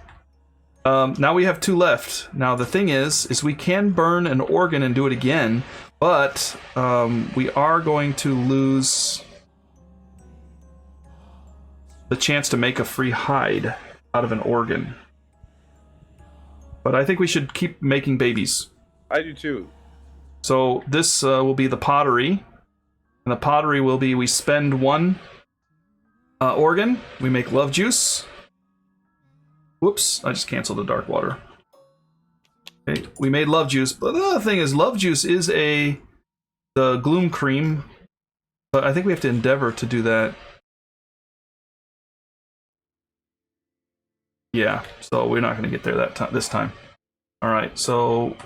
Now we have 2 left. Now the thing is we can burn an organ and do it again, but we are going to lose the chance to make a free hide out of an organ. But I think we should keep making babies. I do too. So this will be the pottery. And the pottery will be we spend 1 organ, we make love juice. Whoops, I just canceled the dark water. Okay, we made love juice, but the other thing is love juice is the gloom cream, but I think we have to endeavor to do that. Yeah, so we're not going to get there this time. All right, so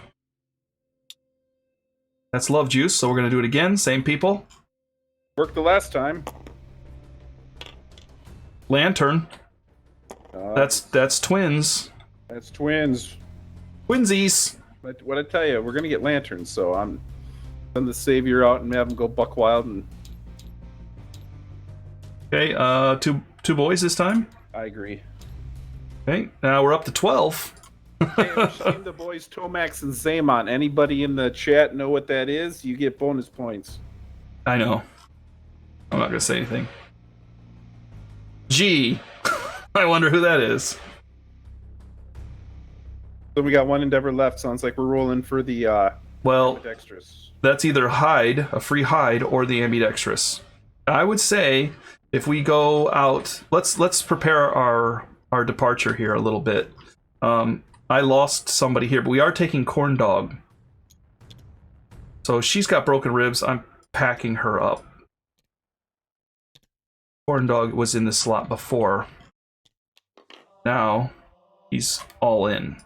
that's love juice, so we're going to do it again, same people. Worked the last time. Lantern. That's twins. That's twins. Twinsies. But what I tell you, we're gonna get lanterns, so I'm send the savior out and have him go buck wild. And okay, two boys this time. I agree. Okay, now we're up to 12. Hey, we've seen the boys Tomax and Zaymon. Anybody in the chat know what that is? You get bonus points. I know. I'm not gonna say anything. G. I wonder who that is. So we got 1 endeavor left. Sounds like we're rolling for the well, ambidextrous. That's either hide, a free hide, or the ambidextrous. I would say if we go out, let's prepare our departure here a little bit. I lost somebody here, but we are taking Corn Dog. So she's got broken ribs. I'm packing her up. Corn Dog was in the slot before. Now he's all in.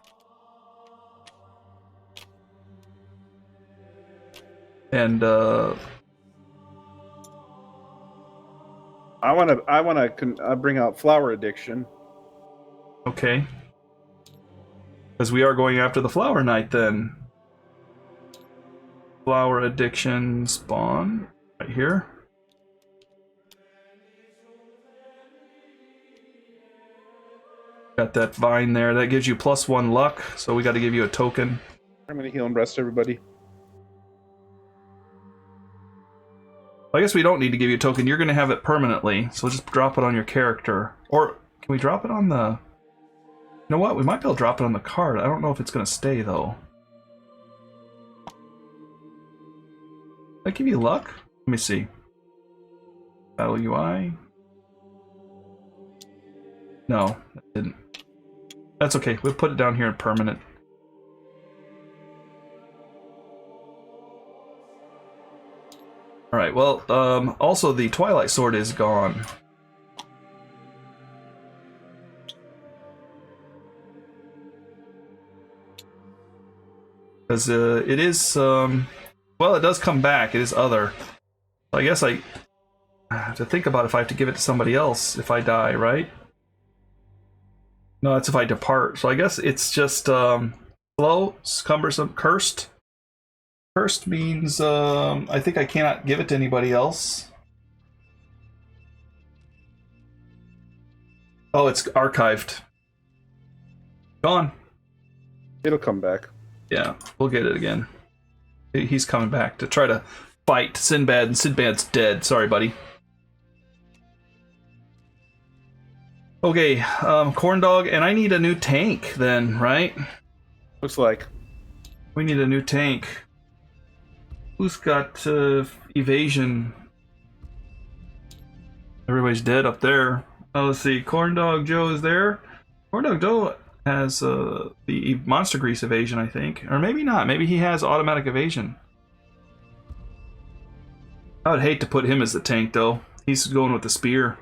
And I want to bring out flower addiction. okay. Because we are going after the Flower Knight then. Flower addiction spawn right here. Got that vine there. That gives you +1 luck, so we got to give you a token. I'm gonna heal and rest everybody. I guess we don't need to give you a token. You're going to have it permanently, so we'll just drop it on your character. Or can we drop it on the... You know what? We might be able to drop it on the card. I don't know if it's going to stay, though. Did that give you luck? Let me see. Battle UI. No, that didn't. That's okay. We'll put it down here in permanent. Alright, well, also the Twilight Sword is gone. Because it is, well, it does come back. It is other. I guess I have to think about if I have to give it to somebody else if I die, right? No, that's if I depart. So I guess it's just slow, cumbersome, cursed. Cursed means I think I cannot give it to anybody else. Oh, it's archived. Gone. It'll come back. Yeah, we'll get it again. He's coming back to try to fight Sinbad, and Sinbad's dead. Sorry, buddy. Okay, corn dog, and I need a new tank then, right? Looks like. We need a new tank. Who's got evasion? Everybody's dead up there. Oh, let's see. Corn dog Joe is there. Corn dog Joe has the monster grease evasion, I think, or maybe not. Maybe he has automatic evasion. I would hate to put him as the tank though. He's going with the spear.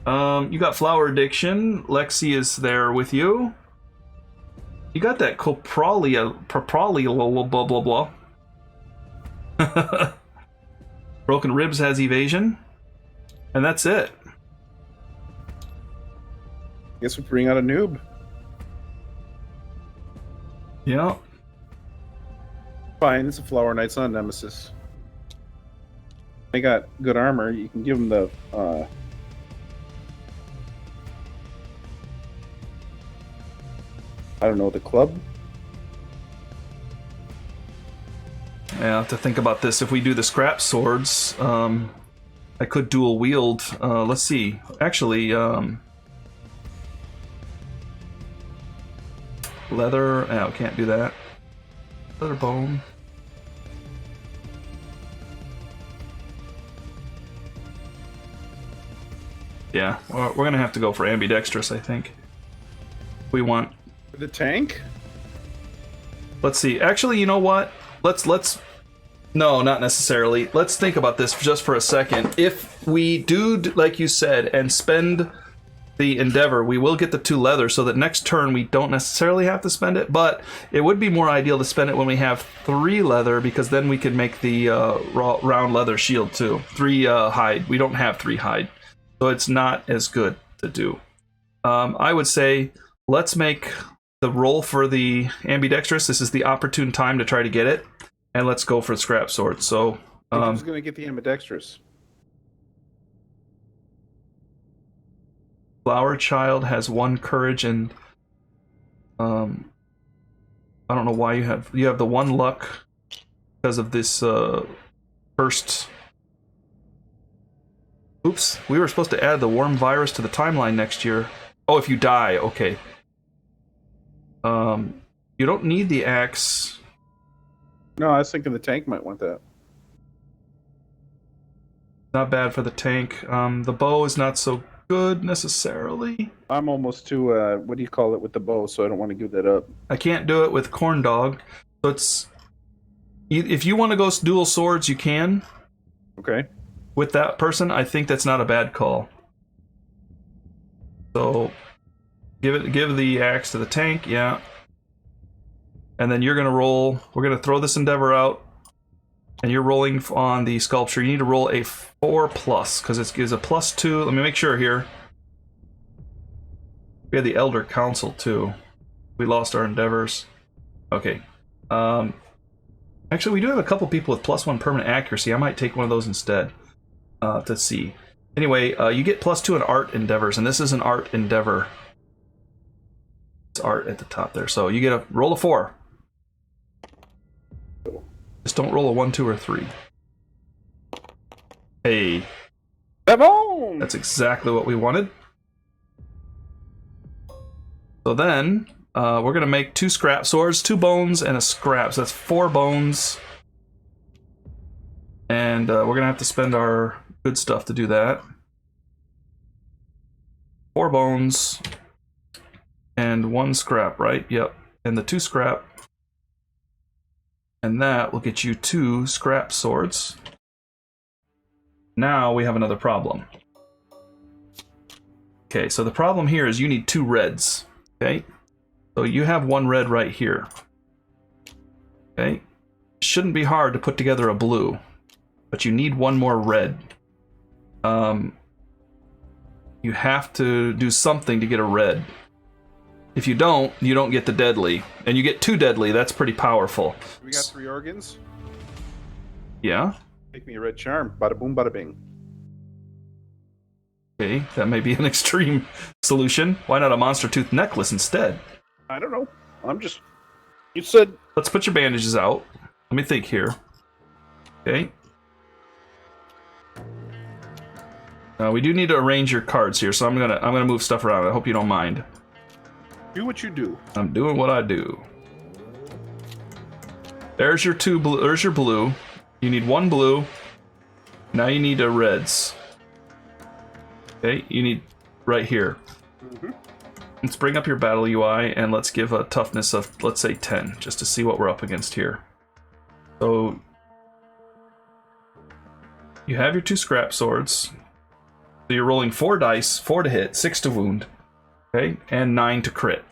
You got flower addiction. Lexi is there with you. You got that copralia, blah blah blah. Broken Ribs has evasion, and that's it. Guess we bring out a noob. Yeah. Fine, it's a Flower Knight's not Nemesis. They got good armor. You can give them the I don't know, the club? Yeah, I have to think about this. If we do the scrap swords, I could dual wield. Let's see. Actually, leather. Oh, can't do that. Leather bone. Yeah, we're gonna have to go for ambidextrous, I think. We want. The tank? Let's see. Actually, you know what? Let's. No, not necessarily. Let's think about this just for a second. If we do, like you said, and spend the endeavor, we will get the 2 leather, so that next turn we don't necessarily have to spend it, but it would be more ideal to spend it when we have 3 leather, because then we can make the round leather shield too. 3 hide. We don't have 3 hide, so it's not as good to do. I would say let's make the roll for the ambidextrous. This is the opportune time to try to get it, and let's go for scrap sword. So Who's going to get the ambidextrous? Flower Child has 1 courage, and I don't know why you have the 1 luck because of this first. Oops, we were supposed to add the worm virus to the timeline next year. Oh, if you die, okay. You don't need the axe. No, I was thinking the tank might want that. Not bad for the tank. The bow is not so good necessarily. I'm almost to what do you call it with the bow, so I don't want to give that up. I can't do it with corn dog. So it's if you want to go dual swords, you can. Okay. With that person, I think that's not a bad call. So give the axe to the tank, yeah. And then you're gonna roll. We're gonna throw this endeavor out, and you're rolling on the sculpture. You need to roll a 4+, because it gives a +2. Let me make sure here. We had the Elder Council too. We lost our endeavors. Okay. Actually, we do have a couple people with +1 permanent accuracy. I might take one of those instead to see. Anyway, you get +2 in art endeavors, and this is an art endeavor. It's art at the top there. So you get a roll of 4. Just don't roll a 1, 2, or 3. Hey. Boom! That's exactly what we wanted. So then, we're going to make 2 scrap swords, 2 bones, and a scrap. So that's 4 bones. And we're going to have to spend our good stuff to do that. 4 bones and 1 scrap, right? Yep. And the 2 scrap. And that will get you 2 scrap swords. Now we have another problem. Okay, so the problem here is you need 2 reds. Okay, so you have 1 red right here. Okay, shouldn't be hard to put together a blue, but you need 1 more red. You have to do something to get a red. If you don't get the deadly. And you get 2 deadly, that's pretty powerful. We got 3 organs. Yeah? Make me a red charm. Bada boom, bada bing. Okay, that may be an extreme solution. Why not a monster tooth necklace instead? I don't know. You said... Let's put your bandages out. Let me think here. Okay. We do need to arrange your cards here, so I'm gonna move stuff around. I hope you don't mind. Do what you do. I'm doing what I do. There's your 2 blue. There's your blue. You need 1 blue. Now you need a reds. Okay, you need right here. Mm-hmm. Let's bring up your battle UI and let's give a toughness of, let's say, 10, just to see what we're up against here. So you have your 2 scrap swords. So you're rolling 4 dice, 4 to hit, 6 to wound, okay, and 9 to crit.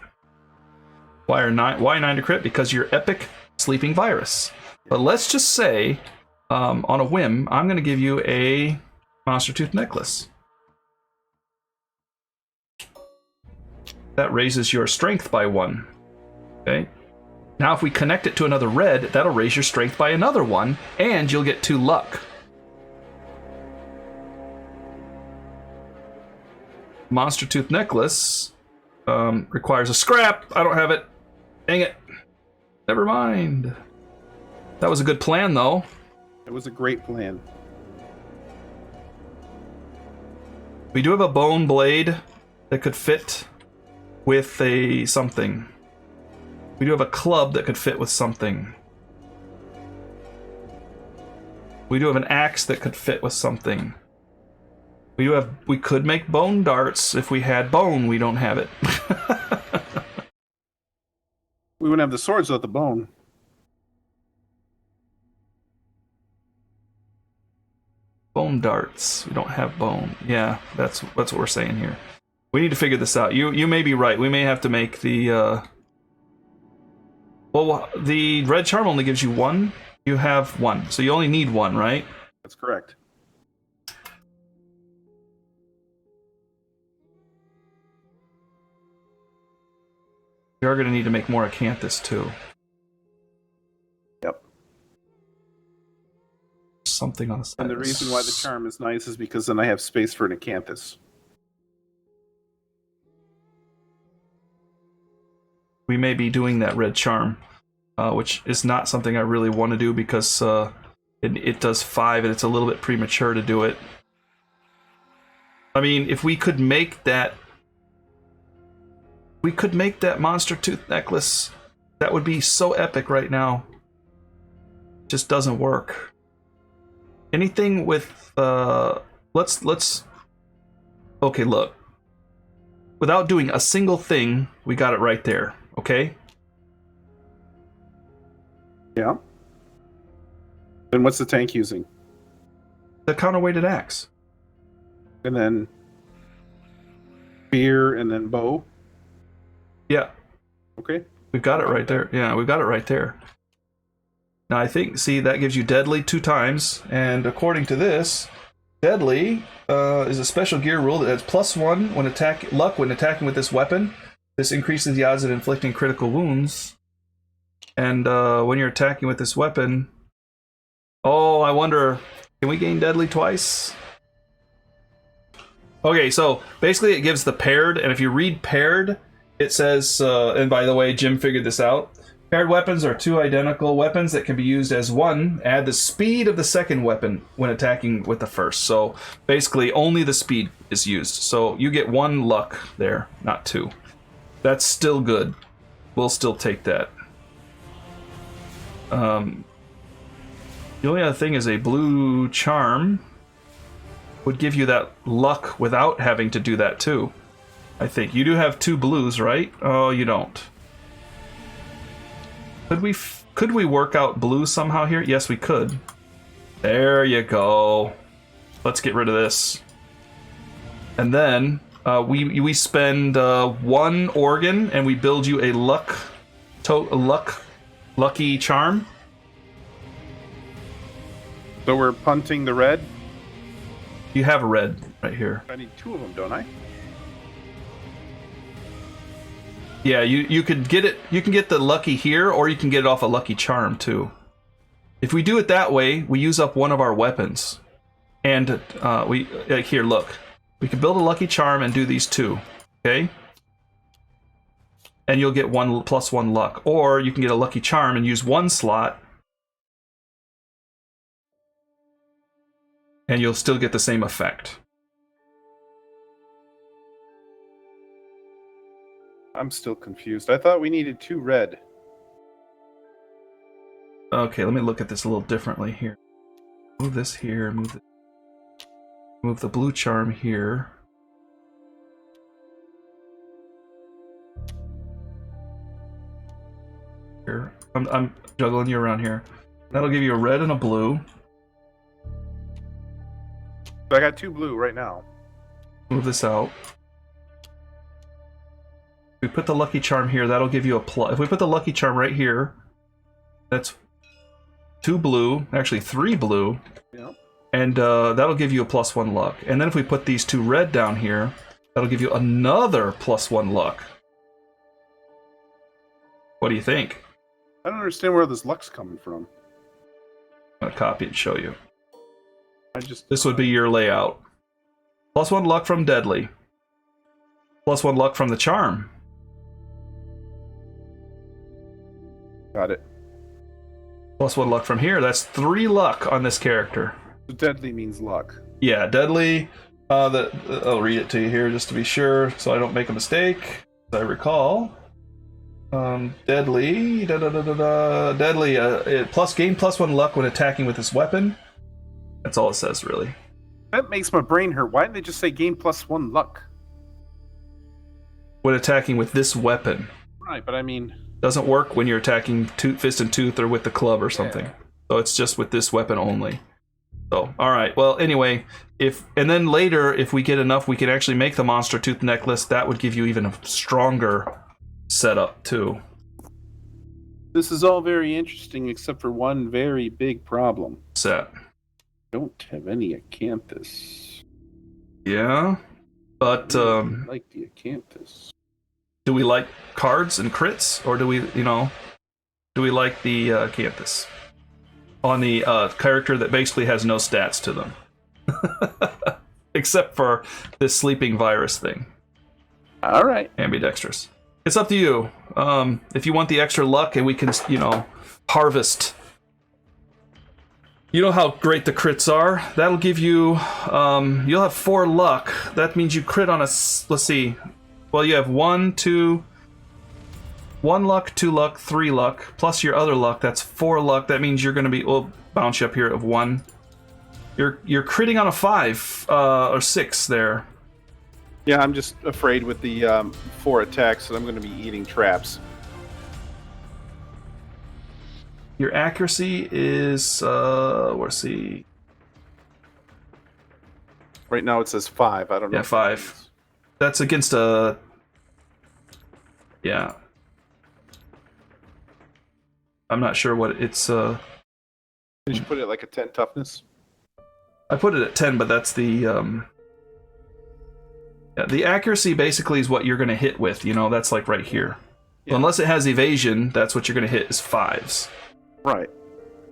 Why 9 to crit? Because you're epic sleeping virus. But let's just say, on a whim, I'm going to give you a monster tooth necklace. That raises your strength by 1. Okay. Now if we connect it to another red, that'll raise your strength by another 1, and you'll get 2 luck. Monster tooth necklace requires a scrap. I don't have it. Dang it. Never mind. That was a good plan, though. It was a great plan. We do have a bone blade that could fit with a something. We do have a club that could fit with something. We do have an axe that could fit with something. We could make bone darts if we had bone. We don't have it. We wouldn't have the swords without the bone. Bone darts. We don't have bone. Yeah, that's what we're saying here. We need to figure this out. You may be right. We may have to make the well, the red charm only gives you 1. You have 1, so you only need 1, right? That's correct. You're going to need to make more acanthus too. Yep. Something on the side. And the reason why the charm is nice is because then I have space for an acanthus. We may be doing that red charm, which is not something I really want to do because it does 5 and it's a little bit premature to do it. I mean, if we could make that monster tooth necklace, that would be so epic right now. It just doesn't work. Anything with let's okay, look. Without doing a single thing, we got it right there, okay? Yeah. Then what's the tank using? The counterweighted axe. And then spear and then bow? Yeah. Okay. We've got it right there. Yeah, we've got it right there. Now I think, see, that gives you deadly 2 times, and according to this, deadly is a special gear rule that has +1 when attacking with this weapon. This increases the odds of inflicting critical wounds. And when you're attacking with this weapon, oh, I wonder, can we gain deadly twice? Okay, so basically it gives the paired, and if you read paired, it says, and by the way, Jim figured this out. Paired weapons are 2 identical weapons that can be used as one. Add the speed of the second weapon when attacking with the first. So basically, only the speed is used. So you get 1 luck there, not 2. That's still good. We'll still take that. The only other thing is a blue charm would give you that luck without having to do that too. I think you do have 2 blues, right? Oh, you don't. Could we work out blue somehow here? Yes, we could. There you go. Let's get rid of this. And then we spend 1 organ and we build you a lucky charm. So we're punting the red? You have a red right here. I need 2 of them, don't I? Yeah, you could get it. You can get the lucky here, or you can get it off a lucky charm too. If we do it that way, we use up one of our weapons, and here, look, we can build a lucky charm and do these 2, okay? And you'll get 1 plus 1 luck, or you can get a lucky charm and use 1 slot, and you'll still get the same effect. I'm still confused. I thought we needed 2 red. Okay, let me look at this a little differently here. Move this here, move the blue charm here. Here. I'm juggling you around here. That'll give you a red and a blue. So I got 2 blue right now. Move this out. If we put the lucky charm here, that'll give you a plus. If we put the lucky charm right here, that's 2 blue, actually 3 blue. Yeah. And that'll give you a plus 1 luck. And then if we put these 2 red down here, that'll give you another plus 1 luck. What do you think? I don't understand where this luck's coming from. I'm gonna copy it and show you. This would be your layout. Plus 1 luck from Deadly. Plus 1 luck from the charm. Got it. Plus 1 luck from here. That's 3 luck on this character. So deadly means luck. Yeah, Deadly. I'll read it to you here just to be sure, so I don't make a mistake. As I recall, Deadly. Deadly. Gain plus 1 luck when attacking with this weapon. That's all it says, really. That makes my brain hurt. Why didn't they just say gain plus 1 luck? When attacking with this weapon. Right, but I mean... Doesn't work when you're attacking fist and tooth or with the club or something. Yeah. So it's just with this weapon only. So, alright. Well, anyway, and then later, if we get enough, we can actually make the monster tooth necklace. That would give you even a stronger setup, too. This is all very interesting, except for one very big problem. Set. Don't have any acanthus. Yeah, but I like the acanthus. Do we like cards and crits, or do we like the acanthus on the character that basically has no stats to them, except for this sleeping virus thing? All right, ambidextrous. It's up to you. If you want the extra luck, and we can, harvest. You know how great the crits are. That'll give you, you'll have 4 luck. That means you crit on let's see. Well, you have 1 luck, 2 luck, 3 luck, plus your other luck. That's 4 luck. That means you're going to be, we'll bounce you up here of 1. You're critting on a 5 or 6 there. Yeah, I'm just afraid with the 4 attacks that I'm going to be eating traps. Your accuracy is, let's see. Right now it says 5. I don't know. Yeah, 5. That's against a... Yeah. I'm not sure what it's... Did you put it like a 10 toughness? I put it at 10, but that's the... Yeah, the accuracy basically is what you're going to hit with, that's like right here. Yeah. So unless it has evasion, that's what you're going to hit is 5s. Right.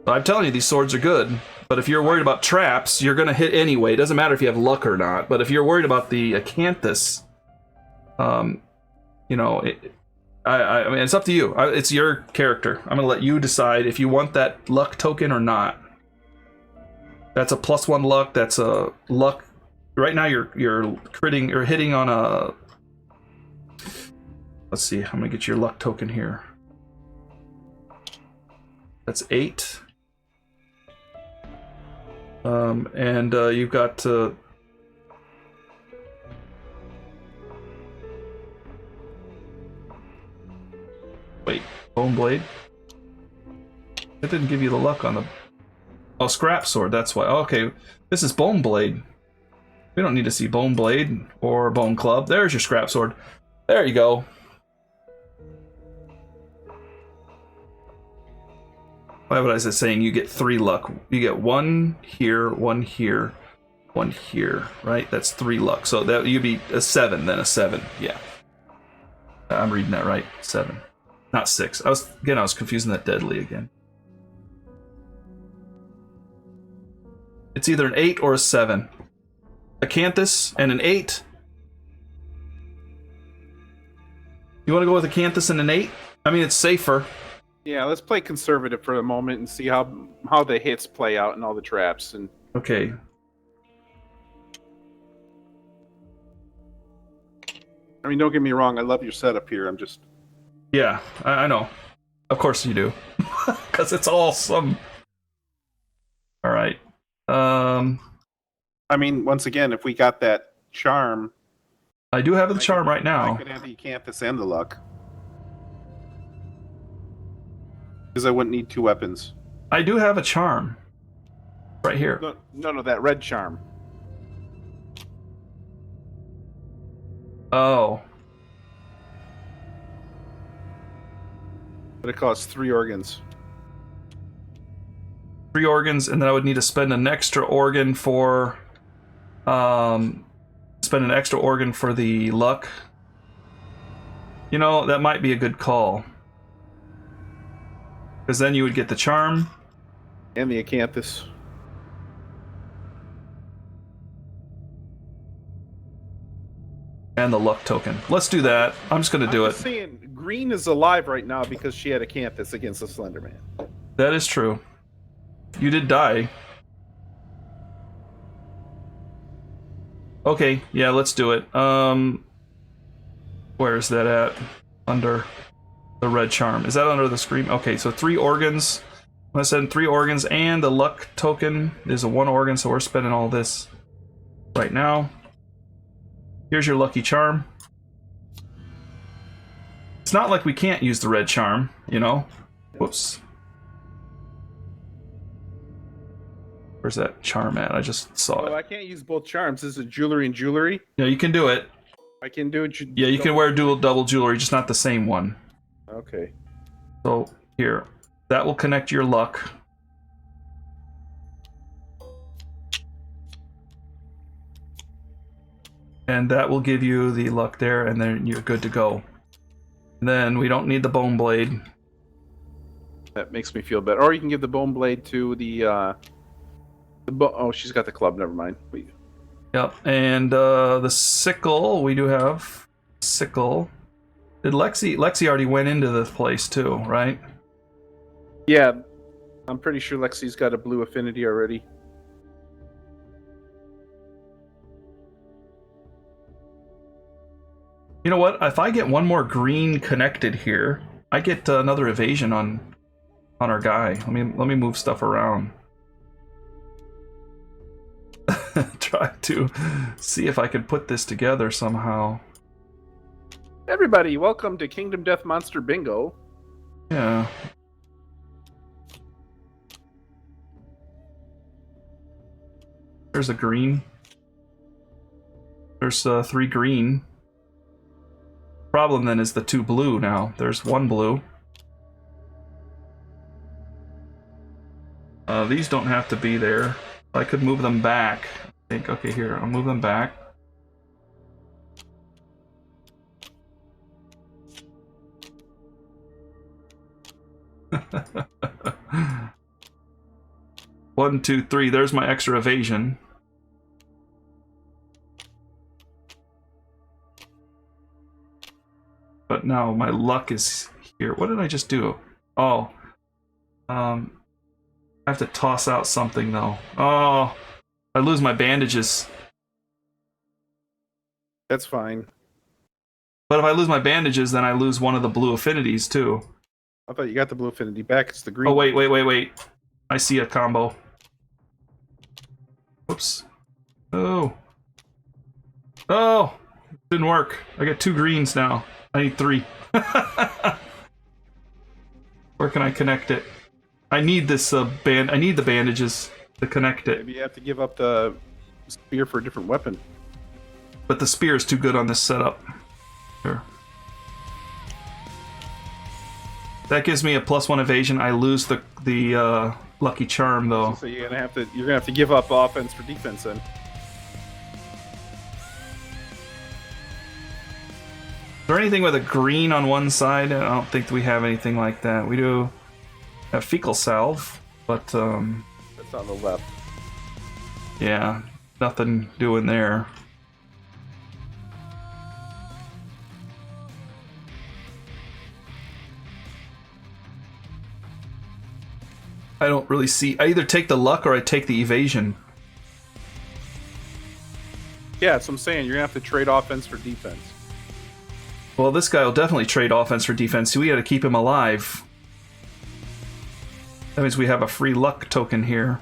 So I'm telling you, these swords are good, but if you're worried about traps, you're going to hit anyway. It doesn't matter if you have luck or not, but if you're worried about the acanthus, I mean, it's up to you. It's your character. I'm going to let you decide if you want that luck token or not. That's a plus 1 luck. That's a luck. Right now, you're critting or hitting on a... Let's see. I'm going to get your luck token here. That's 8. And you've got... Wait, Bone Blade? That didn't give you the luck on the... Oh, Scrap Sword, that's why. Okay, this is Bone Blade. We don't need to see Bone Blade or Bone Club. There's your Scrap Sword. There you go. Why was I saying you get 3 luck? You get 1 here, 1 here. one here, right? That's 3 luck. So that you'd be a 7, then a 7. Yeah. I'm reading that right. 7. Not 6. I was confusing that deadly again. It's either an 8 or a 7. Acanthus and an 8. You want to go with Acanthus and an 8? I mean, it's safer. Yeah, let's play conservative for a moment and see how the hits play out and all the traps. And Okay. I mean, don't get me wrong, I love your setup here. I'm just... Yeah, I know. Of course you do. Because it's awesome. Alright. I mean, once again, if we got that charm... I do have the charm right now. I could have the Acanthus and the luck. Because I wouldn't need 2 weapons. I do have a charm. Right here. No, that red charm. Oh. But it costs 3 organs. 3 organs, and then I would need to spend an extra organ for... spend an extra organ for the luck. You know, that might be a good call. Because then you would get the charm. And the Acanthus. And the luck token. Let's do that. I'm just going to do it. Saying, Green is alive right now because she had Acanthus against the Slenderman. That is true. You did die. Okay, yeah, let's do it. Where is that at? Under the red charm. Is that under the screen? Okay, so 3 organs. I said 3 organs, and the luck token is a 1 organ, so we're spending all this right now. Here's your lucky charm. It's not like we can't use the red charm, you know? Whoops. Where's that charm at? I just saw it. I can't use both charms. This is jewelry and jewelry. Yeah, you can do it. I can do it. Yeah, you can wear double jewelry, just not the same one. Okay. So, here. That will connect your luck. And that will give you the luck there, and then you're good to go. And then we don't need the bone blade. That makes me feel better. Or you can give the bone blade to the oh, she's got the club. Never mind. Yep, and the sickle, we do have sickle. Did Lexi already went into this place too, right? Yeah, I'm pretty sure Lexi's got a blue affinity already. You know what? If I get one more green connected here, I get another evasion on our guy. Let me move stuff around. Try to see if I can put this together somehow. Everybody, welcome to Kingdom Death Monster Bingo. Yeah. There's a green. There's 3 green. Problem then is the 2 blue now. There's 1 blue. These don't have to be there. I could move them back. I think, okay, here, I'll move them back. One, 2, 3. There's my extra evasion. But now my luck is here. What did I just do? Oh. I have to toss out something though. Oh. I lose my bandages. That's fine. But if I lose my bandages, then I lose one of the blue affinities too. I thought you got the blue affinity back. It's the green. Oh, wait. I see a combo. Whoops. Oh. Oh! Didn't work. I got 2 greens now. I need 3. Where can I connect it? I need this I need the bandages to connect it. Maybe you have to give up the spear for a different weapon. But the spear is too good on this setup. Here. That gives me a +1 evasion. I lose the lucky charm though. So you're gonna have to give up offense for defense then. there anything with a green on one side? I don't think we have anything like that. We do have fecal salve, but That's on the left. yeah, nothing doing there. I don't really see. I either take the luck or I take the evasion. Yeah, that's what I'm saying. You're gonna have to trade offense for defense. Well, this guy will definitely trade offense for defense, so we gotta keep him alive. That means we have a free luck token here.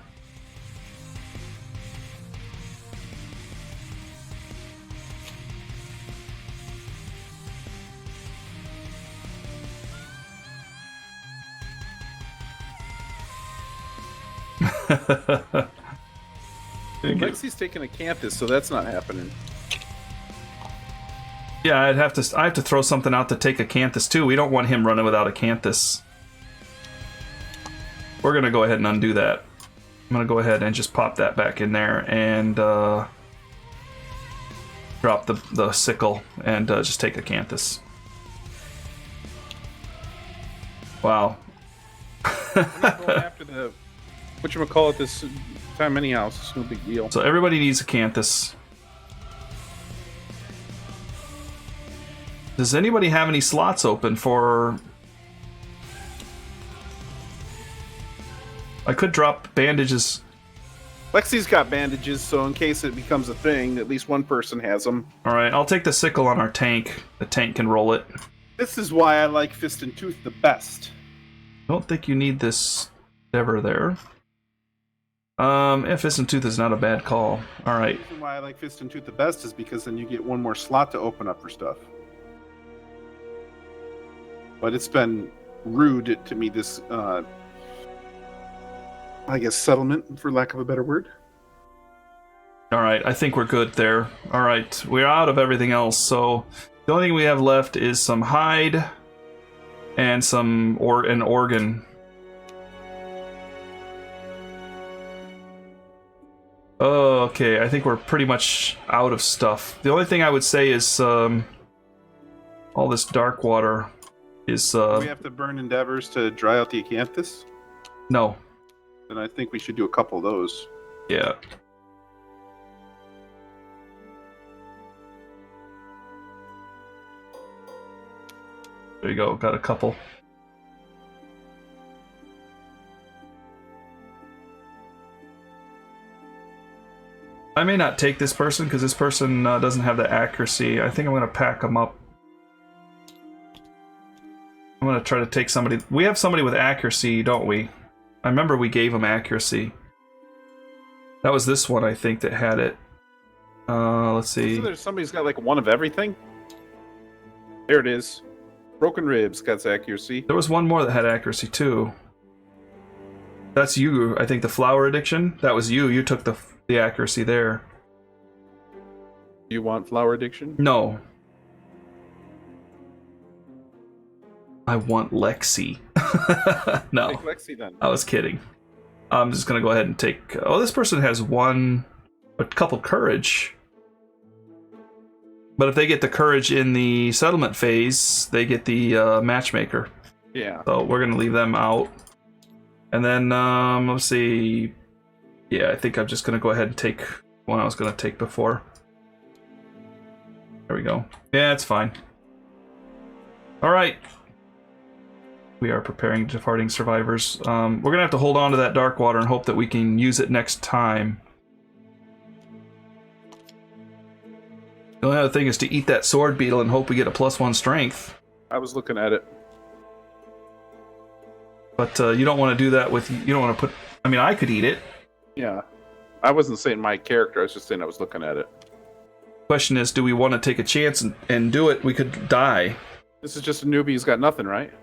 Lexi's taking a Canthus, so that's not happening. Yeah, I have to throw something out to take a Canthus too. We don't want him running without a Canthus. We're gonna go ahead and undo that. I'm gonna go ahead and just pop that back in there and drop the sickle and just take a Canthus. Wow. I'm not going after the whatchamacallit this time anyhow, so it's no big deal. So everybody needs a Canthus. Does anybody have any slots open for... I could drop bandages. Lexi's got bandages, so in case it becomes a thing, at least one person has them. Alright, I'll take the sickle on our tank. The tank can roll it. This is why I like Fist and Tooth the best. I don't think you need this endeavor there. Yeah, Fist and Tooth is not a bad call. Alright. The reason why I like Fist and Tooth the best is because then you get one more slot to open up for stuff. But it's been rude to me, this, I guess, settlement, for lack of a better word. Alright, I think we're good there. Alright, we're out of everything else, so the only thing we have left is some hide and an organ. Okay, I think we're pretty much out of stuff. The only thing I would say is all this dark water is... Do we have to burn endeavors to dry out the acanthus? No. Then I think we should do a couple of those. Yeah. There you go, got a couple. I may not take this person because this person doesn't have the accuracy. I think I'm going to pack them up. I'm going to try to take somebody. We have somebody with accuracy, don't we? I remember we gave him accuracy. That was this one, I think, that had it. Let's see. So there's somebody's got like one of everything? There it is. Broken Ribs got accuracy. There was one more that had accuracy, too. That's you, I think, the flower addiction. That was you. You took the accuracy there. You want flower addiction? No. I want Lexi. No. Take Lexi then. I was kidding. I'm just going to go ahead and take... Oh, this person has a couple courage. But if they get the courage in the settlement phase, they get the matchmaker. Yeah. So we're going to leave them out. And then, let's see... Yeah, I think I'm just going to go ahead and take one I was going to take before. There we go. Yeah, it's fine. Alright. We are preparing departing survivors. We're going to have to hold on to that dark water and hope that we can use it next time. The only other thing is to eat that sword beetle and hope we get a +1 strength. I was looking at it. But you don't want to do that with... You don't want to put... I mean, I could eat it. Yeah. I wasn't saying my character, I was just saying I was looking at it. Question is, do we want to take a chance and do it? We could die. This is just a newbie who's got nothing, right?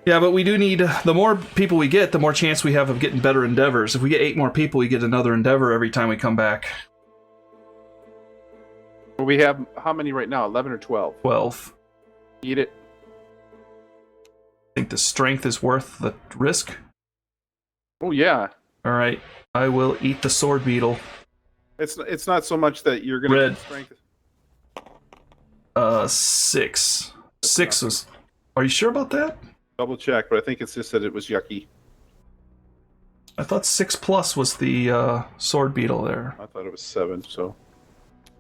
Yeah, but we do need... The more people we get, the more chance we have of getting better endeavors. If we get 8 more people, we get another endeavor every time we come back. Well, we have how many right now? 11 or 12? 12. Eat it. I think the strength is worth the risk. Oh, yeah. Alright, I will eat the sword beetle. It's not so much that you're going to... Red. 6. 6 was... Are you sure about that? Double check, but I think it's just that it was yucky. I thought 6 plus was the sword beetle there. I thought it was 7, so...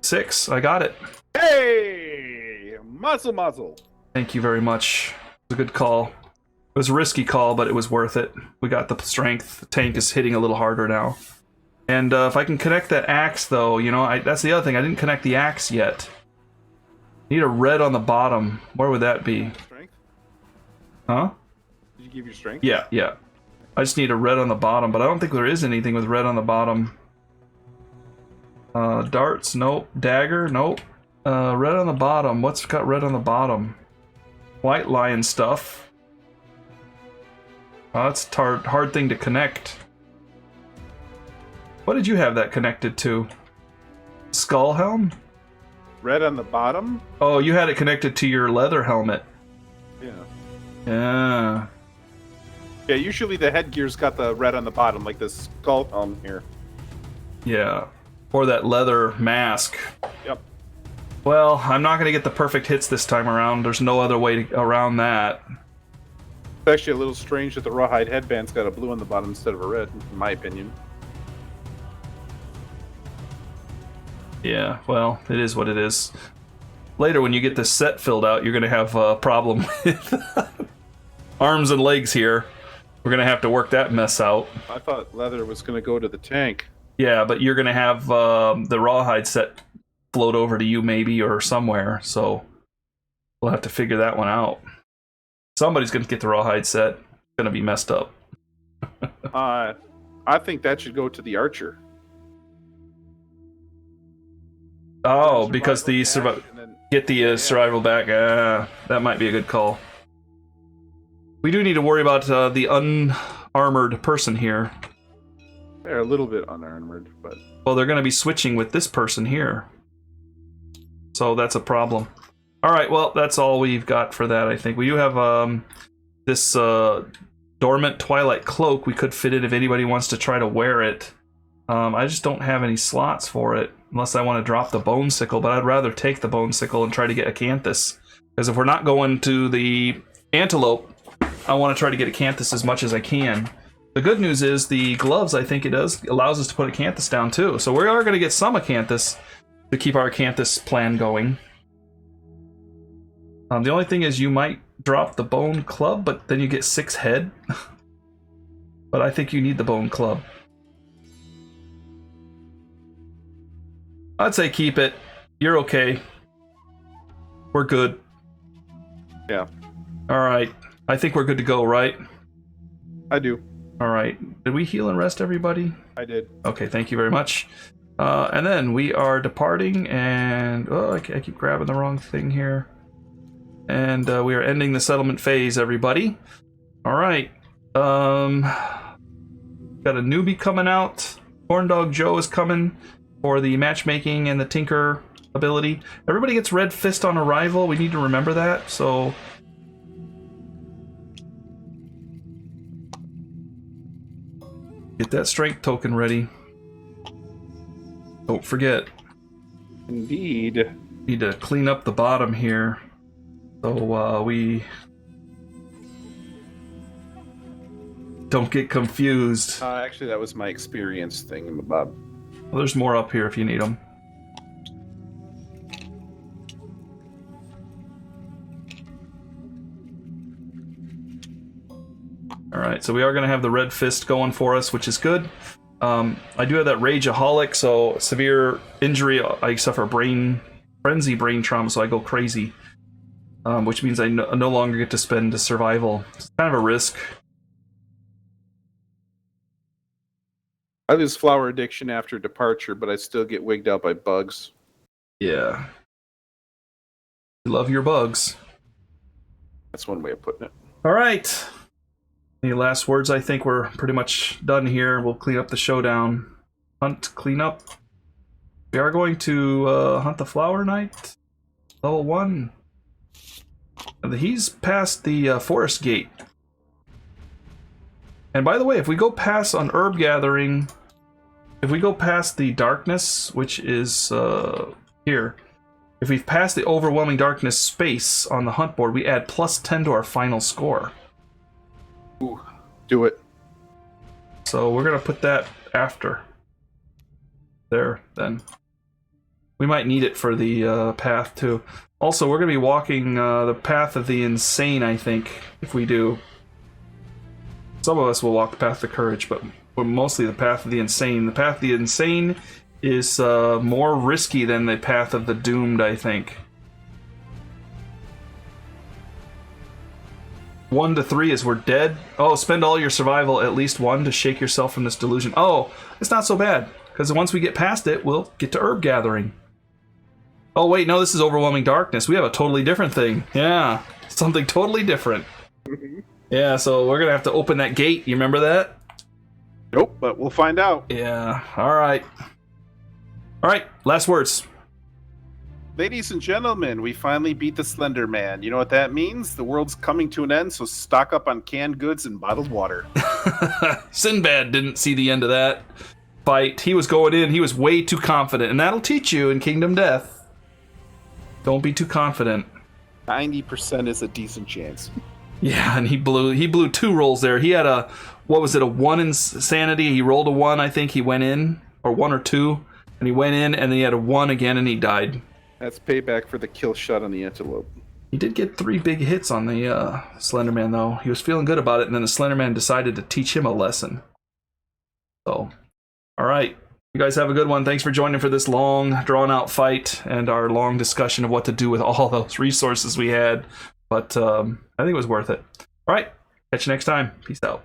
6, I got it. Hey! Muzzle muzzle! Thank you very much. It was a good call. It was a risky call, but it was worth it. We got the strength. The tank is hitting a little harder now. And if I can connect that axe, though, you know, that's the other thing. I didn't connect the axe yet. Need a red on the bottom. Where would that be? Strength? Huh? Did you give your strength? Yeah, yeah. I just need a red on the bottom, but I don't think there is anything with red on the bottom. Darts, nope. Dagger, nope. Red on the bottom. What's got red on the bottom? White lion stuff. Oh, that's a hard thing to connect. What did you have that connected to? Skull helm? Red on the bottom? Oh, you had it connected to your leather helmet. Yeah. Yeah. Yeah, usually the headgear's got the red on the bottom, like this skull helm here. Yeah. Or that leather mask. Yep. Well, I'm not going to get the perfect hits this time around. There's no other way around that. It's actually a little strange that the rawhide headband's got a blue on the bottom instead of a red, in my opinion. Yeah, well, it is what it is. Later, when you get this set filled out, you're going to have a problem with arms and legs here. We're going to have to work that mess out. I thought leather was going to go to the tank. Yeah, but you're going to have the rawhide set float over to you maybe or somewhere, so we'll have to figure that one out. Somebody's going to get the rawhide set. It's going to be messed up. I think that should go to the archer. Oh, because the survival get the survival back. That might be a good call. We do need to worry about the unarmored person here. They're a little bit unarmored, but... Well, they're going to be switching with this person here. So that's a problem. Alright, well, that's all we've got for that, I think. We do have this dormant twilight cloak we could fit in if anybody wants to try to wear it. I just don't have any slots for it, unless I want to drop the bone sickle, but I'd rather take the bone sickle and try to get acanthus. Because if we're not going to the antelope, I want to try to get acanthus as much as I can. The good news is the gloves, I think it does, allows us to put acanthus down too. So we are going to get some acanthus to keep our acanthus plan going. The only thing is you might drop the bone club, but then you get 6 head. But I think you need the bone club. I'd say keep it. You're okay. We're good. Yeah. Alright. I think we're good to go, right? I do. Alright. Did we heal and rest everybody? I did. Okay, thank you very much. And then we are departing, and... Oh, I keep grabbing the wrong thing here. And we are ending the settlement phase, everybody. Alright. Got a newbie coming out. Corndog Joe is coming for the matchmaking and the tinker ability. Everybody gets red fist on arrival. We need to remember that, so... Get that strength token ready. Don't forget. Indeed. Need to clean up the bottom here. So we don't get confused. Actually, that was my experience thing, Bob. Well, there's more up here if you need them. Alright, so we are going to have the red fist going for us, which is good. I do have that rageaholic, so severe injury, I suffer frenzy brain trauma, so I go crazy. Which means I no longer get to spend survival. It's kind of a risk. I lose flower addiction after departure, but I still get wigged out by bugs. Yeah. You love your bugs. That's one way of putting it. Alright. Any last words? I think we're pretty much done here. We'll clean up the showdown. Hunt, clean up. We are going to hunt the Flower Knight. Level 1. He's past the forest gate. And by the way, if we go past on herb gathering, if we go past the darkness, which is here, If we've passed the overwhelming darkness space on the hunt board, we add +10 to our final score. Ooh, do it. So we're going to put that after. There, then. We might need it for the path, too. Also, we're going to be walking the path of the insane, I think, if we do. Some of us will walk the path of courage, but mostly the path of the insane. The path of the insane is more risky than the path of the doomed, I think. 1 to 3 is we're dead. Oh, spend all your survival at least 1 to shake yourself from this delusion. Oh, it's not so bad, because once we get past it, we'll get to herb gathering. Oh, wait, no, this is overwhelming darkness. We have a totally different thing. Yeah, something totally different. Yeah, so we're going to have to open that gate. You remember that? Nope, but we'll find out. Yeah, all right. All right, last words. Ladies and gentlemen, we finally beat the Slender Man. You know what that means? The world's coming to an end, so stock up on canned goods and bottled water. Sinbad didn't see the end of that fight. He was going in, he was way too confident, and that'll teach you in Kingdom Death. Don't be too confident. 90% is a decent chance. Yeah, and he blew 2 rolls there. He had a, what was it, a 1 insanity? He rolled a 1, I think he went in, or 1 or 2, and he went in, and then he had a 1 again, and he died. That's payback for the kill shot on the antelope. He did get 3 big hits on the Slenderman, though. He was feeling good about it, and then the Slenderman decided to teach him a lesson. So, all right. You guys have a good one. Thanks for joining for this long, drawn-out fight and our long discussion of what to do with all those resources we had. But I think it was worth it. All right. Catch you next time. Peace out.